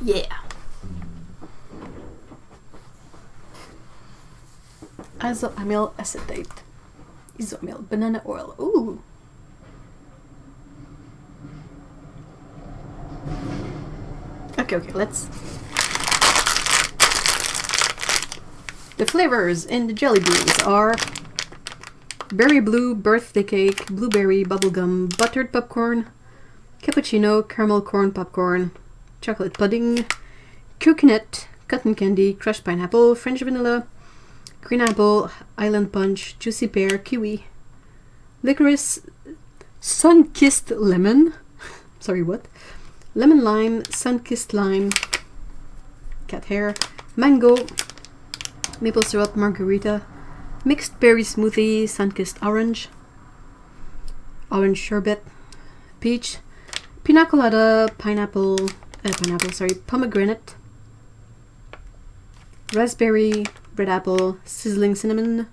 Yeah. Isoamyl acetate. Isomyl. Banana oil. Ooh. Okay, let's... The flavors in the jelly beans are berry blue, birthday cake, blueberry, bubblegum, buttered popcorn, cappuccino, caramel corn popcorn, chocolate pudding, coconut, cotton candy, crushed pineapple, French vanilla, green apple, island punch, juicy pear, kiwi, licorice, sun-kissed lemon, sorry, what? Lemon lime, sun-kissed lime, cat hair, mango, maple syrup margarita, mixed berry smoothie, sun-kissed orange, orange sherbet, peach, pina colada, pomegranate, raspberry, red apple, sizzling cinnamon,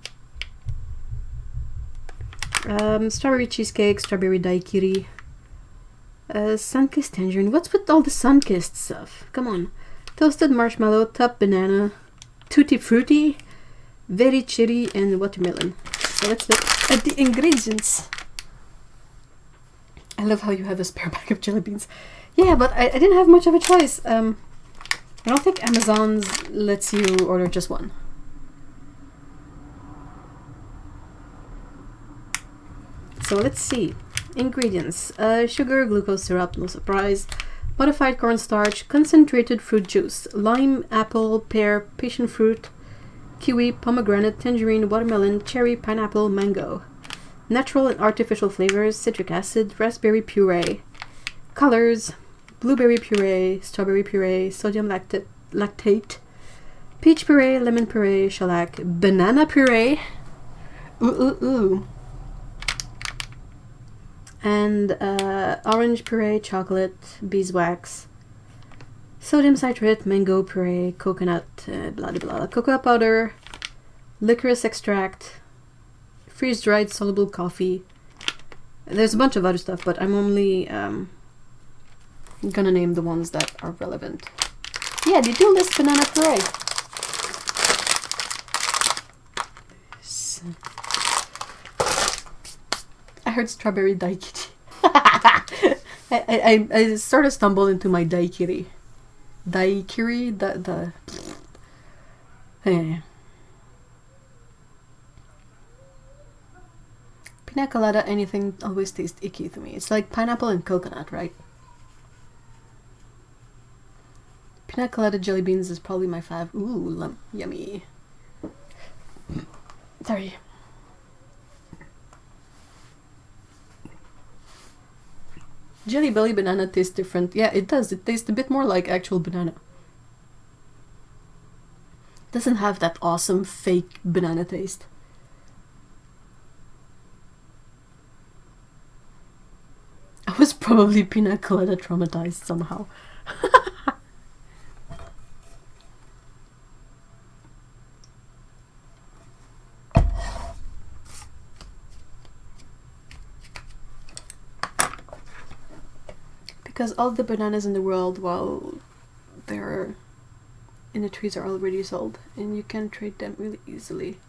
strawberry cheesecake, strawberry daiquiri, sun-kissed tangerine. What's with all the sun-kissed stuff? Come on. Toasted marshmallow, top banana, tutti frutti, very cherry, and watermelon. So let's look at the ingredients. I love how you have a spare bag of jelly beans. Yeah, but I didn't have much of a choice. I don't think Amazon lets you order just one. So let's see. Ingredients. Sugar, glucose syrup, no surprise. Modified cornstarch, concentrated fruit juice, lime, apple, pear, passion fruit, kiwi, pomegranate, tangerine, watermelon, cherry, pineapple, mango. Natural and artificial flavors, citric acid, raspberry puree. Colors, blueberry puree, strawberry puree, sodium lactate, peach puree, lemon puree, shellac, banana puree. Ooh. And orange puree, chocolate, beeswax, sodium citrate, mango puree, coconut, blah blah blah, cocoa powder, licorice extract, freeze-dried soluble coffee. There's a bunch of other stuff, but I'm only gonna name the ones that are relevant. Yeah, they do list banana puree. I heard strawberry daiquiri. I sort of stumbled into my daiquiri. Daiquiri, the Pina colada, anything always tastes icky to me. It's like pineapple and coconut, right? Pina colada jelly beans is probably my fave. Ooh, yummy. Sorry. Jelly Belly banana tastes different. Yeah, it does. It tastes a bit more like actual banana. It doesn't have that awesome fake banana taste. I was probably pina colada traumatized somehow. Because all the bananas in the world, while they're in the trees, are already sold, and you can trade them really easily.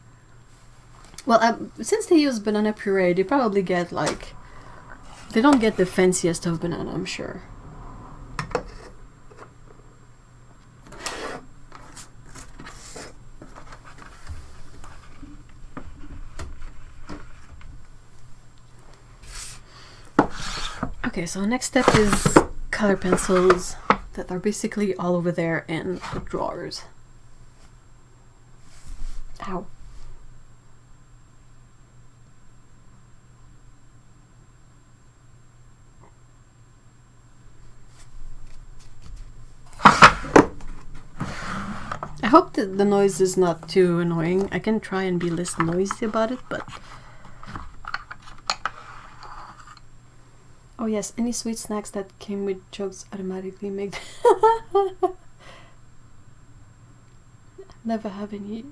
Well, since they use banana puree, they probably get like... They don't get the fanciest of banana, I'm sure. Okay, so next step is color pencils that are basically all over there in the drawers. Ow. I hope that the noise is not too annoying. I can try and be less noisy about it, but... Oh yes, any sweet snacks that came with jokes automatically make... Never have any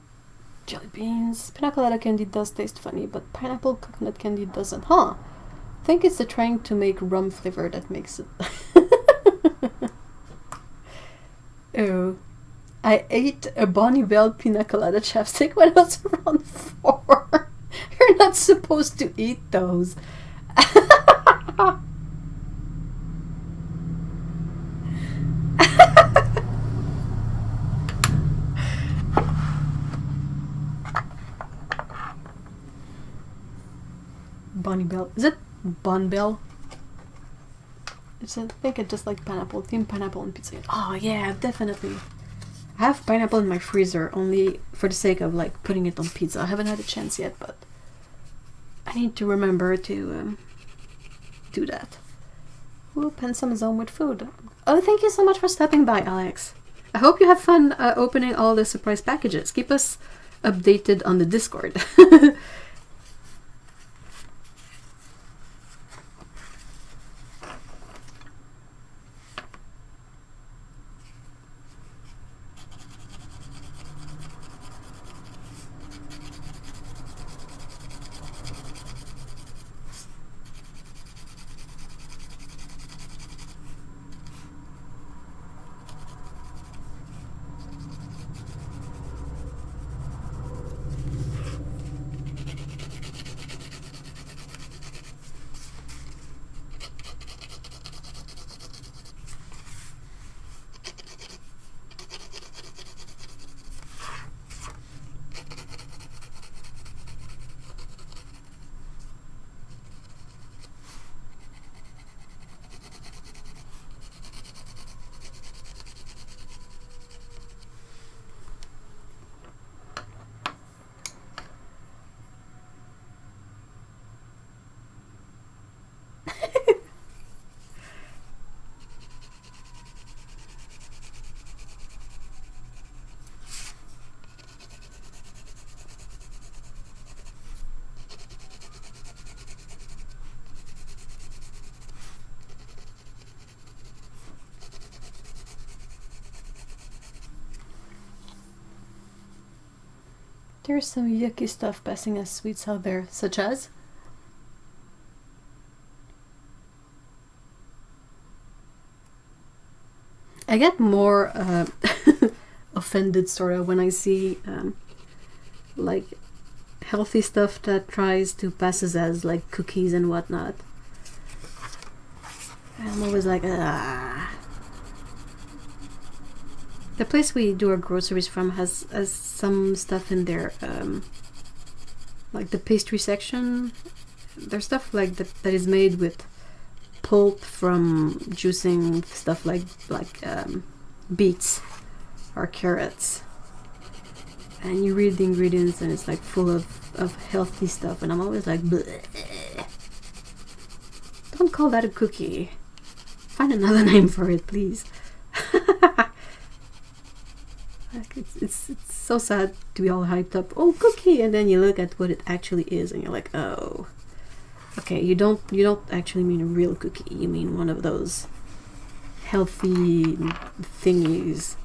jelly beans. Pina colada candy does taste funny, but pineapple coconut candy doesn't. Huh? I think it's the trying to make rum flavor that makes it. Oh. I ate a Bonnie Bell pina colada chapstick when I was around 4. You're not supposed to eat those. Bonnie Bell. Is it Bon Bell? I think I just like pineapple. Team pineapple and pizza. Oh yeah, definitely. I have pineapple in my freezer only for the sake of like putting it on pizza. I haven't had a chance yet, but I need to remember to do that. Whoop, and some home with food. Oh, thank you so much for stopping by, Alex. I hope you have fun opening all the surprise packages. Keep us updated on the Discord. There's some yucky stuff passing as sweets out there, such as? I get more offended sort of when I see like healthy stuff that tries to passes as like cookies and whatnot. I'm always like, ah. The place we do our groceries from has some stuff in there, like the pastry section. There's stuff like that is made with pulp from juicing stuff like beets or carrots. And you read the ingredients and it's like full of healthy stuff, and I'm always like, bleh. Don't call that a cookie. Find another name for it, please. Like it's so sad to be all hyped up. Oh, cookie, and then you look at what it actually is, and you're like, oh, okay. You don't actually mean a real cookie. You mean one of those healthy thingies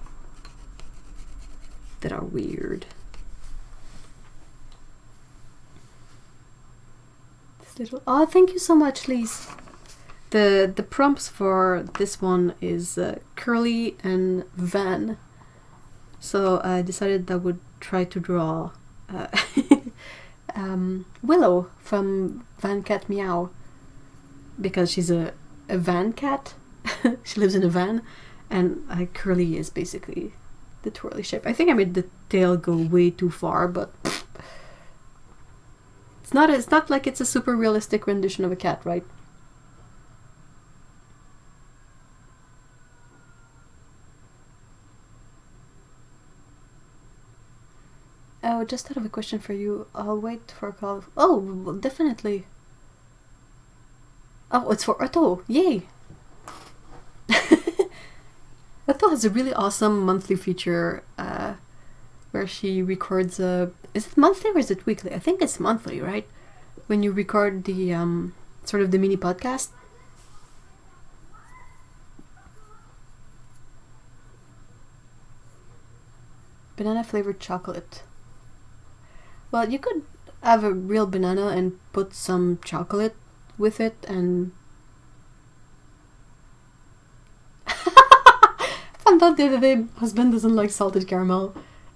that are weird. This little. Oh, thank you so much, Lise. The prompts for this one is Curly and Van. So I decided I would try to draw Willow from Van Cat Meow, because she's a van cat. She lives in a van, and Curly is basically the twirly shape. I think I made the tail go way too far, but it's not like it's a super realistic rendition of a cat, right? Oh, just out of a question for you. I'll wait for a call. Oh, well, definitely. Oh, it's for Otto. Yay! Otto has a really awesome monthly feature where she records is it monthly or is it weekly? I think it's monthly, right? When you record the sort of the mini podcast. Banana flavored chocolate. Well, you could have a real banana and put some chocolate with it, and found out the other day husband doesn't like salted caramel,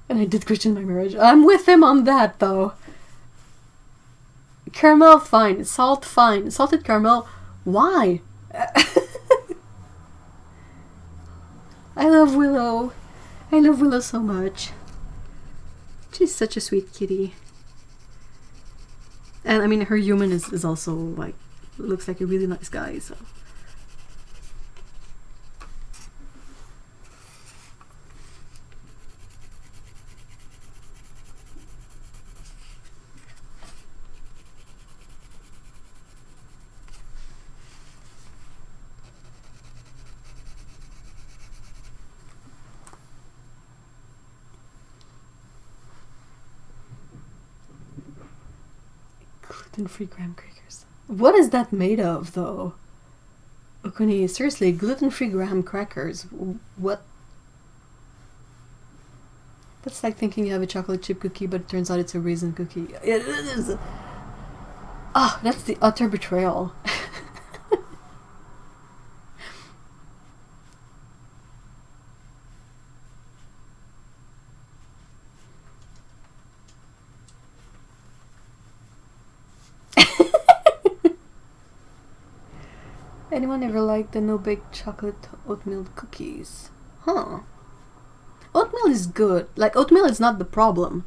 and I did question my marriage. I'm with him on that though. Caramel fine, salt fine, salted caramel, why? I love Willow. I love Willow so much. She's such a sweet kitty. And I mean, her human is also like, looks like a really nice guy, so. Gluten-free graham crackers. What is that made of, though? Okuni, seriously, gluten-free graham crackers. What? That's like thinking you have a chocolate chip cookie, but it turns out it's a raisin cookie. It is. Ah, that's the utter betrayal. Anyone ever liked the no-bake chocolate oatmeal cookies? Huh. Oatmeal is good. Like, oatmeal is not the problem.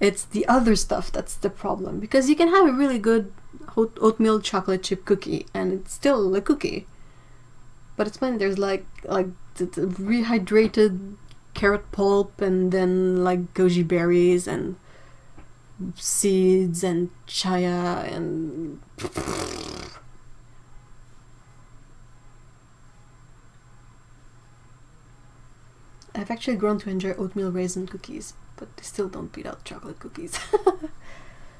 It's the other stuff that's the problem. Because you can have a really good oatmeal chocolate chip cookie, and it's still a cookie. But it's when there's like the rehydrated carrot pulp, and then like goji berries, and seeds, and chia, and... I've actually grown to enjoy oatmeal raisin cookies, but they still don't beat out chocolate cookies.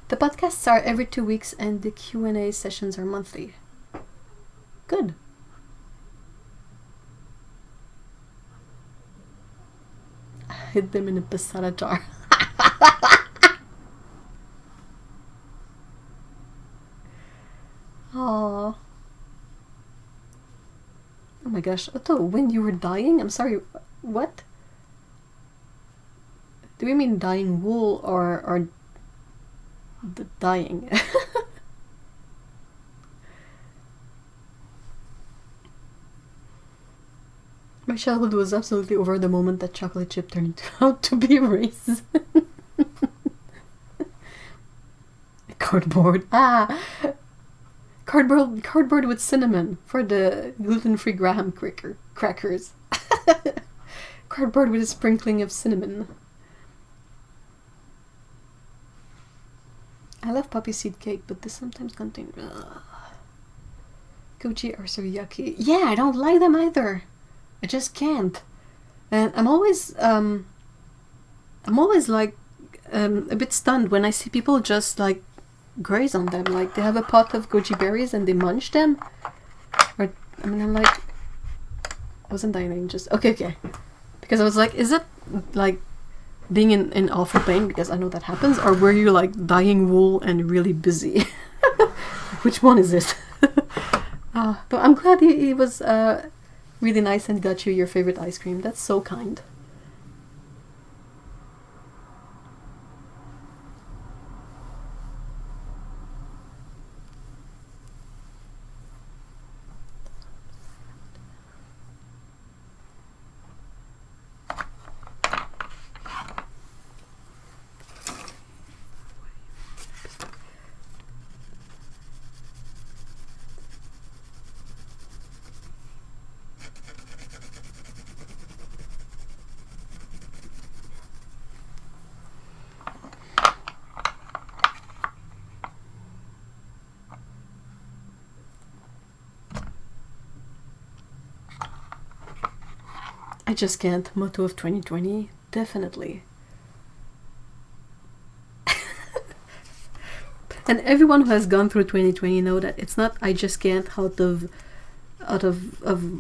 The podcasts are every 2 weeks and the Q&A sessions are monthly. Good. I hid them in a passata jar. Aww. Oh my gosh. Otto, when you were dying? I'm sorry. What? Do we mean dyeing wool or the dyeing? My childhood was absolutely over the moment that chocolate chip turned out to be raisin. Cardboard. Ah! Cardboard with cinnamon for the gluten-free graham crackers. Cardboard with a sprinkling of cinnamon. I love poppy seed cake, but this sometimes contains goji are so yucky. Yeah, I don't like them either. I just can't. And I'm always like a bit stunned when I see people just like graze on them. Like they have a pot of goji berries and they munch them. Or I mean, I'm like, wasn't dying, just okay. Because I was like, is it like being in awful pain, because I know that happens, or were you like dyeing wool and really busy? Which one is it? But I'm glad he was really nice and got you your favorite ice cream. That's so kind. I just can't. Motto of 2020, definitely. And everyone who has gone through 2020 know that it's not I just can't out of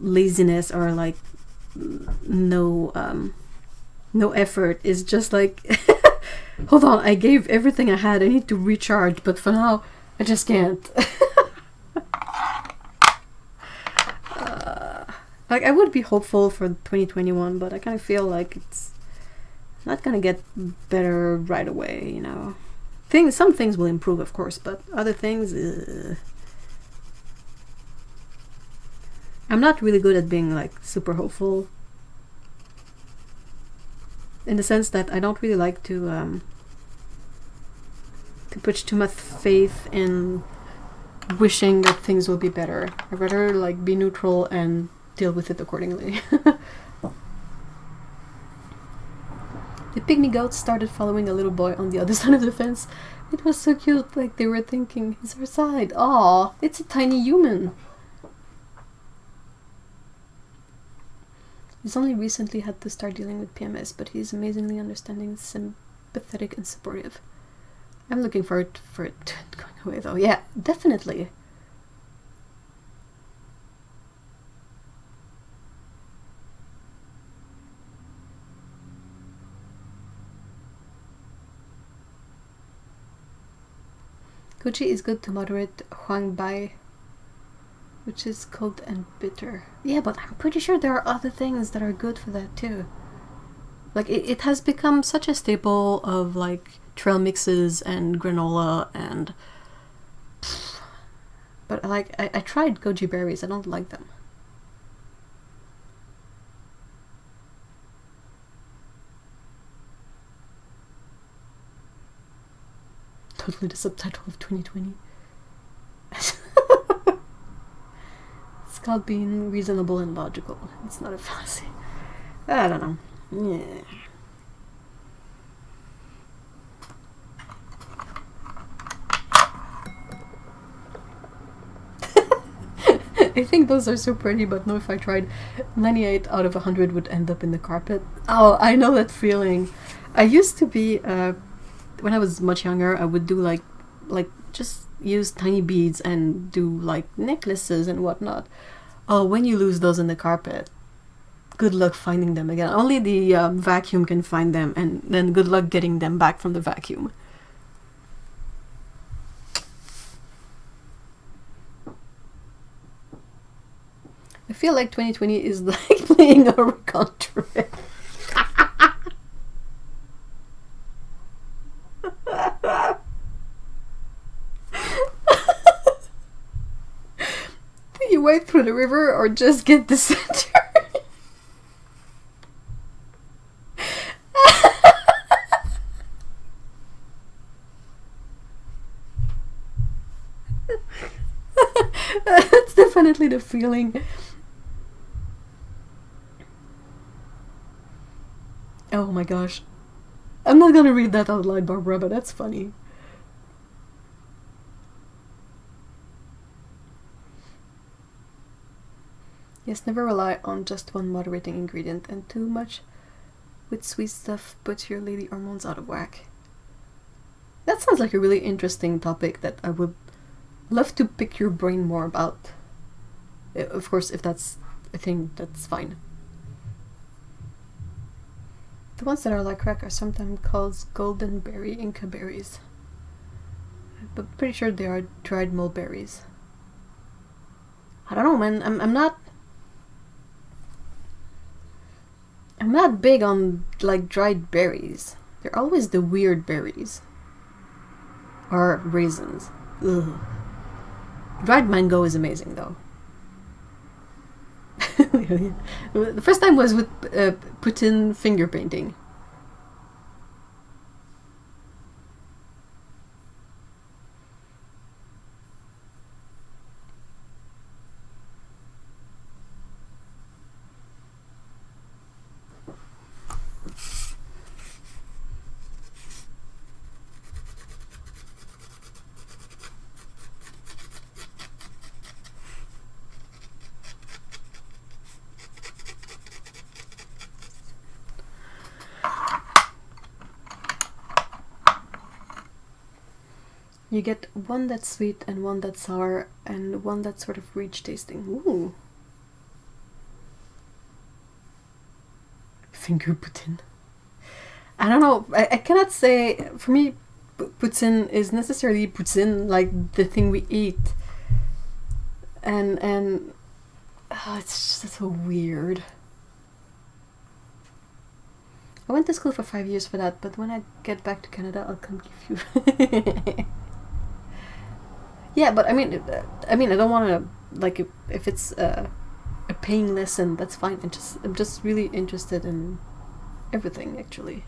laziness or like no effort. It's just like hold on, I gave everything I had. I need to recharge, but for now I just can't. Like, I would be hopeful for 2021, but I kind of feel like it's not gonna get better right away, you know. Some things will improve, of course, but other things, I'm not really good at being, like, super hopeful. In the sense that I don't really like to to put too much faith in wishing that things will be better. I'd rather like be neutral and deal with it accordingly. The pygmy goats started following a little boy on the other side of the fence. It was so cute, like they were thinking, he's our side. Aw, it's a tiny human. He's only recently had to start dealing with PMS, but he's amazingly understanding, sympathetic, and supportive. I'm looking forward for it going away though. Yeah, definitely. Gucci is good to moderate Huang Bai, which is cold and bitter. Yeah, but I'm pretty sure there are other things that are good for that too. Like it has become such a staple of like trail mixes and granola and... But like I tried goji berries, I don't like them. Totally the subtitle of 2020. It's called being reasonable and logical. It's not a fallacy. I don't know. Yeah. I think those are so pretty, but no, if I tried, 98 out of 100 would end up in the carpet. Oh, I know that feeling. I used to be... when I was much younger, I would do like just use tiny beads and do like necklaces and whatnot. Oh, when you lose those in the carpet, good luck finding them again. Only the vacuum can find them, and then good luck getting them back from the vacuum. I feel like 2020 is like playing a recon trip. Do you wade through the river or just get the center? That's definitely the feeling. Oh my gosh. I'm not gonna read that out loud, Barbara, but that's funny. Yes, never rely on just one moderating ingredient, and too much with sweet stuff puts your lady hormones out of whack. That sounds like a really interesting topic that I would love to pick your brain more about. Of course, if that's a thing, that's fine. The ones that are like crack are sometimes called golden berry Inca berries, but pretty sure they are dried mulberries. I don't know, man. I'm not big on like dried berries. They're always the weird berries or raisins. Ugh. Dried mango is amazing though. The first time was with Putin finger painting. You get one that's sweet and one that's sour and one that's sort of rich tasting. Ooh. Finger Putin. I don't know. I cannot say, for me, Putin is necessarily Putin, like the thing we eat. And oh, it's just so weird. I went to school for 5 years for that, but when I get back to Canada, I'll come give you. Yeah, but I mean, I don't want to, like, if it's a paying lesson, that's fine. I'm just really interested in everything, actually.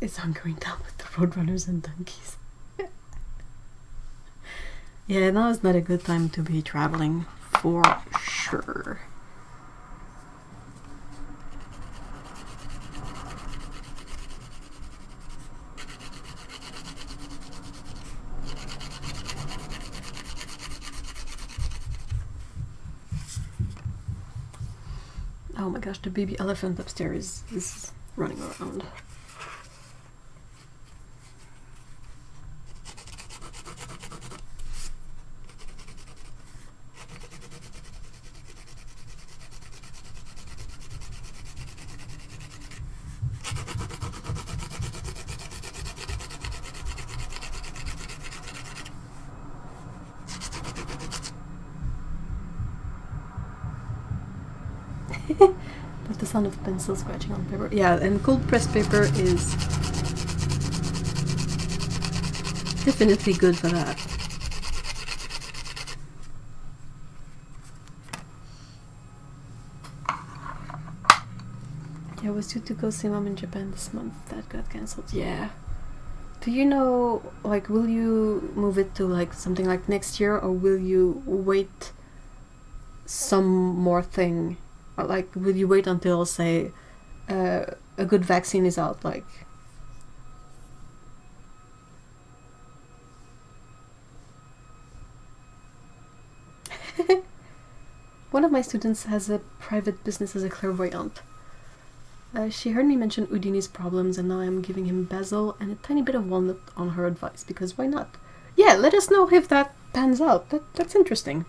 is on going down with the roadrunners and donkeys. Yeah, now is not a good time to be traveling, for sure. Oh my gosh, the baby elephant upstairs is running around. But the sound of pencil scratching on paper. Yeah, and cold pressed paper is definitely good for that. Yeah, I was due to go see Mom in Japan this month. That got cancelled. Yeah. Do you know, like, will you move it to like something like next year, or will you wait some more thing? Or like, will you wait until, say, a good vaccine is out? Like, one of my students has a private business as a clairvoyant. She heard me mention Houdini's problems, and now I'm giving him basil and a tiny bit of walnut on her advice, because why not? Yeah, let us know if that pans out. That's interesting.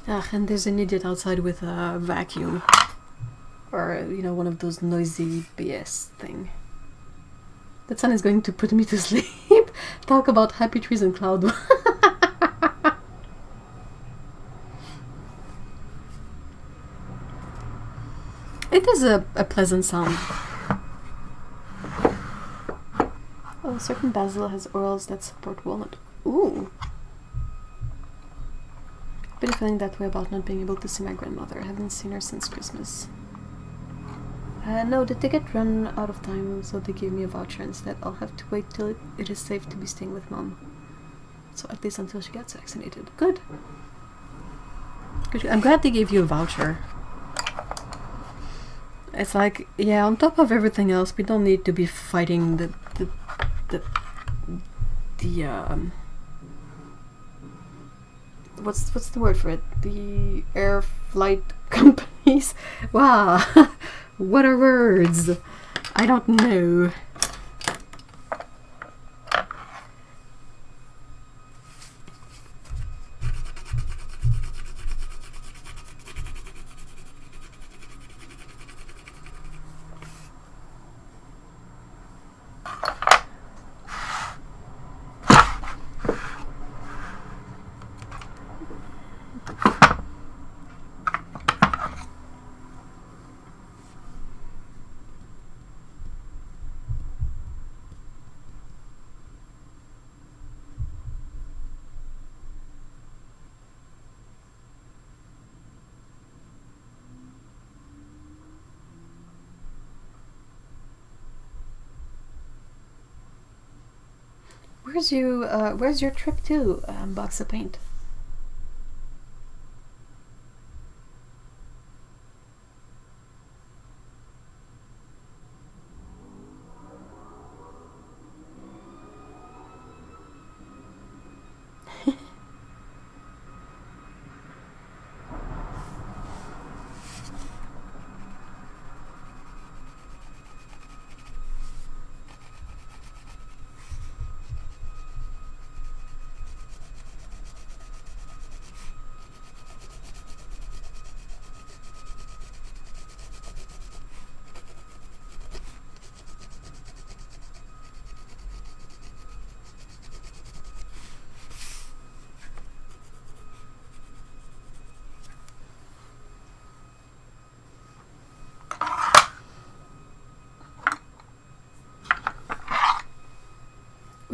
Ah, and there's an idiot outside with a vacuum. Or, you know, one of those noisy BS thing. That sun is going to put me to sleep. Talk about happy trees and cloud. It is a pleasant sound. Oh, certain basil has oils that support walnut. Ooh. Been feeling that way about not being able to see my grandmother. I haven't seen her since Christmas. No, the ticket ran out of time, so they gave me a voucher instead. I'll have to wait till it is safe to be staying with Mom. So at least until she gets vaccinated. Good. Good. I'm glad they gave you a voucher. It's like, yeah, on top of everything else, we don't need to be fighting the what's the word for it? The air flight companies. Wow. What are words? I don't know. Where's your trip to, Box of Paint?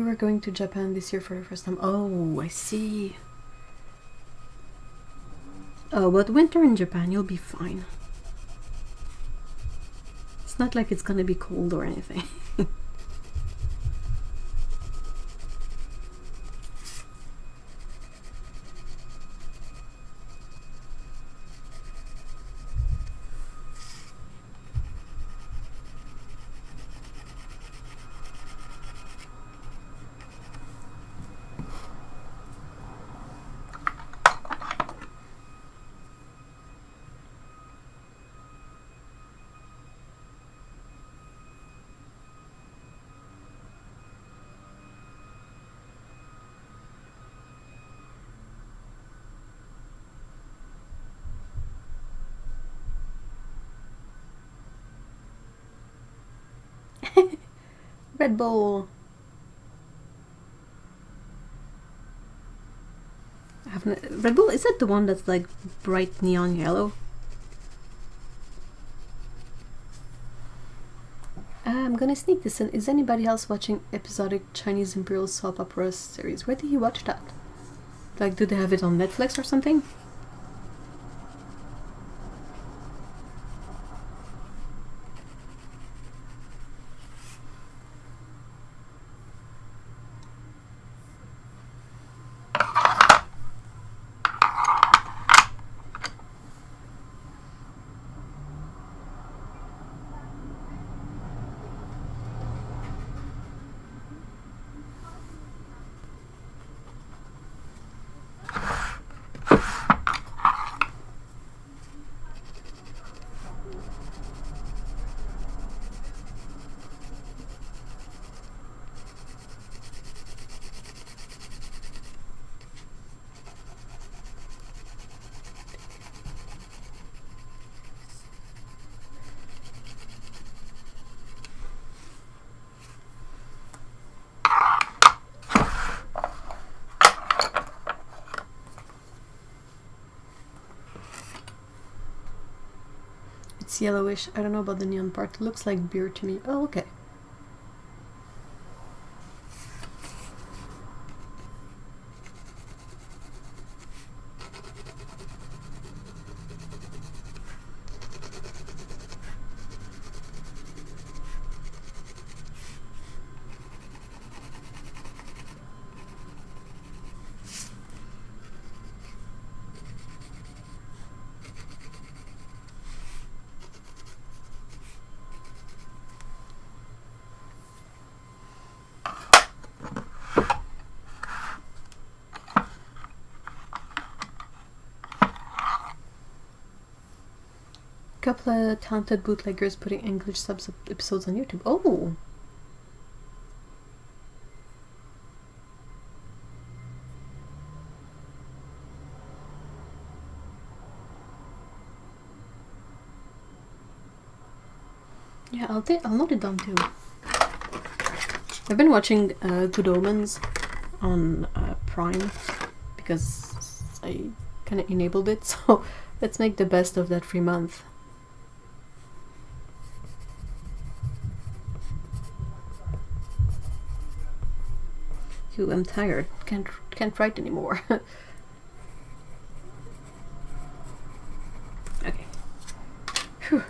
we're going to Japan this year for the first time. Oh, I see. Oh, but winter in Japan, you'll be fine. It's not like it's gonna be cold or anything. Red Bull. Red Bull, is it the one that's like bright neon yellow? I'm gonna sneak this in. Is anybody else watching episodic Chinese Imperial soap opera series? Where did you watch that? Like, do they have it on Netflix or something? It's yellowish. I don't know about the neon part. It looks like beer to me. Oh, okay. Couple of talented bootleggers putting English subs episodes on YouTube. Oh! Yeah, I'll note it down too. I've been watching Good Omens on Prime because I kind of enabled it, so let's make the best of that free month. I'm tired. Can't write anymore. Okay. Whew.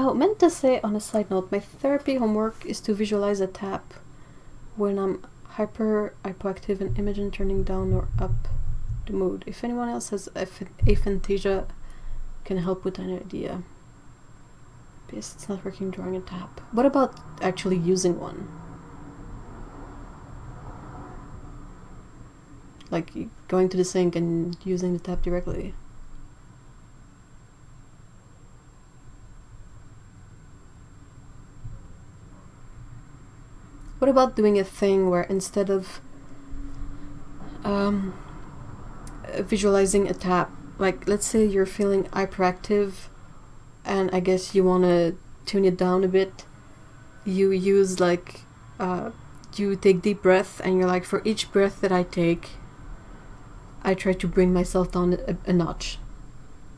Oh, meant to say on a side note, my therapy homework is to visualize a tap when I'm hyperactive and imagine turning down or up the mood. If anyone else has aphantasia, can help with an idea. Yes, it's not working drawing a tap. What about actually using one? Like going to the sink and using the tap directly. What about doing a thing where instead of visualizing a tap, like let's say you're feeling hyperactive and I guess you want to tune it down a bit, you use like, you take deep breath and you're like, for each breath that I take, I try to bring myself down a notch.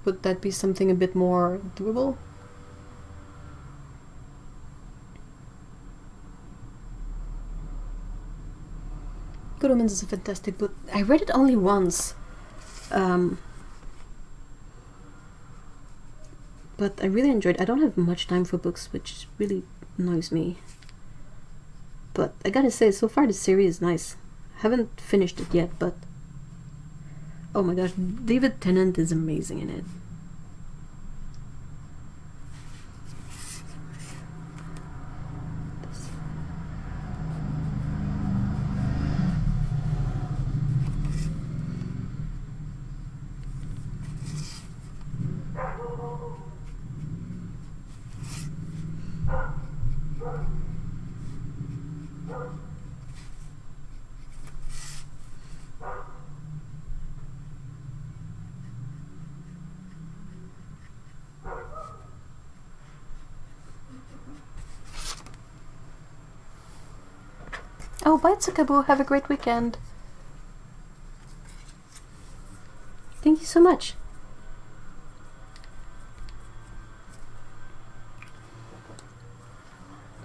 Would that be something a bit more doable? Good Omens is a fantastic book. I read it only once. But I really enjoyed it. I don't have much time for books, which really annoys me. But I gotta say, so far the series is nice. I haven't finished it yet, but... oh my gosh, David Tennant is amazing in it. Oh, bye Tsukabo, have a great weekend. Thank you so much.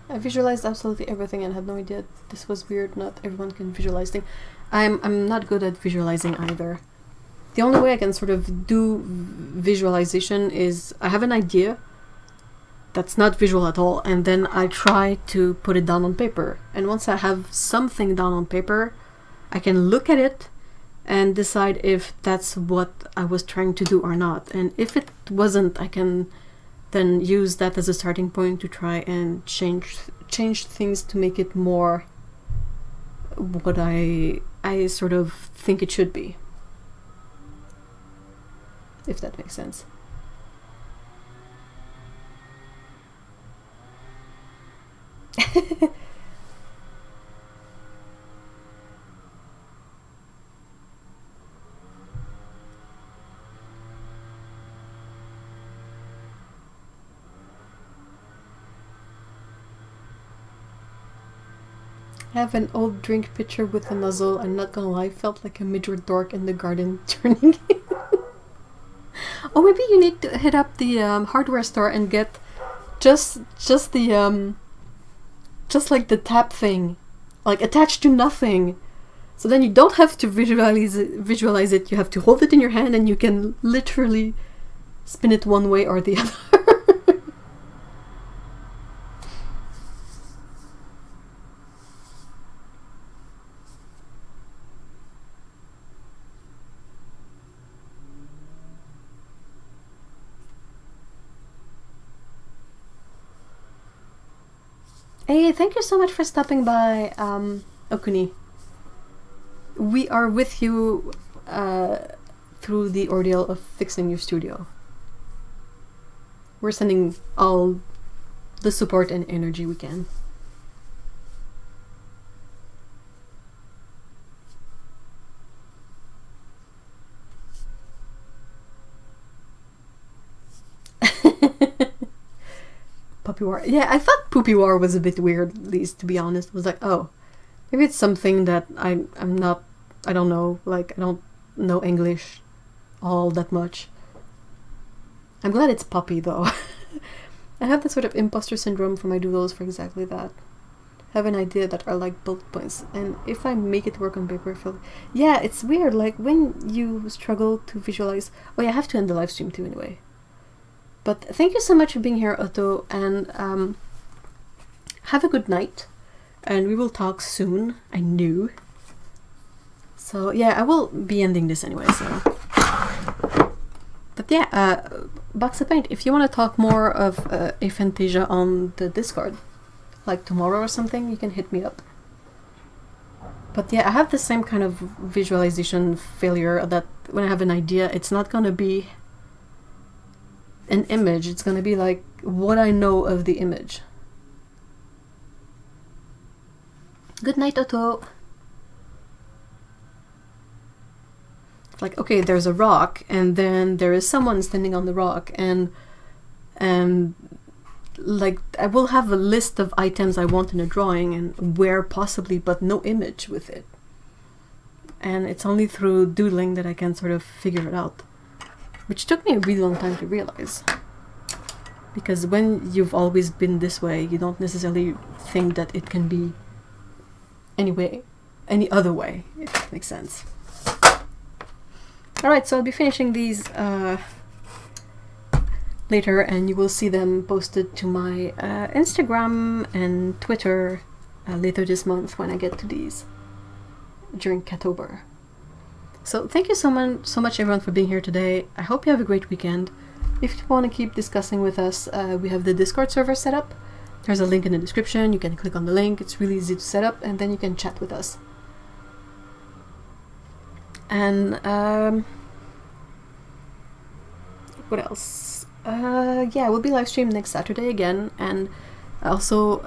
I visualized absolutely everything and had no idea this was weird. Not everyone can visualize things. I'm not good at visualizing either. The only way I can sort of do visualization is I have an idea that's not visual at all, and then I try to put it down on paper. And once I have something down on paper, I can look at it and decide if that's what I was trying to do or not. And if it wasn't, I can then use that as a starting point to try and change things to make it more what I sort of think it should be. If that makes sense. I have an old drink pitcher with a nozzle. I'm not gonna lie, felt like a midget dork in the garden turning it. Or maybe you need to hit up the hardware store and get just the just like the tap thing, like attached to nothing. So then you don't have to visualize it. You have to hold it in your hand and you can literally spin it one way or the other. Hey, thank you so much for stopping by, Okuni. We are with you through the ordeal of fixing your studio. We're sending all the support and energy we can. Puppy War. Yeah, I thought Poopy War was a bit weird, at least, to be honest. I was like, oh, maybe it's something that I don't know, like, I don't know English all that much. I'm glad it's puppy, though. I have this sort of imposter syndrome for my doodles for exactly that. I have an idea that are like bullet points, and if I make it work on paper, I feel... yeah, it's weird, like, when you struggle to visualize... oh yeah, I have to end the live stream too, anyway. But thank you so much for being here, Otto, and have a good night. And we will talk soon, I knew. So yeah, I will be ending this anyway, so. But yeah, Box of Paint, if you want to talk more of Aphantasia on the Discord, like tomorrow or something, you can hit me up. But yeah, I have the same kind of visualization failure that when I have an idea, it's not gonna be an image, it's gonna be like what I know of the image. Good night, Otto. Like, okay, there's a rock, and then there is someone standing on the rock, and like I will have a list of items I want in a drawing and where possibly, but no image with it. And it's only through doodling that I can sort of figure it out, which took me a really long time to realize. Because when you've always been this way, you don't necessarily think that it can be any other way, if that makes sense. Alright, so I'll be finishing these later, and you will see them posted to my Instagram and Twitter later this month when I get to these during Catober. So thank you so much everyone for being here today. I hope you have a great weekend. If you want to keep discussing with us, we have the Discord server set up. There's a link in the description. You can click on the link. It's really easy to set up, and then you can chat with us. And what else? Yeah, we'll be live stream next Saturday again, and also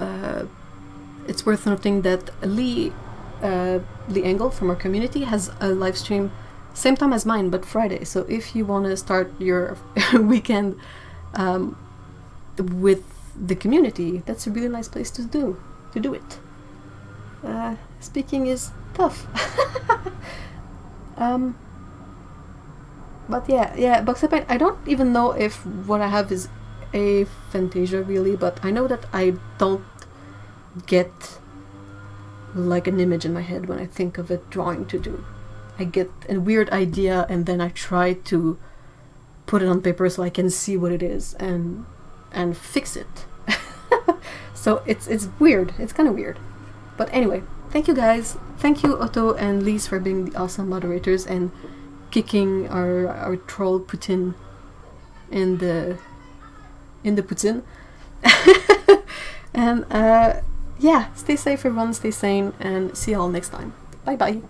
it's worth noting that Lee Engel from our community has a live stream same time as mine, but Friday. So if you want to start your weekend with the community, that's a really nice place to do it. Speaking is tough. But yeah, Box of Paint, I don't even know if what I have is Aphantasia really, but I know that I don't get like an image in my head when I think of a drawing to do. I get a weird idea, and then I try to put it on paper so I can see what it is and fix it. So it's weird. It's kind of weird. But anyway, thank you guys. Thank you, Otto and Lise, for being the awesome moderators and kicking our troll Putin in the Putin. And yeah, stay safe everyone, stay sane, and see you all next time. Bye bye.